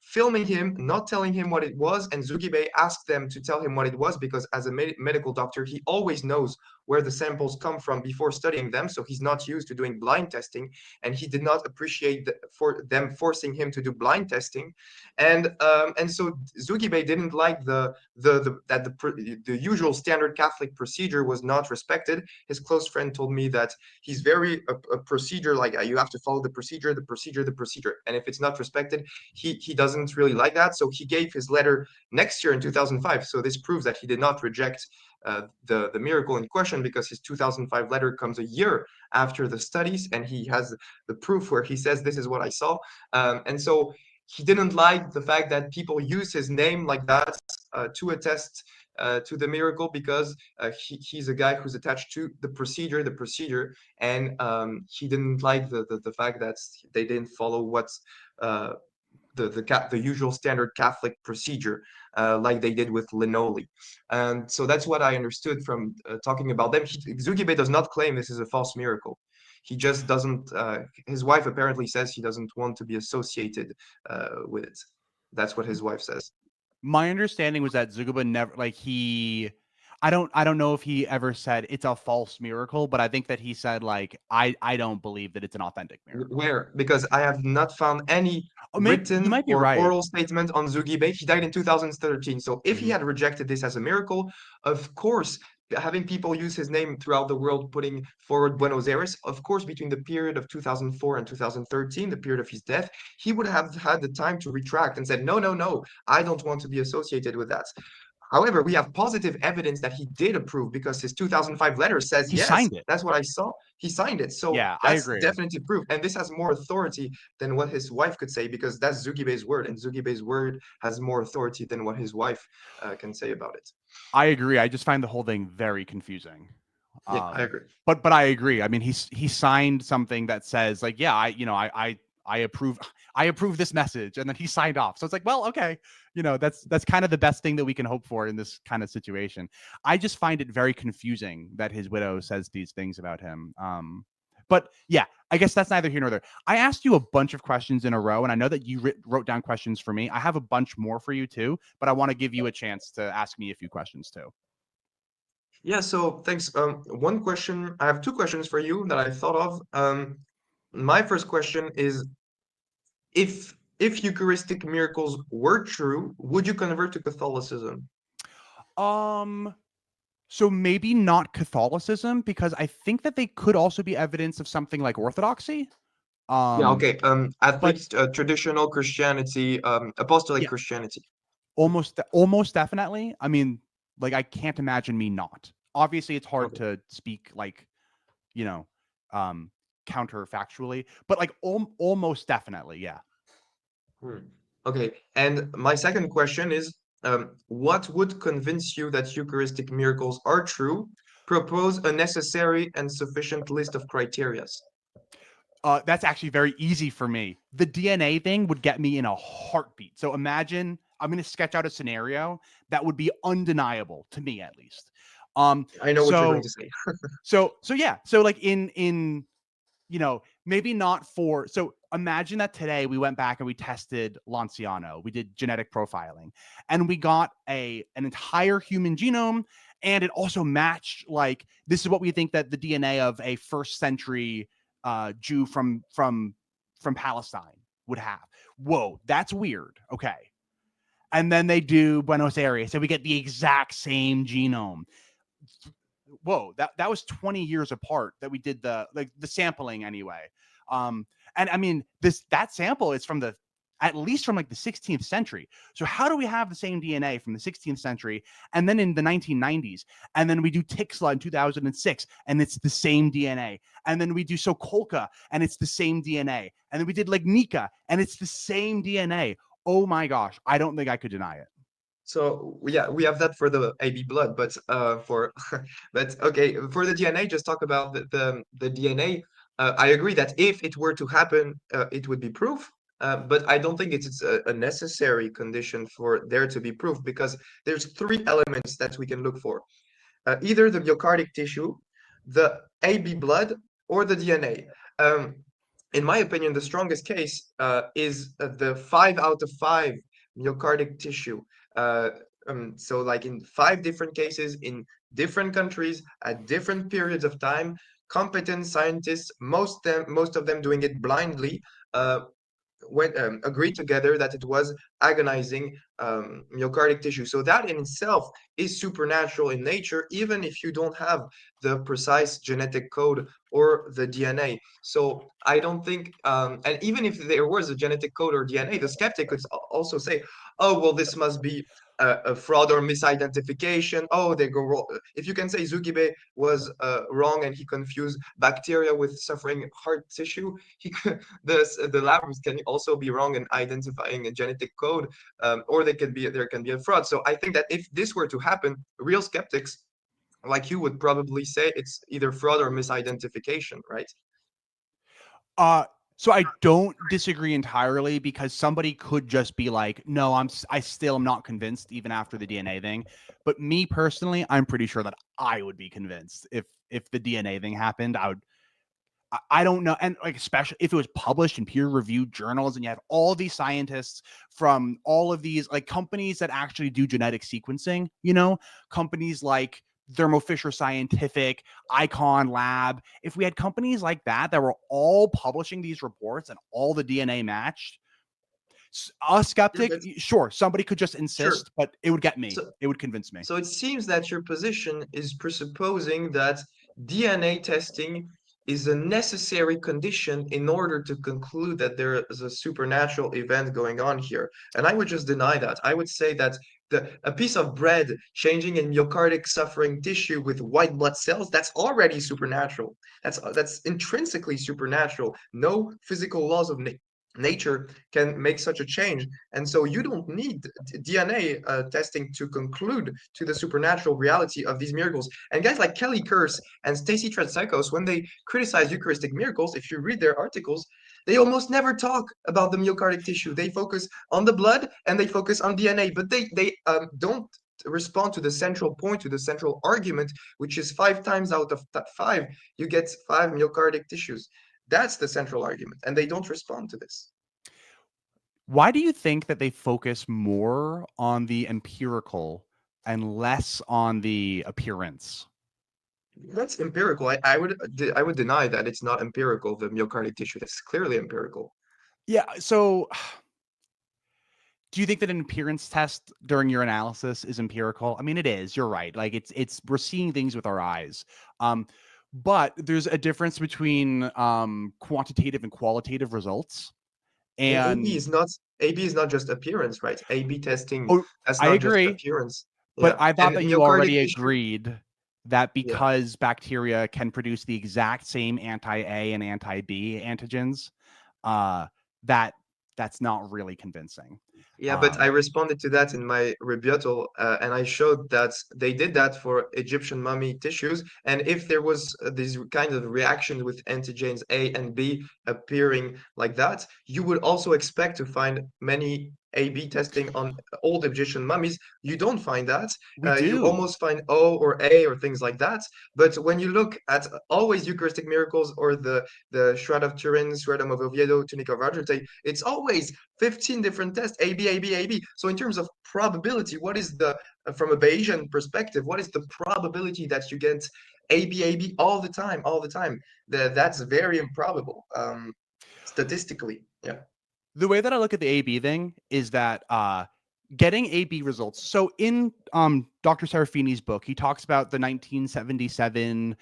filming him, not telling him what it was. And Zugibe asked them to tell him what it was because as a medical doctor, he always knows where the samples come from before studying them. So he's not used to doing blind testing, and he did not appreciate for them forcing him to do blind testing. And so Zugibe didn't like that the usual standard Catholic procedure was not respected. His close friend told me that he's very a procedure like you have to follow the procedure, the procedure, the procedure, and if it's not respected, he doesn't really like that. So he gave his letter next year in 2005. So this proves that he did not reject the miracle in question because his 2005 letter comes a year after the studies, and he has the proof where he says this is what I saw. And so he didn't like the fact that people use his name like that to attest to the miracle because he's a guy who's attached to the procedure, and he didn't like the fact that they didn't follow what's uh, the usual standard Catholic procedure, like they did with Linoli. And so that's what I understood from talking about them. Zugibe does not claim this is a false miracle. He just doesn't, his wife apparently says he doesn't want to be associated with it. That's what his wife says. my understanding was that Zuguba never like he I don't know if he ever said it's a false miracle, but I think that he said like I don't believe that it's an authentic miracle. Where? Because I have not found any Oh, maybe you written might be or right. oral statement on Zugibe. He died in 2013. So if he Mhm. had rejected this as a miracle, of course, having people use his name throughout the world, putting forward Buenos Aires, of course, between the period of 2004 and 2013, the period of his death, he would have had the time to retract and said, no, no, no, I don't want to be associated with that. However, we have positive evidence that he did approve because his 2005 letter says, He yes, signed it. that's what I saw. He signed it. So Yeah, I that's agree. definitive proof. And this has more authority than what his wife could say because that's Zugibe's word. And Zugibe's word has more authority than what his wife can say about it. I agree. I just find the whole thing very confusing. Yeah, I Um, agree. but I agree. I mean, he signed something that says like, yeah, I approve I approve this message, and then he signed off. So it's like, well, okay, that's kind of the best thing that we can hope for in this kind of situation. I just find it very confusing that his widow says these things about him. But yeah, I guess that's neither here nor there. I asked you a bunch of questions in a row, and I know that you wrote down questions for me. I have a bunch more for you too, but I want to give you a chance to ask me a few questions too. Yeah, so thanks. One question, I have two questions for you that I thought of. My first question is if Eucharistic miracles were true, would you convert to Catholicism? Um, So maybe not Catholicism, because I think that they could also be evidence of something like Orthodoxy. Yeah, Um, okay. At but least traditional Christianity, apostolic yeah, Christianity. almost definitely. I mean, like I can't imagine me not. Obviously, it's hard Okay. to speak like, you know, um, counterfactually, but like almost definitely, yeah. Hmm. Okay. And my second question is, what would convince you that Eucharistic miracles are true? Propose a necessary and sufficient list of criterias. That's actually very easy for me. The DNA thing would get me in a heartbeat. So imagine I'm going to sketch out a scenario that would be undeniable to me, at least. Um, I know what you're going so to say. so yeah. So like in maybe not for. So imagine that today we went back and we tested Lanciano. We did genetic profiling, and we got an entire human genome, and it also matched like this is what we think that the DNA of a first century Jew from Palestine would have. Whoa, that's weird. Okay. And then they do Buenos Aires, so we get the exact same genome. Whoa, that was 20 years apart that we did the sampling anyway. Um, and I mean that sample is from the at least from like the 16th century. So how do we have the same DNA from the 16th century and then in the 1990s? And then we do Tixla in 2006 and it's the same DNA. And then we do Sokolka and it's the same DNA. And then we did Legnica and it's the same DNA. Oh my gosh, I don't think I could deny it. So yeah, we have that for the AB blood, but for but okay, for the DNA, just talk about the DNA. I agree that if it were to happen, it would be proof. But I don't think it's a necessary condition for there to be proof because there's three elements that we can look for. Either the myocardic tissue, the AB blood, or the DNA. In my opinion, the strongest case is the 5 out of 5 myocardic tissue. Uh, so, like in 5 different cases in different countries at different periods of time, competent scientists, most of them doing it blindly, uh, went agreed together that it was agonizing myocardic tissue. So that in itself is supernatural in nature, even if you don't have the precise genetic code or the DNA. So I don't think, and even if there was a genetic code or DNA, the skeptic could also say, "Oh, well, this must be a fraud or misidentification. Oh, they go wrong." If you can say Zugibe was wrong and he confused bacteria with suffering heart tissue, he could, the labs can also be wrong in identifying a genetic code, or there can be a fraud. So I think that if this were to happen, real skeptics like you would probably say it's either fraud or misidentification, right? Uh, so I don't disagree entirely because somebody could just be like, no, I still am not convinced even after the DNA thing. But me personally, I'm pretty sure that I would be convinced if the DNA thing happened. I don't know, and like especially if it was published in peer-reviewed journals, and you have all these scientists from all of these like companies that actually do genetic sequencing. Companies like Thermo Fisher Scientific, Icon Lab. If we had companies like that were all publishing these reports and all the DNA matched, a Yeah, skeptic, but sure, somebody could just sure. insist, but it would get me. So It would convince me. So it seems that your position is presupposing that DNA testing is a necessary condition in order to conclude that there is a supernatural event going on here. And I would just deny that. I would say that a piece of bread changing in myocardic suffering tissue with white blood cells, that's already supernatural. That's intrinsically supernatural. No physical laws of nature can make such a change. And so you don't need DNA testing to conclude to the supernatural reality of these miracles. And guys like Kelly Kurz and Stacy Tretsakos, when they criticize Eucharistic miracles, if you read their articles, they almost never talk about the myocardic tissue. They focus on the blood and they focus on DNA, but they don't respond to the central point, to the central argument, which is 5 times out of 5, you get 5 myocardic tissues. That's the central argument, and they don't respond to this. Why do you think that they focus more on the empirical and less on the appearance? That's empirical. I would deny that it's not empirical, the myocardic tissue. That's clearly empirical. Yeah. So, do you think that an appearance test during your analysis is empirical? I mean, it is. You're right. Like it's we're seeing things with our eyes. But there's a difference between quantitative and qualitative results. Yeah, And AB is not just appearance, right? AB testing, oh, that's I not just agree. appearance. But Yeah. I thought And that you myocardic already tissue. agreed that Yeah. because bacteria can produce the exact same anti-A and anti-B antigens, uh, that that's not really convincing. Yeah, but I Um, responded to that in my rebuttal, and I showed that they did that for Egyptian mummy tissues. And if there was this kind of reaction with antigens A and B appearing like that, you would also expect to find many A/B testing on old Egyptian mummies. You don't find that. we You do. almost find O or A or things like that. But when you look at always Eucharistic Miracles or the Shroud of Turin, Shroudum of Oviedo, Tunic of Argentine, it's always 15 different tests, A, B, A, B, A, B. So in terms of probability, what is from a Bayesian perspective, what is the probability that you get A, B, A, B all the time, all the time? That's very improbable, statistically. Yeah. The way that I look at the AB thing is that getting AB results. So in Dr. Serafini's book, he talks about the 1977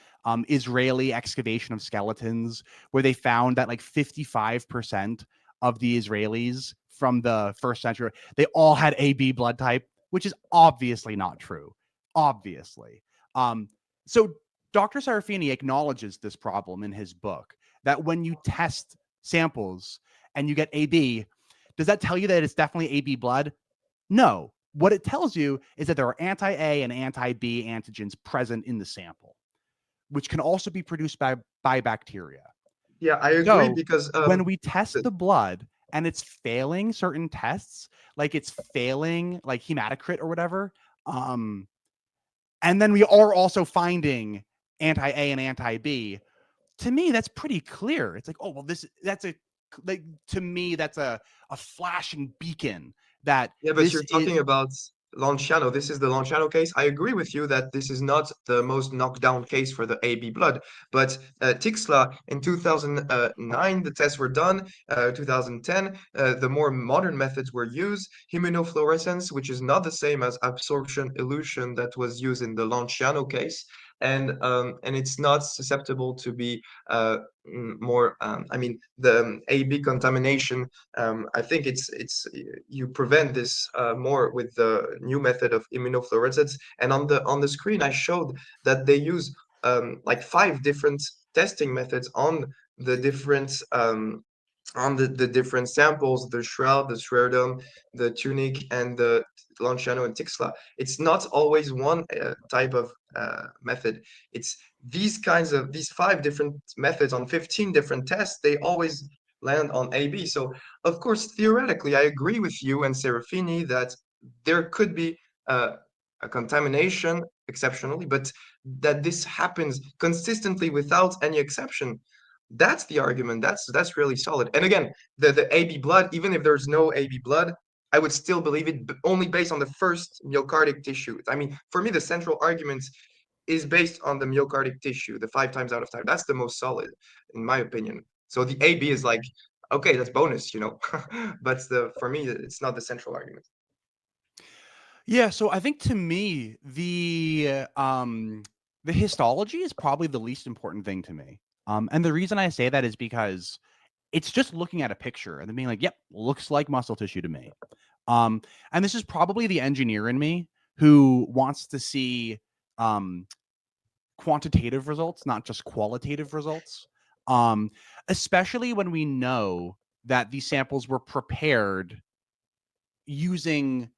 Israeli excavation of skeletons, where they found that like 55% of the Israelis from the first century, they all had AB blood type, which is obviously not true. Obviously. So Dr. Serafini acknowledges this problem in his book, that when you test samples and you get AB, does that tell you that it's definitely AB blood? No. What it tells you is that there are anti-A and anti-B antigens present in the sample, which can also be produced by bacteria. Yeah, I agree So because when we test the, the blood and it's failing certain tests, like it's failing like hematocrit or whatever, and then we are also finding anti-A and anti-B, to me that's pretty clear. It's like, oh well, that's a like to me that's a flashing beacon that yeah, but this you're talking is. about Lanciano. This is the Lanciano case. I agree with you that this is not the most knockdown case for the AB blood, but Tixla in 2009, the tests were done. 2010, the more modern methods were used. Immunofluorescence, which is not the same as absorption elution that was used in the Lanciano case. And it's not susceptible to be more. I mean, the AB contamination. I think it's you prevent this more with the new method of immunofluorescence. And on the screen, I showed that they use like 5 different testing methods the different the different samples, the shroud, the shroudum, the tunic, and the Lanciano and Tixla. It's not always one type of method. It's these 5 different methods on 15 different tests. They always land on AB. So of course, theoretically, I agree with you and Serafini that there could be a contamination exceptionally, but that this happens consistently without any exception, that's the argument. That's really solid. And again, the AB blood, even if there's no AB blood, I would still believe it only based on the first myocardic tissue. I mean, for me, the central argument is based on the myocardic tissue, the 5 times out of time. That's the most solid, in my opinion. So the AB is like, okay, that's bonus, but for me, it's not the central argument. Yeah, so I think to me the histology is probably the least important thing to me. And the reason I say that is because it's just looking at a picture and then being like, yep, looks like muscle tissue to me. And this is probably the engineer in me who wants to see um quantitative results, not just qualitative results. Um, Especially when we know that these samples were prepared using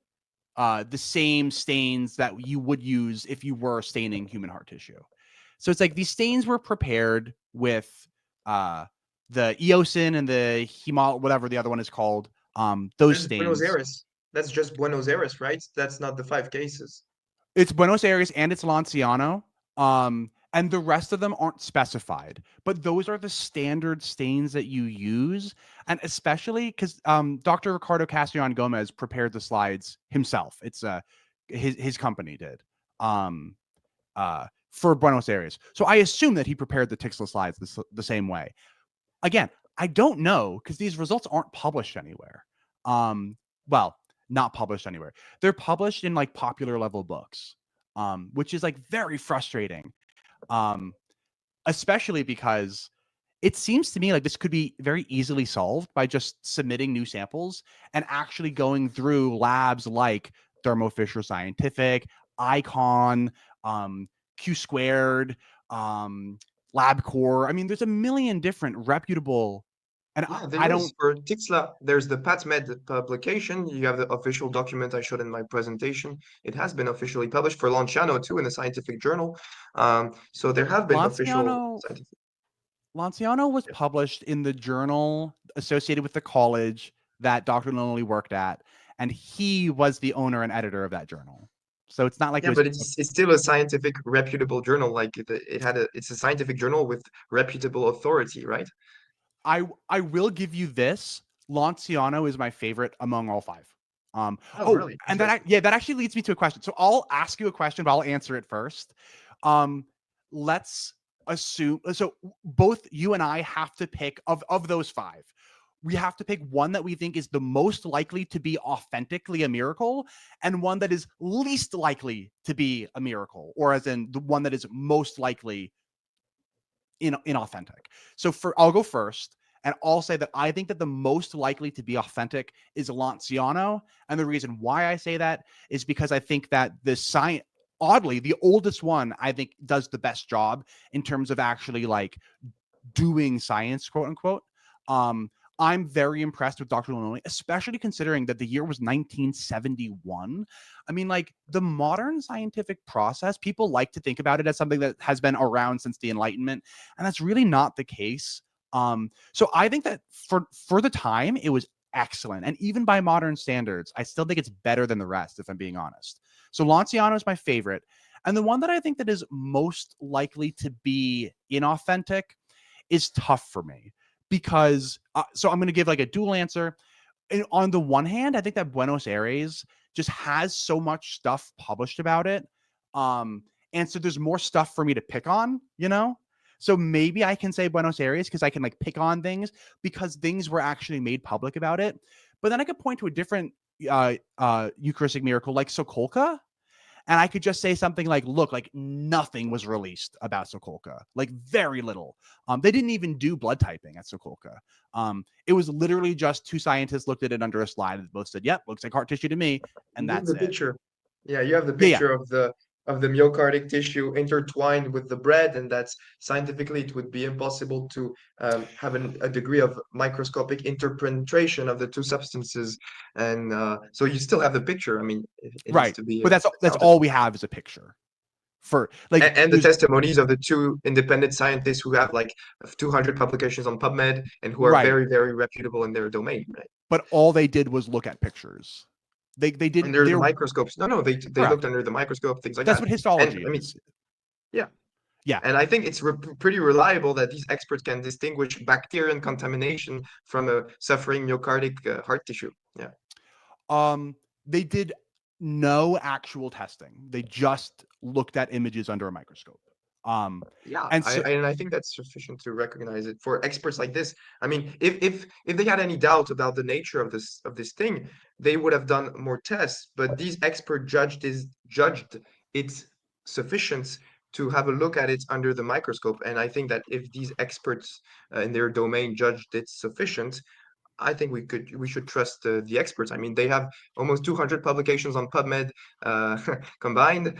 the same stains that you would use if you were staining human heart tissue. So it's like these stains were prepared with uh, the eosin and the hemol, whatever the other one is called. Those That's Buenos stains. Aires. That's just Buenos Aires, right? That's not the 5 cases. It's Buenos Aires and it's Lanciano. And the rest of them aren't specified, but those are the standard stains that you use. And especially because Dr. Ricardo Castellon Gomez prepared the slides himself. It's his company did for Buenos Aires. So I assume that he prepared the Tixla slides the same way. Again, I don't know because these results aren't published anywhere. Um, well, not published anywhere. They're published in like popular level books, which is like very frustrating. Um, Especially because it seems to me like this could be very easily solved by just submitting new samples and actually going through labs like Thermo Fisher Scientific, Icon, Q Squared, LabCorp. I mean, there's a million different reputable, and Yeah, I there is. don't. For Tixla, there's the PatMed publication. You have the official document I showed in my presentation. It has been officially published for Lanciano too in the scientific journal. So there have been official Lanciano scientific. Lanciano was Yeah, published in the journal associated with the college that Dr. Lonely worked at, and he was the owner and editor of that journal. So it's not like it yeah, was. but it's still a scientific reputable journal. Like it's a scientific journal with reputable authority, right? I will give you this. Lanciano is my favorite among all five. Oh, Oh, really? and that Interesting. yeah, that actually leads me to a question. So I'll ask you a question, but I'll answer it first. Um, let's assume so both you and I have to pick of those five. We have to pick one that we think is the most likely to be authentically a miracle and one that is least likely to be a miracle, or as in the one that is most likely inauthentic. So I'll go first, and I'll say that I think that the most likely to be authentic is Lanciano, and the reason why I say that is because I think that the science, oddly, the oldest one I think does the best job in terms of actually like doing science, quote unquote. Um, I'm very impressed with Dr. Lonely, especially considering that the year was 1971. I mean, like the modern scientific process, people like to think about it as something that has been around since the Enlightenment, and that's really not the case. So I think that for the time, it was excellent, and even by modern standards, I still think it's better than the rest, if I'm being honest. So Lanciano is my favorite, and the one that I think that is most likely to be inauthentic is tough for me because so I'm going to give like a dual answer. And on the one hand, I think that Buenos Aires just has so much stuff published about it. And so there's more stuff for me to pick on, you know? So maybe I can say Buenos Aires because I can like pick on things because things were actually made public about it. But then I could point to a different Eucharistic miracle like Sokolka, and I could just say something like, look, like nothing was released about Sokolka, like very little. They didn't even do blood typing at Sokolka. It was literally just two scientists looked at it under a slide and both said, yep, looks like heart tissue to me. And You have that's the it. picture. Yeah, you have the Yeah, yeah, picture of the myocardic tissue intertwined with the bread, and that's scientifically it would be impossible to have a degree of microscopic interpenetration of the two substances. And so you still have the picture. I mean, it has right. to be But that's accounted all for. we have is a picture for like And the there's testimonies of the two independent scientists who have like 200 publications on PubMed and who are right. very, very reputable in their domain, right? But all they did was look at pictures. They didn't. Under the They're microscopes. No, no, they looked correct. under the microscope, things like That's that. what And histology I mean, is. yeah. Yeah. And I think it's pretty reliable that these experts can distinguish bacterial contamination from a suffering myocardic heart tissue. Yeah. Um, they did no actual testing. They just looked at images under a microscope. Um, Yeah, and so, and I think that's sufficient to recognize it for experts like this. I mean, if they had any doubt about the nature of this thing, they would have done more tests. But these experts judged its sufficient to have a look at it under the microscope. And I think that if these experts in their domain judged it sufficient, I think we should trust the experts. I mean, they have almost 200 publications on PubMed combined.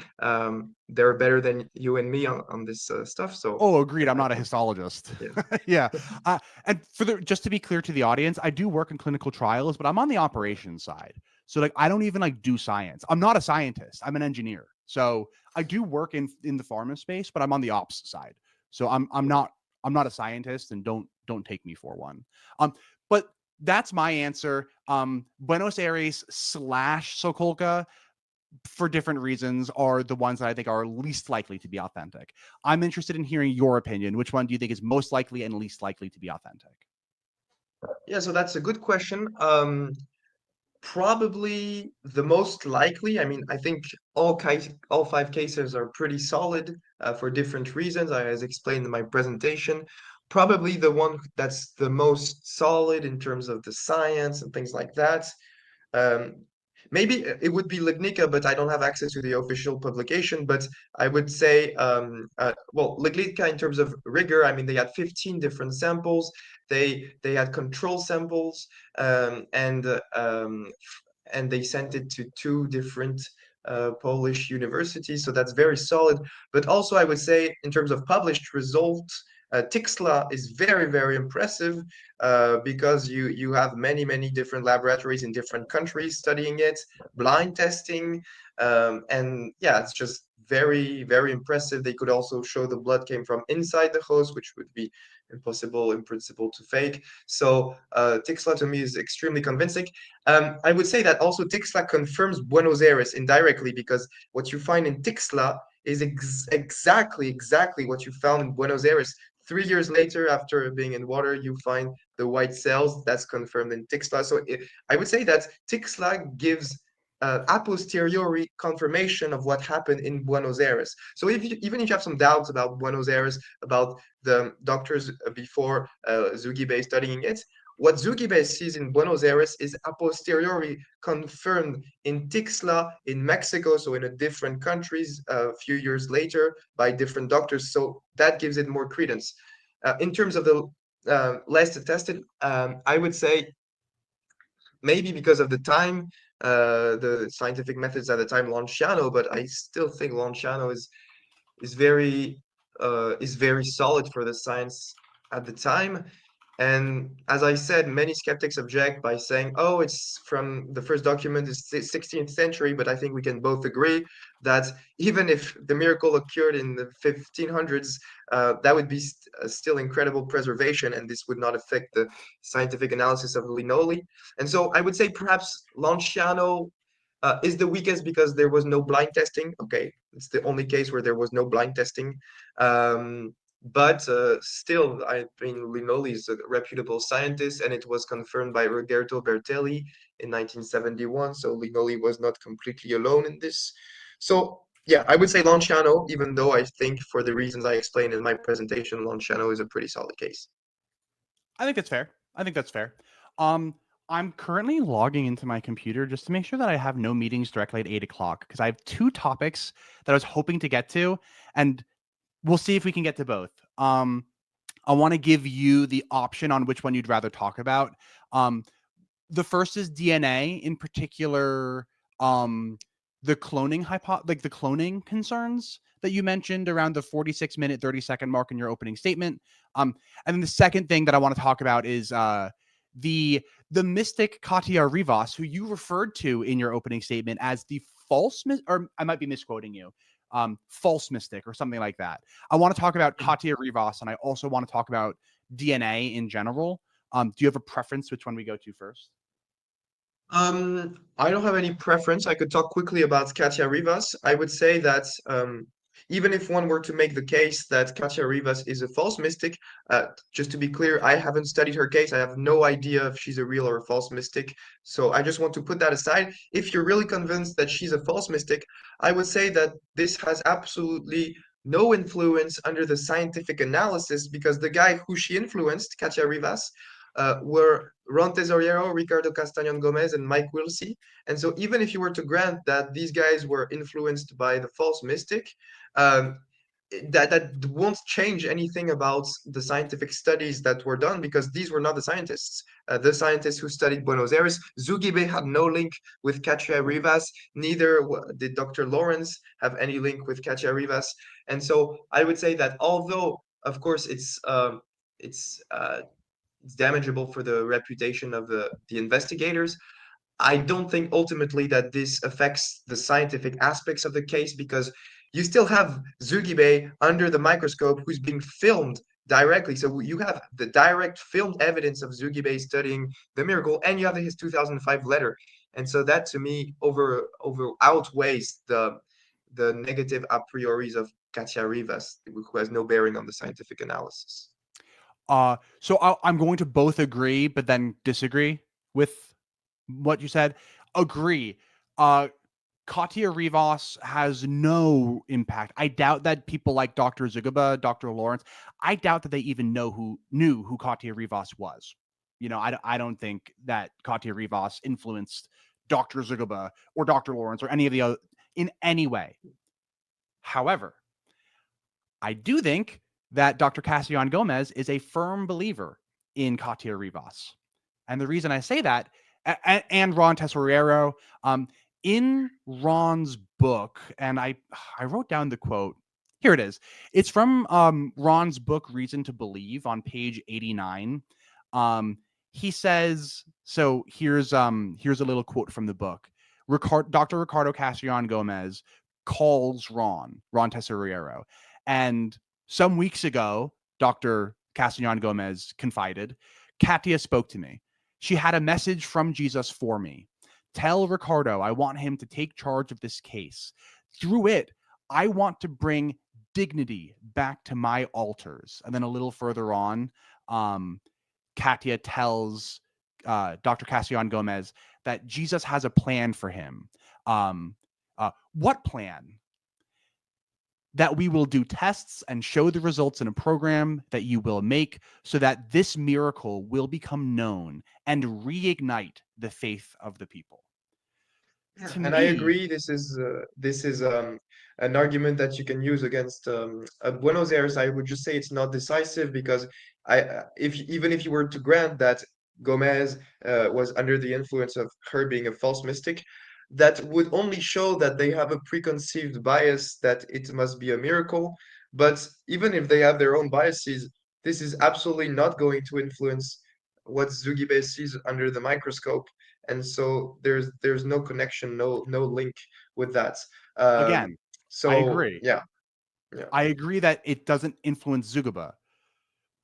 They're better than you and me on this stuff. So oh, agreed. yeah, I'm I not a think histologist. yeah. Yeah. And for the just to be clear to the audience, I do work in clinical trials, but I'm on the operations side. So like, I don't even like do science. I'm not a scientist. I'm an engineer. So I do work in the pharma space, but I'm on the ops side. So I'm not a scientist, and don't take me for one. But that's my answer. Buenos Aires slash Sokolka, for different reasons, are the ones that I think are least likely to be authentic. I'm interested in hearing your opinion. Which one do you think is most likely and least likely to be authentic? Yeah, so that's a good question. Probably the most likely. I mean, I think all five cases are pretty solid for different reasons, as explained in my presentation. Probably the one that's the most solid in terms of the science and things like that. Um, maybe it would be Lignica, but I don't have access to the official publication. But I would say, well, Lignica in terms of rigor, I mean, they had 15 different samples. They had control samples, and they sent it to two different Polish universities. So that's very solid. But also, I would say, in terms of published results, Tixla is very, very impressive because you have many different laboratories in different countries studying it, blind testing, and yeah, it's just very impressive. They could also show the blood came from inside the host, which would be impossible in principle to fake. So Tixla to me is extremely convincing. I would say that also Tixla confirms Buenos Aires indirectly because what you find in Tixla is exactly what you found in Buenos Aires. 3 years later, after being in water, you find the white cells. That's confirmed in Tixla. So I would say that Tixla gives a posteriori confirmation of what happened in Buenos Aires. So even if you have some doubts about Buenos Aires, about the doctors before Zugibe studying it, what Zugibe sees in Buenos Aires is a posteriori confirmed in Tixla in Mexico, so in a different countries a few years later by different doctors. So that gives it more credence. In terms of the less tested, I would say maybe because of the time, the scientific methods at the time, Lanciano, but I still think Lanciano is very solid for the science at the time. And as I said, many skeptics object by saying, "Oh, it's from the first document is 16th century," but I think we can both agree that even if the miracle occurred in the 1500s, that would be still incredible preservation, and this would not affect the scientific analysis of Linoli. And so I would say perhaps Lanciano is the weakest because there was no blind testing. Okay, it's the only case where there was no blind testing. But still, I mean, Linoli is a reputable scientist, and it was confirmed by Roberto Bertelli in 1971. So Linoli was not completely alone in this. So yeah, I would say Lanciano, even though I think for the reasons I explained in my presentation, Lanciano is a pretty solid case. I think that's fair. I think that's fair. Um, I'm currently logging into my computer just to make sure that I have no meetings directly at 8 o'clock because I have two topics that I was hoping to get to, and we'll see if we can get to both. I want to give you the option on which one you'd rather talk about. Um, the first is DNA, in particular, the cloning like the cloning concerns that you mentioned around the 46-minute 30-second mark in your opening statement. And then the second thing that I want to talk about is the mystic Katia Rivas, who you referred to in your opening statement as the or I might be misquoting you, false mystic or something like that. I want to talk about Katia Rivas, and I also want to talk about DNA in general. Do you have a preference which one we go to first? I don't have any preference. I could talk quickly about Katia Rivas. I would say that even if one were to make the case that Katia Rivas is a false mystic, just to be clear, I haven't studied her case. I have no idea if she's a real or a false mystic. So I just want to put that aside. If you're really convinced that she's a false mystic, I would say that this has absolutely no influence under the scientific analysis because the guy who she influenced, Katia Rivas, were Ron Tesoriero, Ricardo Castañón Gomez, and Mike Wilsey. And so even if you were to grant that these guys were influenced by the false mystic, um, that won't change anything about the scientific studies that were done because these were not the scientists. The scientists who studied Buenos Aires, Zugibe had no link with Katia Rivas, neither did Dr. Lawrence have any link with Katia Rivas. And so I would say that although, of course, it's it's damageable for the reputation of the investigators. I don't think ultimately that this affects the scientific aspects of the case because you still have Zugibe under the microscope who's being filmed directly. So you have the direct filmed evidence of Zugibe studying the miracle, and you have his 2005 letter. And so that to me over outweighs the negative a prioris of Katia Rivas, who has no bearing on the scientific analysis. So I'm going to both agree, but then disagree with what you said. Agree. Katia Rivas has no impact. I doubt that people like Dr. Zugaba, Dr. Lawrence, I doubt that they even knew who Katia Rivas was. You know, I don't think that Katia Rivas influenced Dr. Zugoba or Dr. Lawrence or any of the other in any way. However, I do think that Dr. Castellan Gomez is a firm believer in Katia Rivas. And the reason I say that, and Ron Tesorero, in Ron's book, and I wrote down the quote. Here it is. It's from Ron's book, Reason to Believe, on page 89. He says, so here's a little quote from the book. Dr. Ricardo Castellan Gomez calls Ron Tesorero. And some weeks ago, Dr. Castellan Gomez confided, Katia spoke to me. She had a message from Jesus for me. Tell Ricardo I want him to take charge of this case. Through it, I want to bring dignity back to my altars. And then a little further on, Katia tells Dr. Castellan Gomez that Jesus has a plan for him. What plan? That we will do tests and show the results in a program that you will make so that this miracle will become known and reignite the faith of the people. Yeah, To and I me, agree. This is an argument that you can use against Buenos Aires. I would just say it's not decisive because if even if you were to grant that Gomez was under the influence of her being a false mystic, that would only show that they have a preconceived bias that it must be a miracle. But even if they have their own biases, this is absolutely not going to influence what Zugibe sees under the microscope, and so there's no connection, no link with that. Um, again, I so agree. yeah, yeah, I agree that it doesn't influence Zuguba,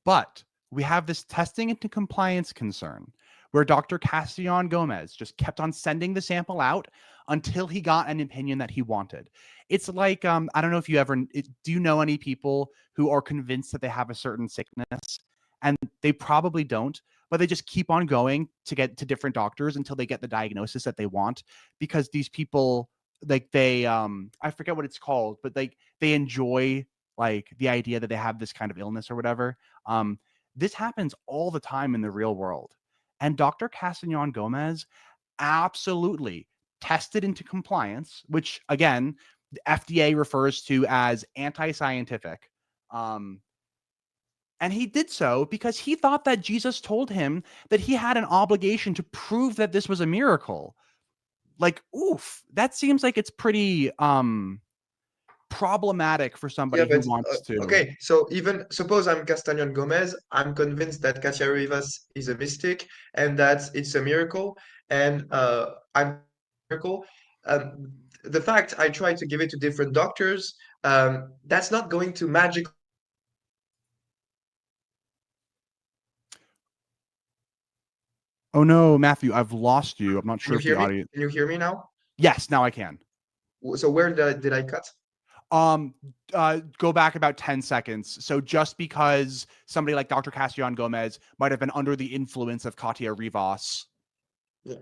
but we have this testing into compliance concern where Dr. Castellan Gomez just kept on sending the sample out until he got an opinion that he wanted. It's like, I don't know if you ever, do you know any people who are convinced that they have a certain sickness and they probably don't, but they just keep on going to get to different doctors until they get the diagnosis that they want because these people, like they, I forget what it's called, but like they enjoy like the idea that they have this kind of illness or whatever. This happens all the time in the real world. And Dr. Castellan Gomez absolutely tested into compliance, which again, the FDA refers to as anti-scientific. And he did so because he thought that Jesus told him that he had an obligation to prove that this was a miracle. Like, oof, that seems like it's pretty problematic for yeah. somebody who But wants to. okay, so even suppose I'm Castañon Gomez, I'm convinced that Katia Rivas is a mystic and that it's a miracle, and I'm miracle. The fact I try to give it to different doctors, that's not going to magically. Oh no, Matthew, I've lost you. I'm not Can sure you if the hear me? audio. Can you hear me now? Yes, now I can. So where did I cut? Um, go back about 10 seconds. So just because somebody like Dr. Castellan Gomez might have been under the influence of Katia Rivas. Yeah.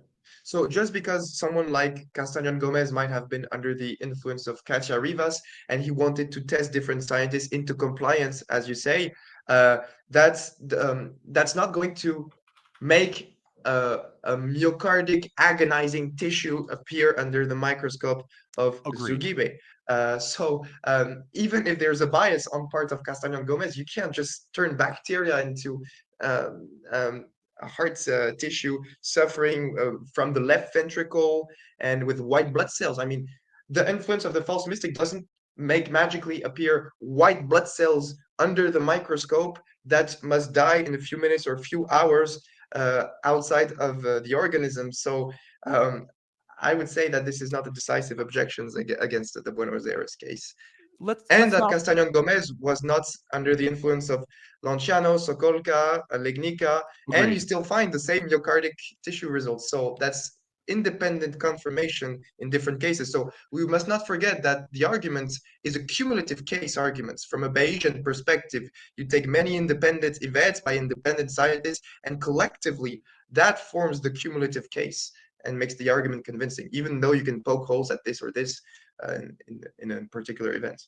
So just because someone like Castañon Gomez might have been under the influence of Katia Rivas and he wanted to test different scientists into compliance, as you say, uh, that's not going to make a myocardic agonizing tissue appear under the microscope of Agreed. Zugibe. Even if there's a bias on part of Castañon Gomez, you can't just turn bacteria into um, um, heart tissue suffering from the left ventricle and with white blood cells. I mean, the influence of the false mystic doesn't make magically appear white blood cells under the microscope that must die in a few minutes or a few hours outside of the organism. So um, I would say that this is not a decisive objections against the Buenos Aires case, and Let's that not Castañon Gomez was not under the influence of Lanciano, Sokolka, Legnica, and you agreed. still find the same myocardic tissue results. So that's independent confirmation in different cases. So we must not forget that the argument is a cumulative case argument. From a Bayesian perspective, you take many independent events by independent scientists, and collectively that forms the cumulative case and makes the argument convincing, even though you can poke holes at this or this in a particular event.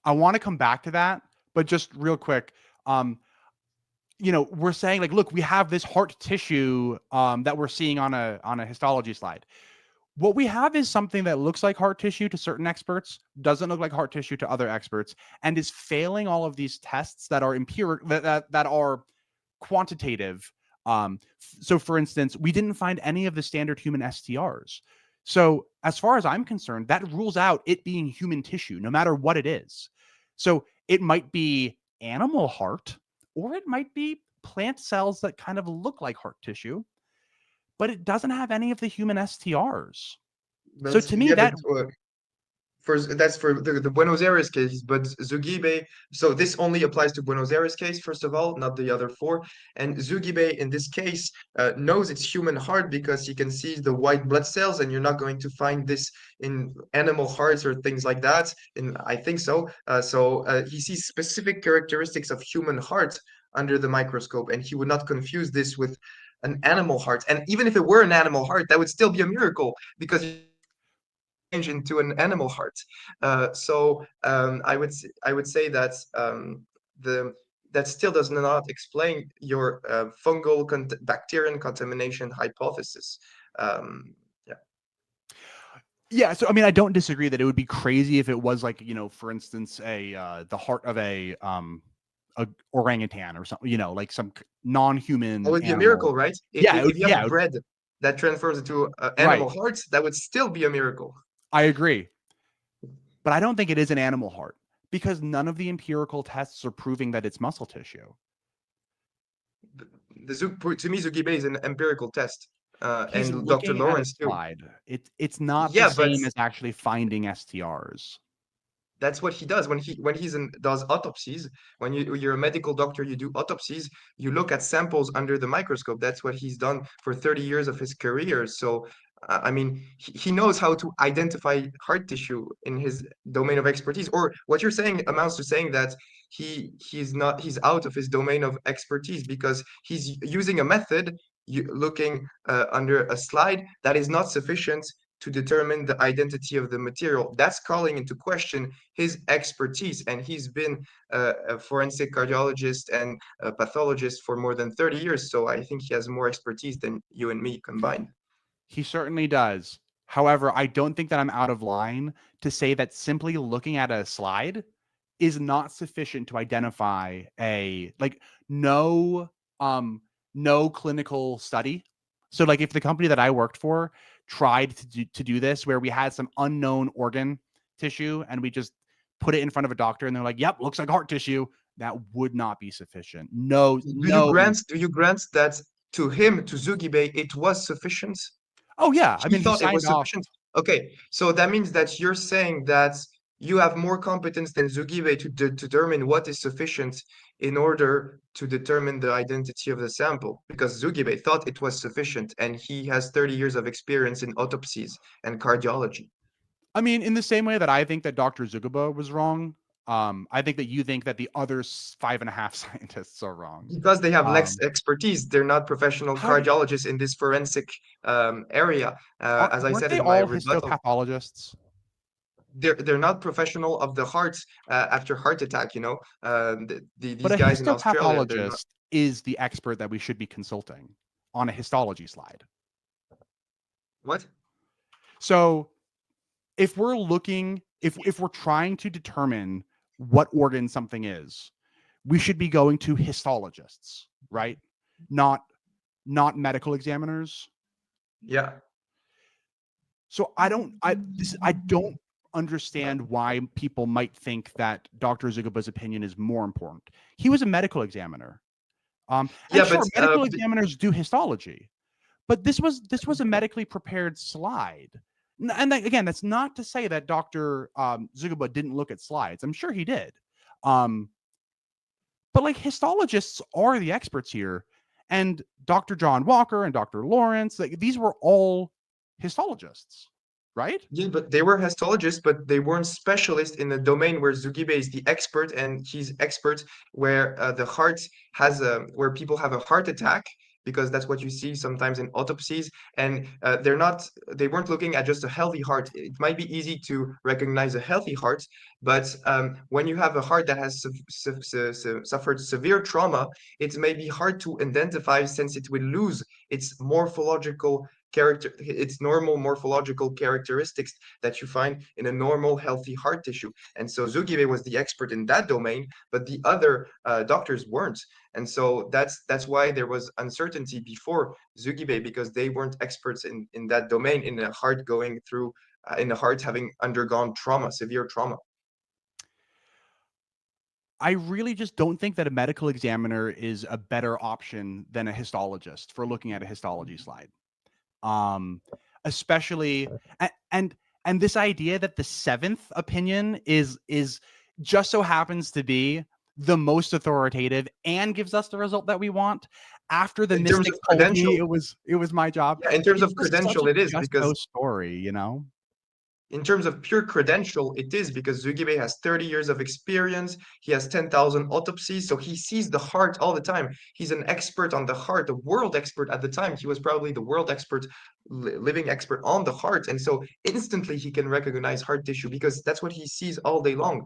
I want to come back to that, but just real quick. Um, we're saying like, look, we have this heart tissue that we're seeing on a histology slide. What we have is something that looks like heart tissue to certain experts, doesn't look like heart tissue to other experts, and is failing all of these tests that are that are quantitative. So for instance, we didn't find any of the standard human STRs. So as far as I'm concerned, that rules out it being human tissue, no matter what it is. So it might be animal heart, or it might be plant cells that kind of look like heart tissue, but it doesn't have any of the human STRs. So But to me, yeah, but that that's for the Buenos Aires case, but Zugibe, so this only applies to Buenos Aires case, first of all, not the other four. And Zugibe in this case knows it's human heart because he can see the white blood cells, and you're not going to find this in animal hearts or things like that. And I think so. He sees specific characteristics of human heart under the microscope, and he would not confuse this with an animal heart. And even if it were an animal heart, that would still be a miracle because into an animal heart. I would say that the that still does not explain your bacterian contamination hypothesis. Yeah. yeah. So I mean, I don't disagree that it would be crazy if it was like, for instance, the heart of a orangutan or something, like some It non-human would be a animal. miracle, right? Yeah, If you have yeah, bread that transfers into right. animal hearts, that would still be a miracle. I agree, but I don't think it is an animal heart because none of the empirical tests are proving that it's muscle tissue. To me, Zugibe is an empirical test, He's and Dr. looking at a Lawrence too. slide. It's not the Yeah, but same as actually finding STRs. that's what he does when does autopsies. When you're a medical doctor, you do autopsies. You look at samples under the microscope. That's what he's done for 30 years of his career. So, I mean, he knows how to identify heart tissue in his domain of expertise. Or what you're saying amounts to saying that he's out of his domain of expertise because he's using a method, looking under a slide that is not sufficient to determine the identity of the material. That's calling into question his expertise. And he's been a forensic cardiologist and a pathologist for more than 30 years. So I think he has more expertise than you and me combined. He certainly does. However, I don't think that I'm out of line to say that simply looking at a slide is not sufficient to identify no no clinical study. So like if the company that I worked for tried to do this where we had some unknown organ tissue and we just put it in front of a doctor and they're like, "Yep, looks like heart tissue," that would not be sufficient. No, no. Do you grant that to him, to Zugibe, it was sufficient? Oh yeah, I He mean he thought it signed was off. sufficient. Okay, so that means that you're saying that you have more competence than Zugibe to determine what is sufficient in order to determine the identity of the sample, because Zugibe thought it was sufficient, and he has 30 years of experience in autopsies and cardiology. I mean, in the same way that I think that Dr. Zuckerberg was wrong, I think that you think that the other five and a half scientists are wrong. Because they have less Um, expertise, they're not professional how do cardiologists in this forensic area. As I weren't said they in my all rebuttal, histopathologists? they're not professional of the heart after heart attack. But These a guys in Australia, they're not. histopathologist is the expert that we should be consulting on a histology slide. What? So if we're looking, if we're trying to determine what organ something is, we should be going to histologists, right? Not medical examiners. Yeah. So I don't understand why people might think that Dr. Zugaba's opinion is more important. He was a medical examiner. And Yeah, sure, but medical examiners do histology, but this was a medically prepared slide. And again, that's not to say that Dr. Zugaba didn't look at slides. I'm sure he did. But like histologists are the experts here. And Dr. John Walker and Dr. Lawrence, like these were all histologists, right? yeah, but they were histologists, but they weren't specialists in the domain where Zugibe is the expert, and he's expert where the heart has a where people have a heart attack, because that's what you see sometimes in autopsies. And they weren't looking at just a healthy heart. It might be easy to recognize a healthy heart, but when you have a heart that has suffered severe trauma, it may be hard to identify, since it will lose its normal morphological characteristics that you find in a normal healthy heart tissue. And so Zugibe was the expert in that domain, but the other doctors weren't. And so that's why there was uncertainty before Zugibe, because they weren't experts in that domain, in a heart going through in a heart having undergone trauma, severe trauma. I really just don't think that a medical examiner is a better option than a histologist for looking at a histology slide. Especially and this idea that the seventh opinion is just so happens to be the most authoritative and gives us the result that we want. After the In terms mystic of told me credential, it was my job, yeah, in terms it's of just such credential, a it is just because so story, you know? in terms of pure credential, it is because Zugibe has 30 years of experience. He has 10,000 autopsies, so he sees the heart all the time. He's an expert on the heart, a world expert at the time. He was probably the world expert, living expert on the heart. And so instantly he can recognize heart tissue because that's what he sees all day long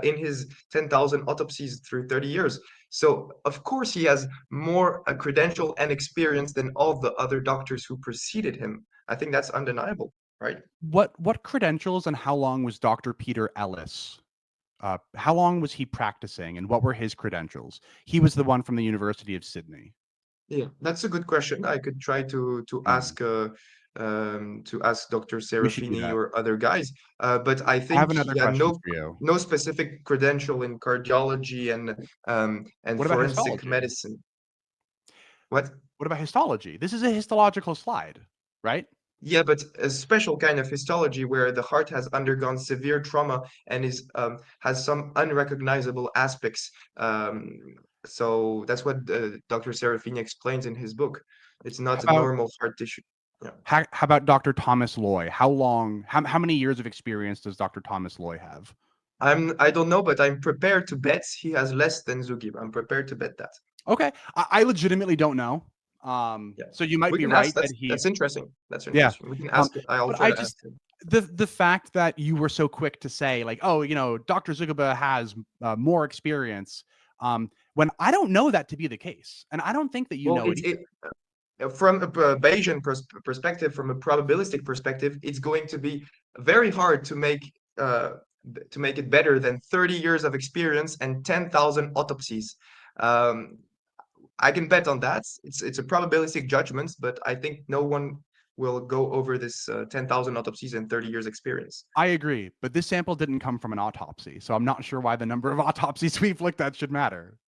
in his 10,000 autopsies through 30 years. So, of course, he has more credential and experience than all the other doctors who preceded him. I think that's undeniable, right? What credentials and how long was Dr. Peter Ellis? How long was he practicing and what were his credentials? He was the one from the University of Sydney. Yeah, that's a good question. I could try Hmm. to ask Dr. We should do Serafini that. or other guys. But I I have think another he had question for you. no specific credential in cardiology and What about forensic histology? medicine. What? What about histology? This is a histological slide, right? Yeah, but a special kind of histology where the heart has undergone severe trauma and is has some unrecognizable aspects. So that's what Dr. Serafini explains in his book. It's How not a about normal heart tissue. Yeah. how about Dr. Thomas Loy? How many years of experience does Dr. Thomas Loy have? I don't know, but I'm prepared to bet he has less than Zugib. I'm prepared to bet that. Okay. I legitimately don't know. Yeah. So you might We be can ask. right that he, That's interesting. That's yeah. interesting. We can Um, ask. I'll but try I to ask just him. the fact that you were so quick to say like, oh, Dr. Zugaba has more experience. When I don't know that to be the case, and I don't think that you Well, know it it's either. it from a Bayesian perspective, from a probabilistic perspective, it's going to be very hard uh, to make it better than 30 years of experience and 10,000 autopsies. Um, I can bet on that. It's a probabilistic judgment, but I think no one will go over this 10,000 autopsies and 30 years experience. I agree, but this sample didn't come from an autopsy, so I'm not sure why the number of autopsies we've looked at should matter.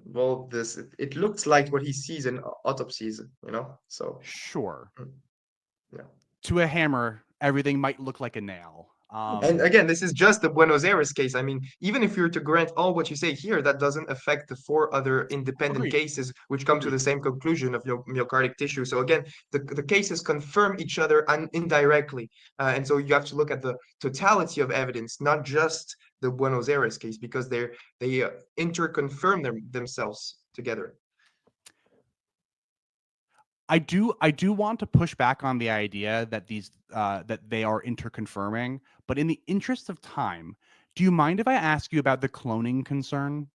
Well, this it looks like what he sees in autopsies, So, Sure. mm, yeah. To a hammer, everything might look like a nail. And again, this is just the Buenos Aires case. I mean, even if you're to grant all what you say here, that doesn't affect the four other independent Agreed. cases which come to Agreed. the same conclusion of myocardic tissue. So again, the cases confirm each other indirectly. And so you have to look at the totality of evidence, not just the Buenos Aires case, because they interconfirm themselves together. I do want to push back on the idea that that they are interconfirming, but in the interest of time, do you mind if I ask you about the cloning concern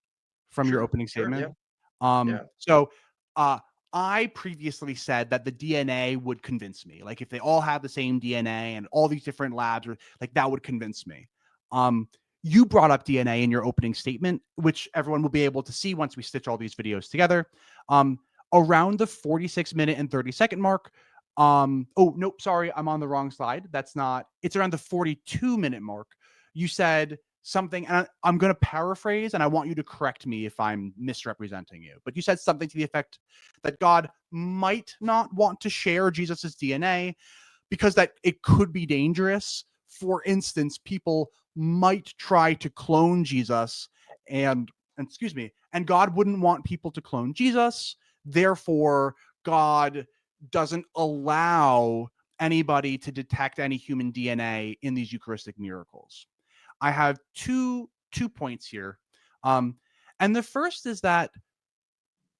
from your Sure, opening sure, statement? yeah, yeah. So uh I previously said that the DNA would convince me. Like if they all have the same DNA and all these different labs are like that would convince me. You brought up DNA in your opening statement, which everyone will be able to see once we stitch all these videos together. Um, Around the 46-minute and 30-second mark. Oh, nope, sorry, I'm on the wrong slide. That's not, it's around the 42-minute mark. You said something, and I'm going to paraphrase, and I want you to correct me if I'm misrepresenting you. But you said something to the effect that God might not want to share Jesus's DNA because that it could be dangerous. For instance, people might try to clone Jesus and excuse me, and God wouldn't want people to clone Jesus. Therefore, God doesn't allow anybody to detect any human DNA in these Eucharistic miracles. I have two points here. Um, and the first is that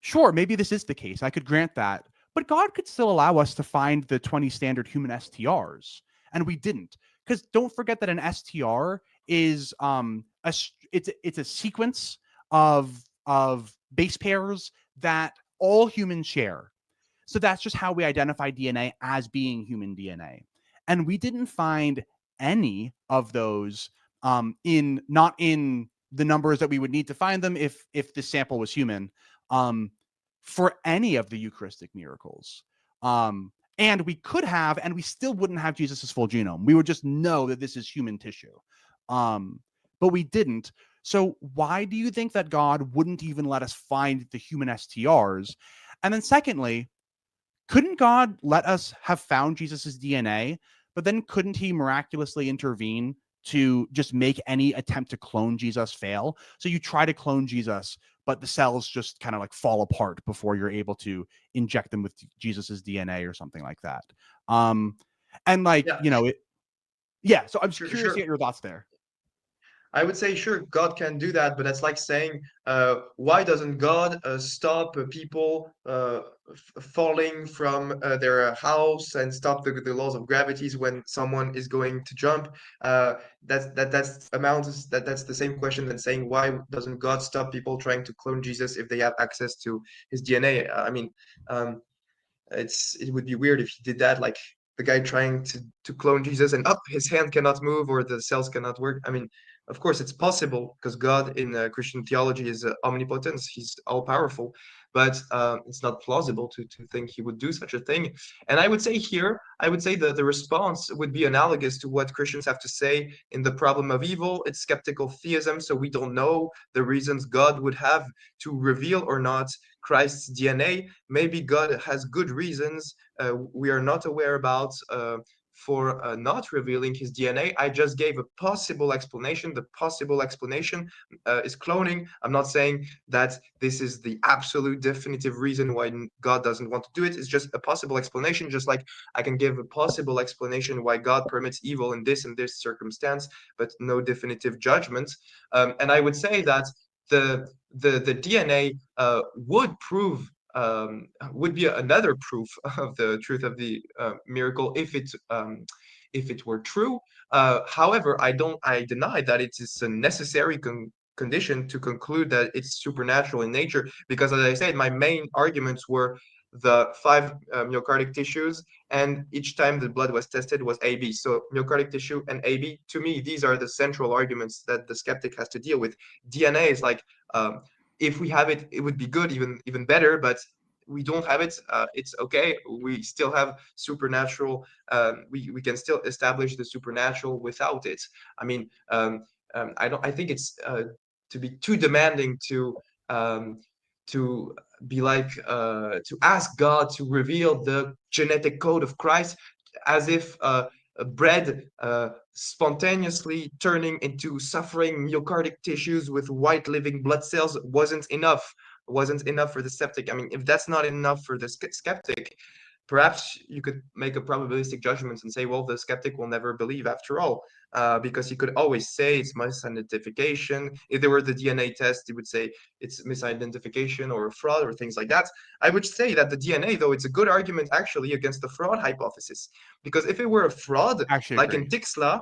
Sure, maybe this is the case. I could grant that. But God could still allow us to find the 20 standard human STRs. And we didn't. Because don't forget that an STR is it's a sequence of base pairs that all humans share. So that's just how we identify DNA as being human DNA. And we didn't find any of those in not in the numbers that we would need to find them if the sample was human, um, for any of the Eucharistic miracles. And we could have, and we still wouldn't have Jesus's full genome. We would just know that this is human tissue. But we didn't. So why do you think that God wouldn't even let us find the human STRs? And then secondly, couldn't God let us have found Jesus's DNA, but then couldn't he miraculously intervene to just make any attempt to clone Jesus fail? So you try to clone Jesus, but the cells just kind of like fall apart before you're able to inject them with Jesus's DNA or something like that. And like, Yeah, yeah. So I'm just sure, curious to sure. get your thoughts there. I would say, sure, God can do that, but that's like saying, why doesn't God stop people falling from their house and stop the laws of gravities when someone is going to jump? That's the same question than saying, why doesn't God stop people trying to clone Jesus if they have access to his DNA? I mean, um, it would be weird if he did that, like the guy trying to clone Jesus and up his hand cannot move or the cells cannot work. I mean, of course it's possible because God in Christian theology is omnipotent, he's all powerful, but it's not plausible to think he would do such a thing. And I would say here, I would say that the response would be analogous to what Christians have to say in the problem of evil. It's skeptical theism, so we don't know the reasons God would have to reveal or not Christ's DNA. Maybe God has good reasons we are not aware about for not revealing his DNA. I just gave a possible explanation. The possible explanation is cloning. I'm not saying that this is the absolute definitive reason why God doesn't want to do it. It's just a possible explanation, just like I can give a possible explanation why God permits evil in this and this circumstance, but no definitive judgment. And I would say that the DNA would prove would be another proof of the truth of the miracle if it were true. However, I deny that it is a necessary condition to conclude that it's supernatural in nature, because as I said, my main arguments were the five myocardic tissues, and each time the blood was tested was AB. So myocardic tissue and AB, to me, these are the central arguments that the skeptic has to deal with. DNA is like, if we have it, it would be good, even better, but we don't have it, it's okay. We still have supernatural. We can still establish the supernatural without it. I mean, I don't. I think it's to be too demanding um, to be like to ask God to reveal the genetic code of Christ as if bread spontaneously turning into suffering myocardic tissues with white living blood cells wasn't enough for the skeptic. I mean, if that's not enough for the skeptic, perhaps you could make a probabilistic judgment and say, well, the skeptic will never believe after all, because he could always say it's misidentification. If there were the DNA test, he would say it's misidentification or fraud or things like that. I would say that the DNA, though, it's a good argument actually against the fraud hypothesis, because if it were a fraud, Actually like in agree. Tixla,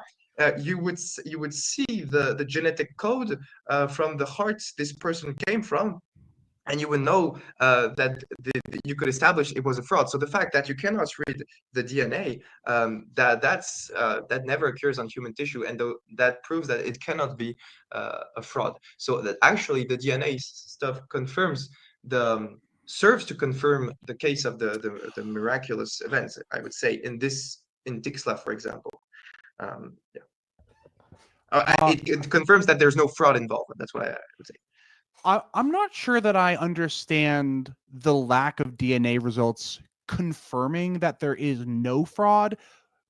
you would see the genetic code from the heart this person came from, and you would know that you could establish it was a fraud. So the fact that you cannot read the DNA, that never occurs on human tissue, and that proves that it cannot be a fraud. So that actually the DNA stuff confirms serves to confirm the case of the miraculous events. I would say in Tixla, for example. Yeah, Uh, it confirms that there's no fraud involved. That's what I would say. I'm not sure that I understand the lack of DNA results confirming that there is no fraud.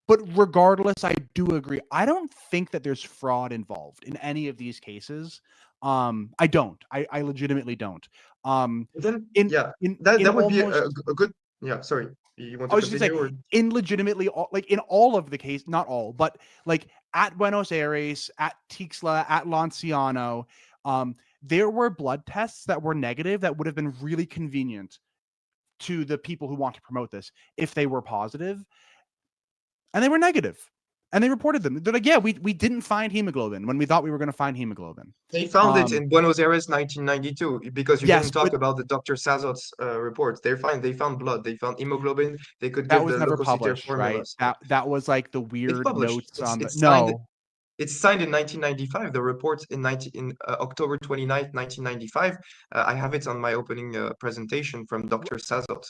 But regardless, I do agree. I don't think that there's fraud involved in any of these cases. I don't. I legitimately don't. Um, Then in yeah, in that in that would be almost a good. Yeah, sorry. You want I to was just gonna continue say or? in legitimately all, like in all of the case, not all, but like at Buenos Aires, at Tixla, at Lanciano, um, there were blood tests that were negative that would have been really convenient to the people who want to promote this if they were positive, and they were negative, and they reported them. They're like, yeah, we didn't find hemoglobin when we thought we were going to find hemoglobin. They found it in Buenos Aires, 1992, because you Yes, didn't talk but about the Dr. Sazot's reports. They're fine. They found blood. They found hemoglobin. They could that give was the never leukocyte published, right? formulas. That was like the It's weird published. notes on the It's signed. no. It's signed in 1995. The report in October 29th, 1995. I have it on my opening presentation from Dr. Sazot.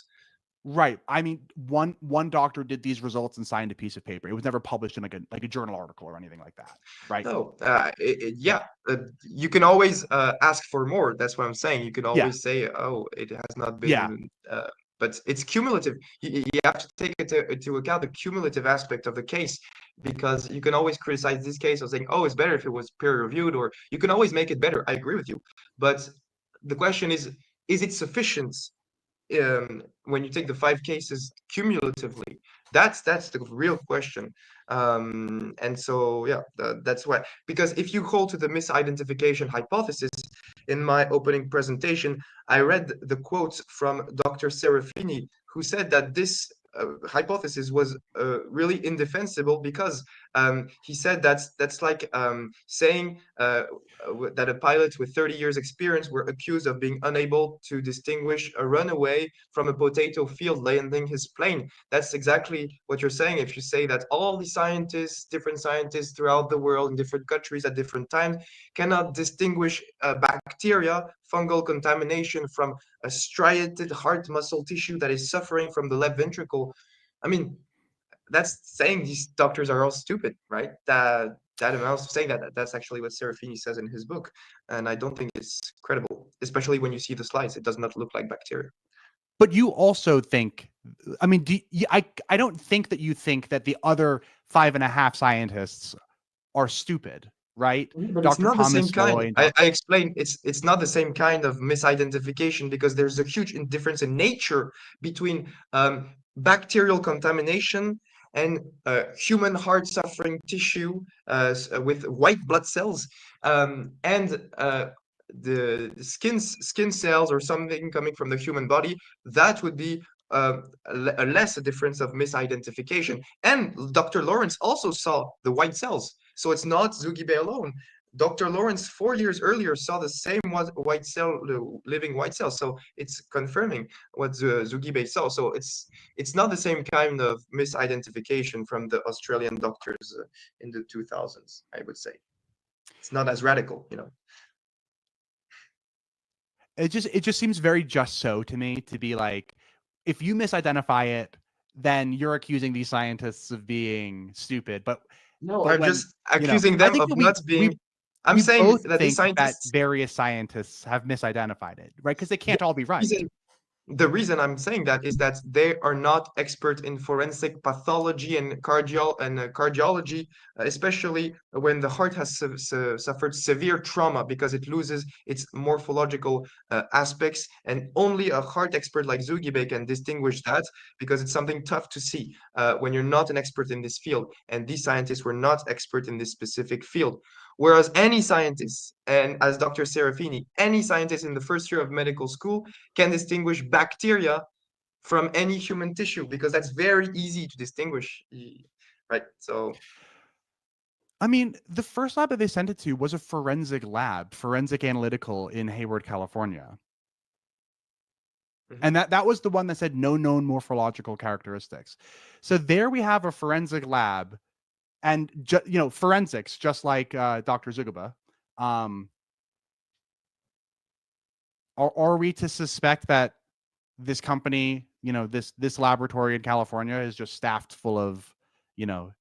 Right. I mean, one doctor did these results and signed a piece of paper. It was never published in like a journal article or anything like that. Right. No, Yeah. yeah, you can always ask for more. That's what I'm saying. You can Yeah. always say, "Oh, it has not Yeah. been," but it's cumulative. You have to take into account the cumulative aspect of the case, because you can always criticize this case of saying, "Oh, it's better if it was peer reviewed," or you can always make it better. I agree with you, but the question is it sufficient when you take the 5 cases cumulatively? That's the real question. And so yeah, that's why, because if you hold to the misidentification hypothesis, in my opening presentation I read the quotes from Dr. Serafini, who said that this hypothesis was really indefensible, because he said that's like saying that a pilot with 30 years experience were accused of being unable to distinguish a runaway from a potato field landing his plane. That's exactly what you're saying. If you say that all the scientists, different scientists throughout the world in different countries at different times, cannot distinguish bacteria, fungal contamination from a striated heart muscle tissue that is suffering from the left ventricle, I mean, that's saying these doctors are all stupid, right? That amounts to saying that. That's actually what Serafini says in his book, and I don't think it's credible, especially when you see the slides. It does not look like bacteria. But you also think, I mean, I don't think that you think that the other 5.5 scientists are stupid, right? But it's Dr. not the same Thomas kind. Loy and I explained it's not the same kind of misidentification, because there's a huge difference in nature between bacterial contamination and human heart suffering tissue with white blood cells, and the skin cells or something coming from the human body. That would be a less a difference of misidentification. And Dr. Lawrence also saw the white cells. So it's not Zugibe alone. Dr. Lawrence 4 years earlier saw the same white cell, living white cell. So it's confirming what Zugibe saw. So it's not the same kind of misidentification from the Australian doctors in the 2000s, I would say. It's not as radical, you know. it just seems very just so to me to be like, if you misidentify it, then you're accusing these scientists of being stupid. No, But I'm when, just you know, accusing I them think of that not being. I'm we saying both that these think that scientists. various scientists have misidentified it, right? Because they can't all be right. Reason the reason I'm saying that is that they are not expert in forensic pathology and cardiology, especially when the heart has suffered severe trauma, because it loses its morphological aspects, and only a heart expert like Zugibe can distinguish that, because it's something tough to see when you're not an expert in this field, and these scientists were not expert in this specific field. Whereas any scientist, and as Dr. Serafini, any scientist in the first year of medical school can distinguish bacteria from any human tissue, because that's very easy to distinguish, right? So I mean, the first lab that they sent it to was a forensic lab, forensic analytical in Hayward, California. mhm. And that was the one that said no known morphological characteristics. So there we have a forensic lab, and forensics, just like Dr. Zugaba. Are we to suspect that this company, this laboratory in California is just staffed full of, you know,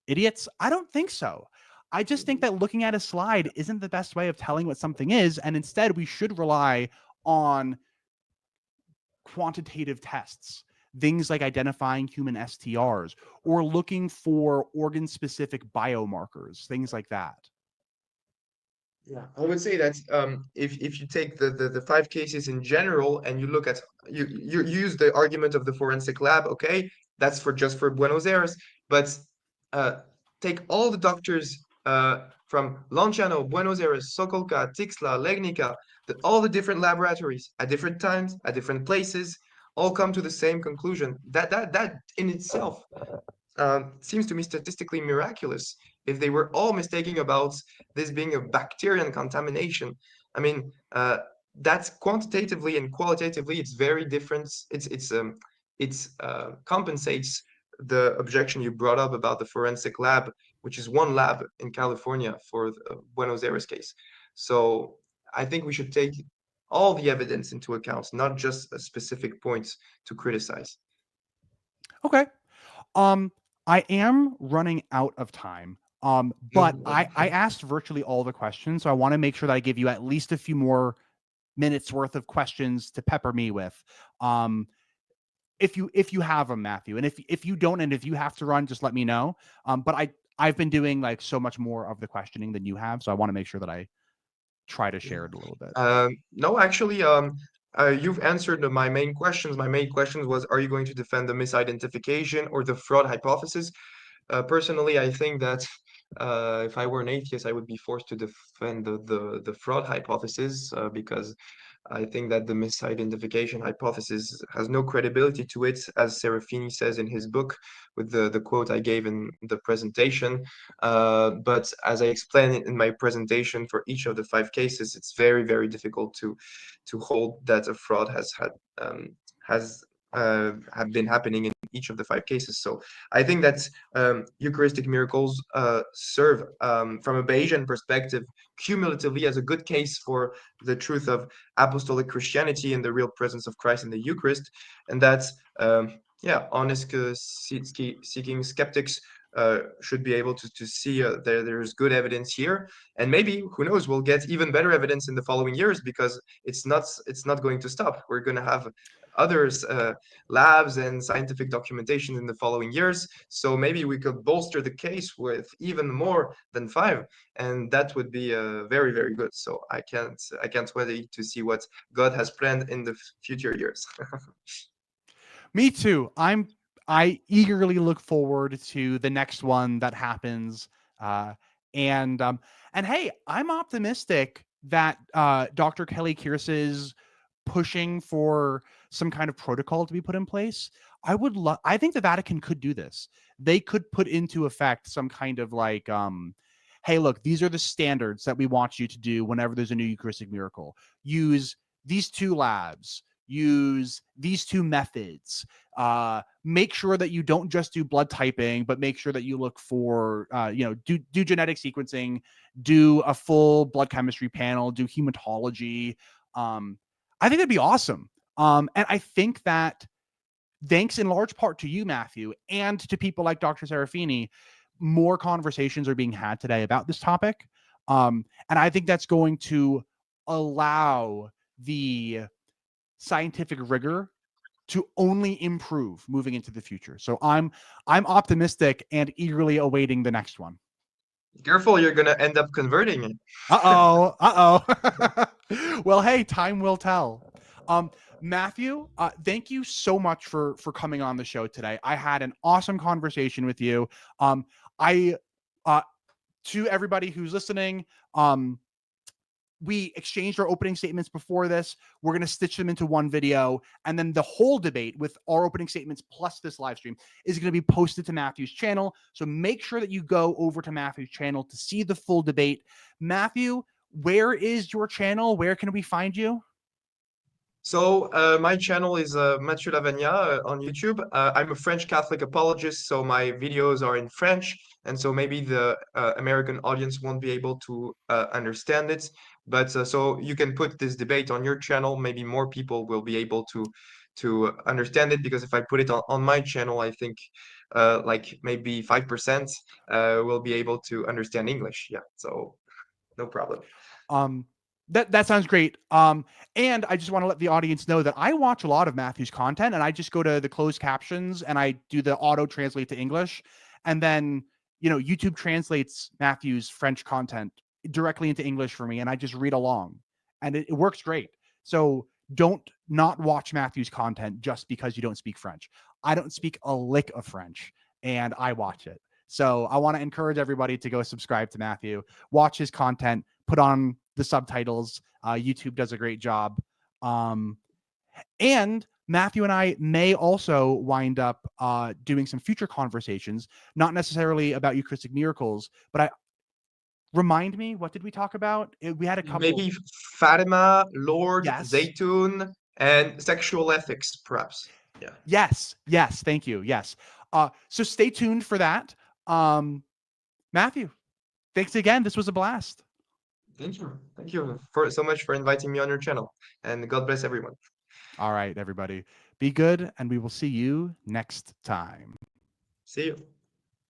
idiots? I don't think so. I just think that looking at a slide isn't the best way of telling what something is, and instead we should rely on quantitative tests, things like identifying human STRs or looking for organ-specific biomarkers, things like that. Yeah, I would say that if you take the 5 cases in general and you look at you use the argument of the forensic lab, okay, that's for just for Buenos Aires, but uh, take all the doctors from Lanciano, Buenos Aires, Sokolka, Tixla, Legnica, all the different laboratories at different times, at different places, all come to the same conclusion. That in itself seems to me statistically miraculous if they were all mistaking about this being a bacterial contamination. I mean, that's quantitatively and qualitatively, it's very different. It's compensates the objection you brought up about the forensic lab, which is one lab in California for the Buenos Aires case. So I think we should take all the evidence into account, not just a specific points to criticize. Okay. Um, I am running out of time. No But problem. I asked virtually all the questions, so I want to make sure that I give you at least a few more minutes worth of questions to pepper me with. Um, if you have them, Matthieu, and if you don't, and if you have to run, just let me know. But I've been doing like so much more of the questioning than you have, so I want to make sure that I try to share it a little bit. No, actually, you've answered my main questions. My main questions was, are you going to defend the misidentification or the fraud hypothesis? Personally, I think that if I were an atheist, I would be forced to defend the fraud hypothesis because I think that the misidentification hypothesis has no credibility to it, as Serafini says in his book, with the quote I gave in the presentation. But as I explained in my presentation for each of the five cases, it's very, very difficult to hold that a fraud has have been happening in each of the five cases. So I think that Eucharistic miracles serve, from a Bayesian perspective, cumulatively as a good case for the truth of apostolic Christianity and the real presence of Christ in the Eucharist, and that's yeah, honest seeking skeptics should be able to see there's good evidence here, and maybe who knows, we'll get even better evidence in the following years because it's not going to stop. We're going to have others labs and scientific documentation in the following years, so maybe we could bolster the case with even more than five, and that would be very, very good. So I can't wait to see what God has planned in the future years. Me too. I eagerly look forward to the next one that happens. Uh, and and hey, I'm optimistic that Dr. Kelly Kierce is pushing for some kind of protocol to be put in place. I think the Vatican could do this. They could put into effect some kind of like hey, look, these are the standards that we want you to do whenever there's a new Eucharistic miracle. Use these two labs, use these two methods. Make sure that you don't just do blood typing, but make sure that you look for, do genetic sequencing, do a full blood chemistry panel, do hematology. I think that'd be awesome. And I think that thanks in large part to you, Matthieu, and to people like Dr. Serafini, more conversations are being had today about this topic. And I think that's going to allow the scientific rigor to only improve moving into the future. So I'm optimistic and eagerly awaiting the next one. Careful, you're gonna end up converting it. Well, hey, time will tell. Matthieu, thank you so much for coming on the show today. I had an awesome conversation with you. I to everybody who's listening, we exchanged our opening statements before this. We're going to stitch them into one video. And then the whole debate with our opening statements plus this live stream is going to be posted to Matthieu's channel. So make sure that you go over to Matthieu's channel to see the full debate. Matthieu, where is your channel? Where can we find you? So my channel is Matthieu on YouTube. I'm a French Catholic apologist, so my videos are in French, and so maybe the American audience won't be able to understand it. But so you can put this debate on your channel. Maybe more people will be able to understand it, because if I put it on my channel, I think like maybe 5% will be able to understand English. Yeah, so no problem. That sounds great. And I just want to let the audience know that I watch a lot of Matthieu's content, and I just go to the closed captions and I do the auto translate to English, and then YouTube translates Matthieu's French content directly into English for me, and I just read along, and it works great. So don't not watch Matthieu's content just because you don't speak French. I don't speak a lick of French, and I watch it. So I want to encourage everybody to go subscribe to Matthieu, watch his content, put on the subtitles. YouTube does a great job. And Matthieu and I may also wind up doing some future conversations, not necessarily about Eucharistic miracles, but remind me, what did we talk about? We had a couple. Maybe Fatima, Lord, Yes. Zaytun, and sexual ethics, perhaps. Yeah. Yes. Thank you. Yes. So stay tuned for that. Matthieu, thanks again. This was a blast. Thank you. Thank you for so much for inviting me on your channel. And God bless everyone. All right, everybody. Be good, and we will see you next time. See you.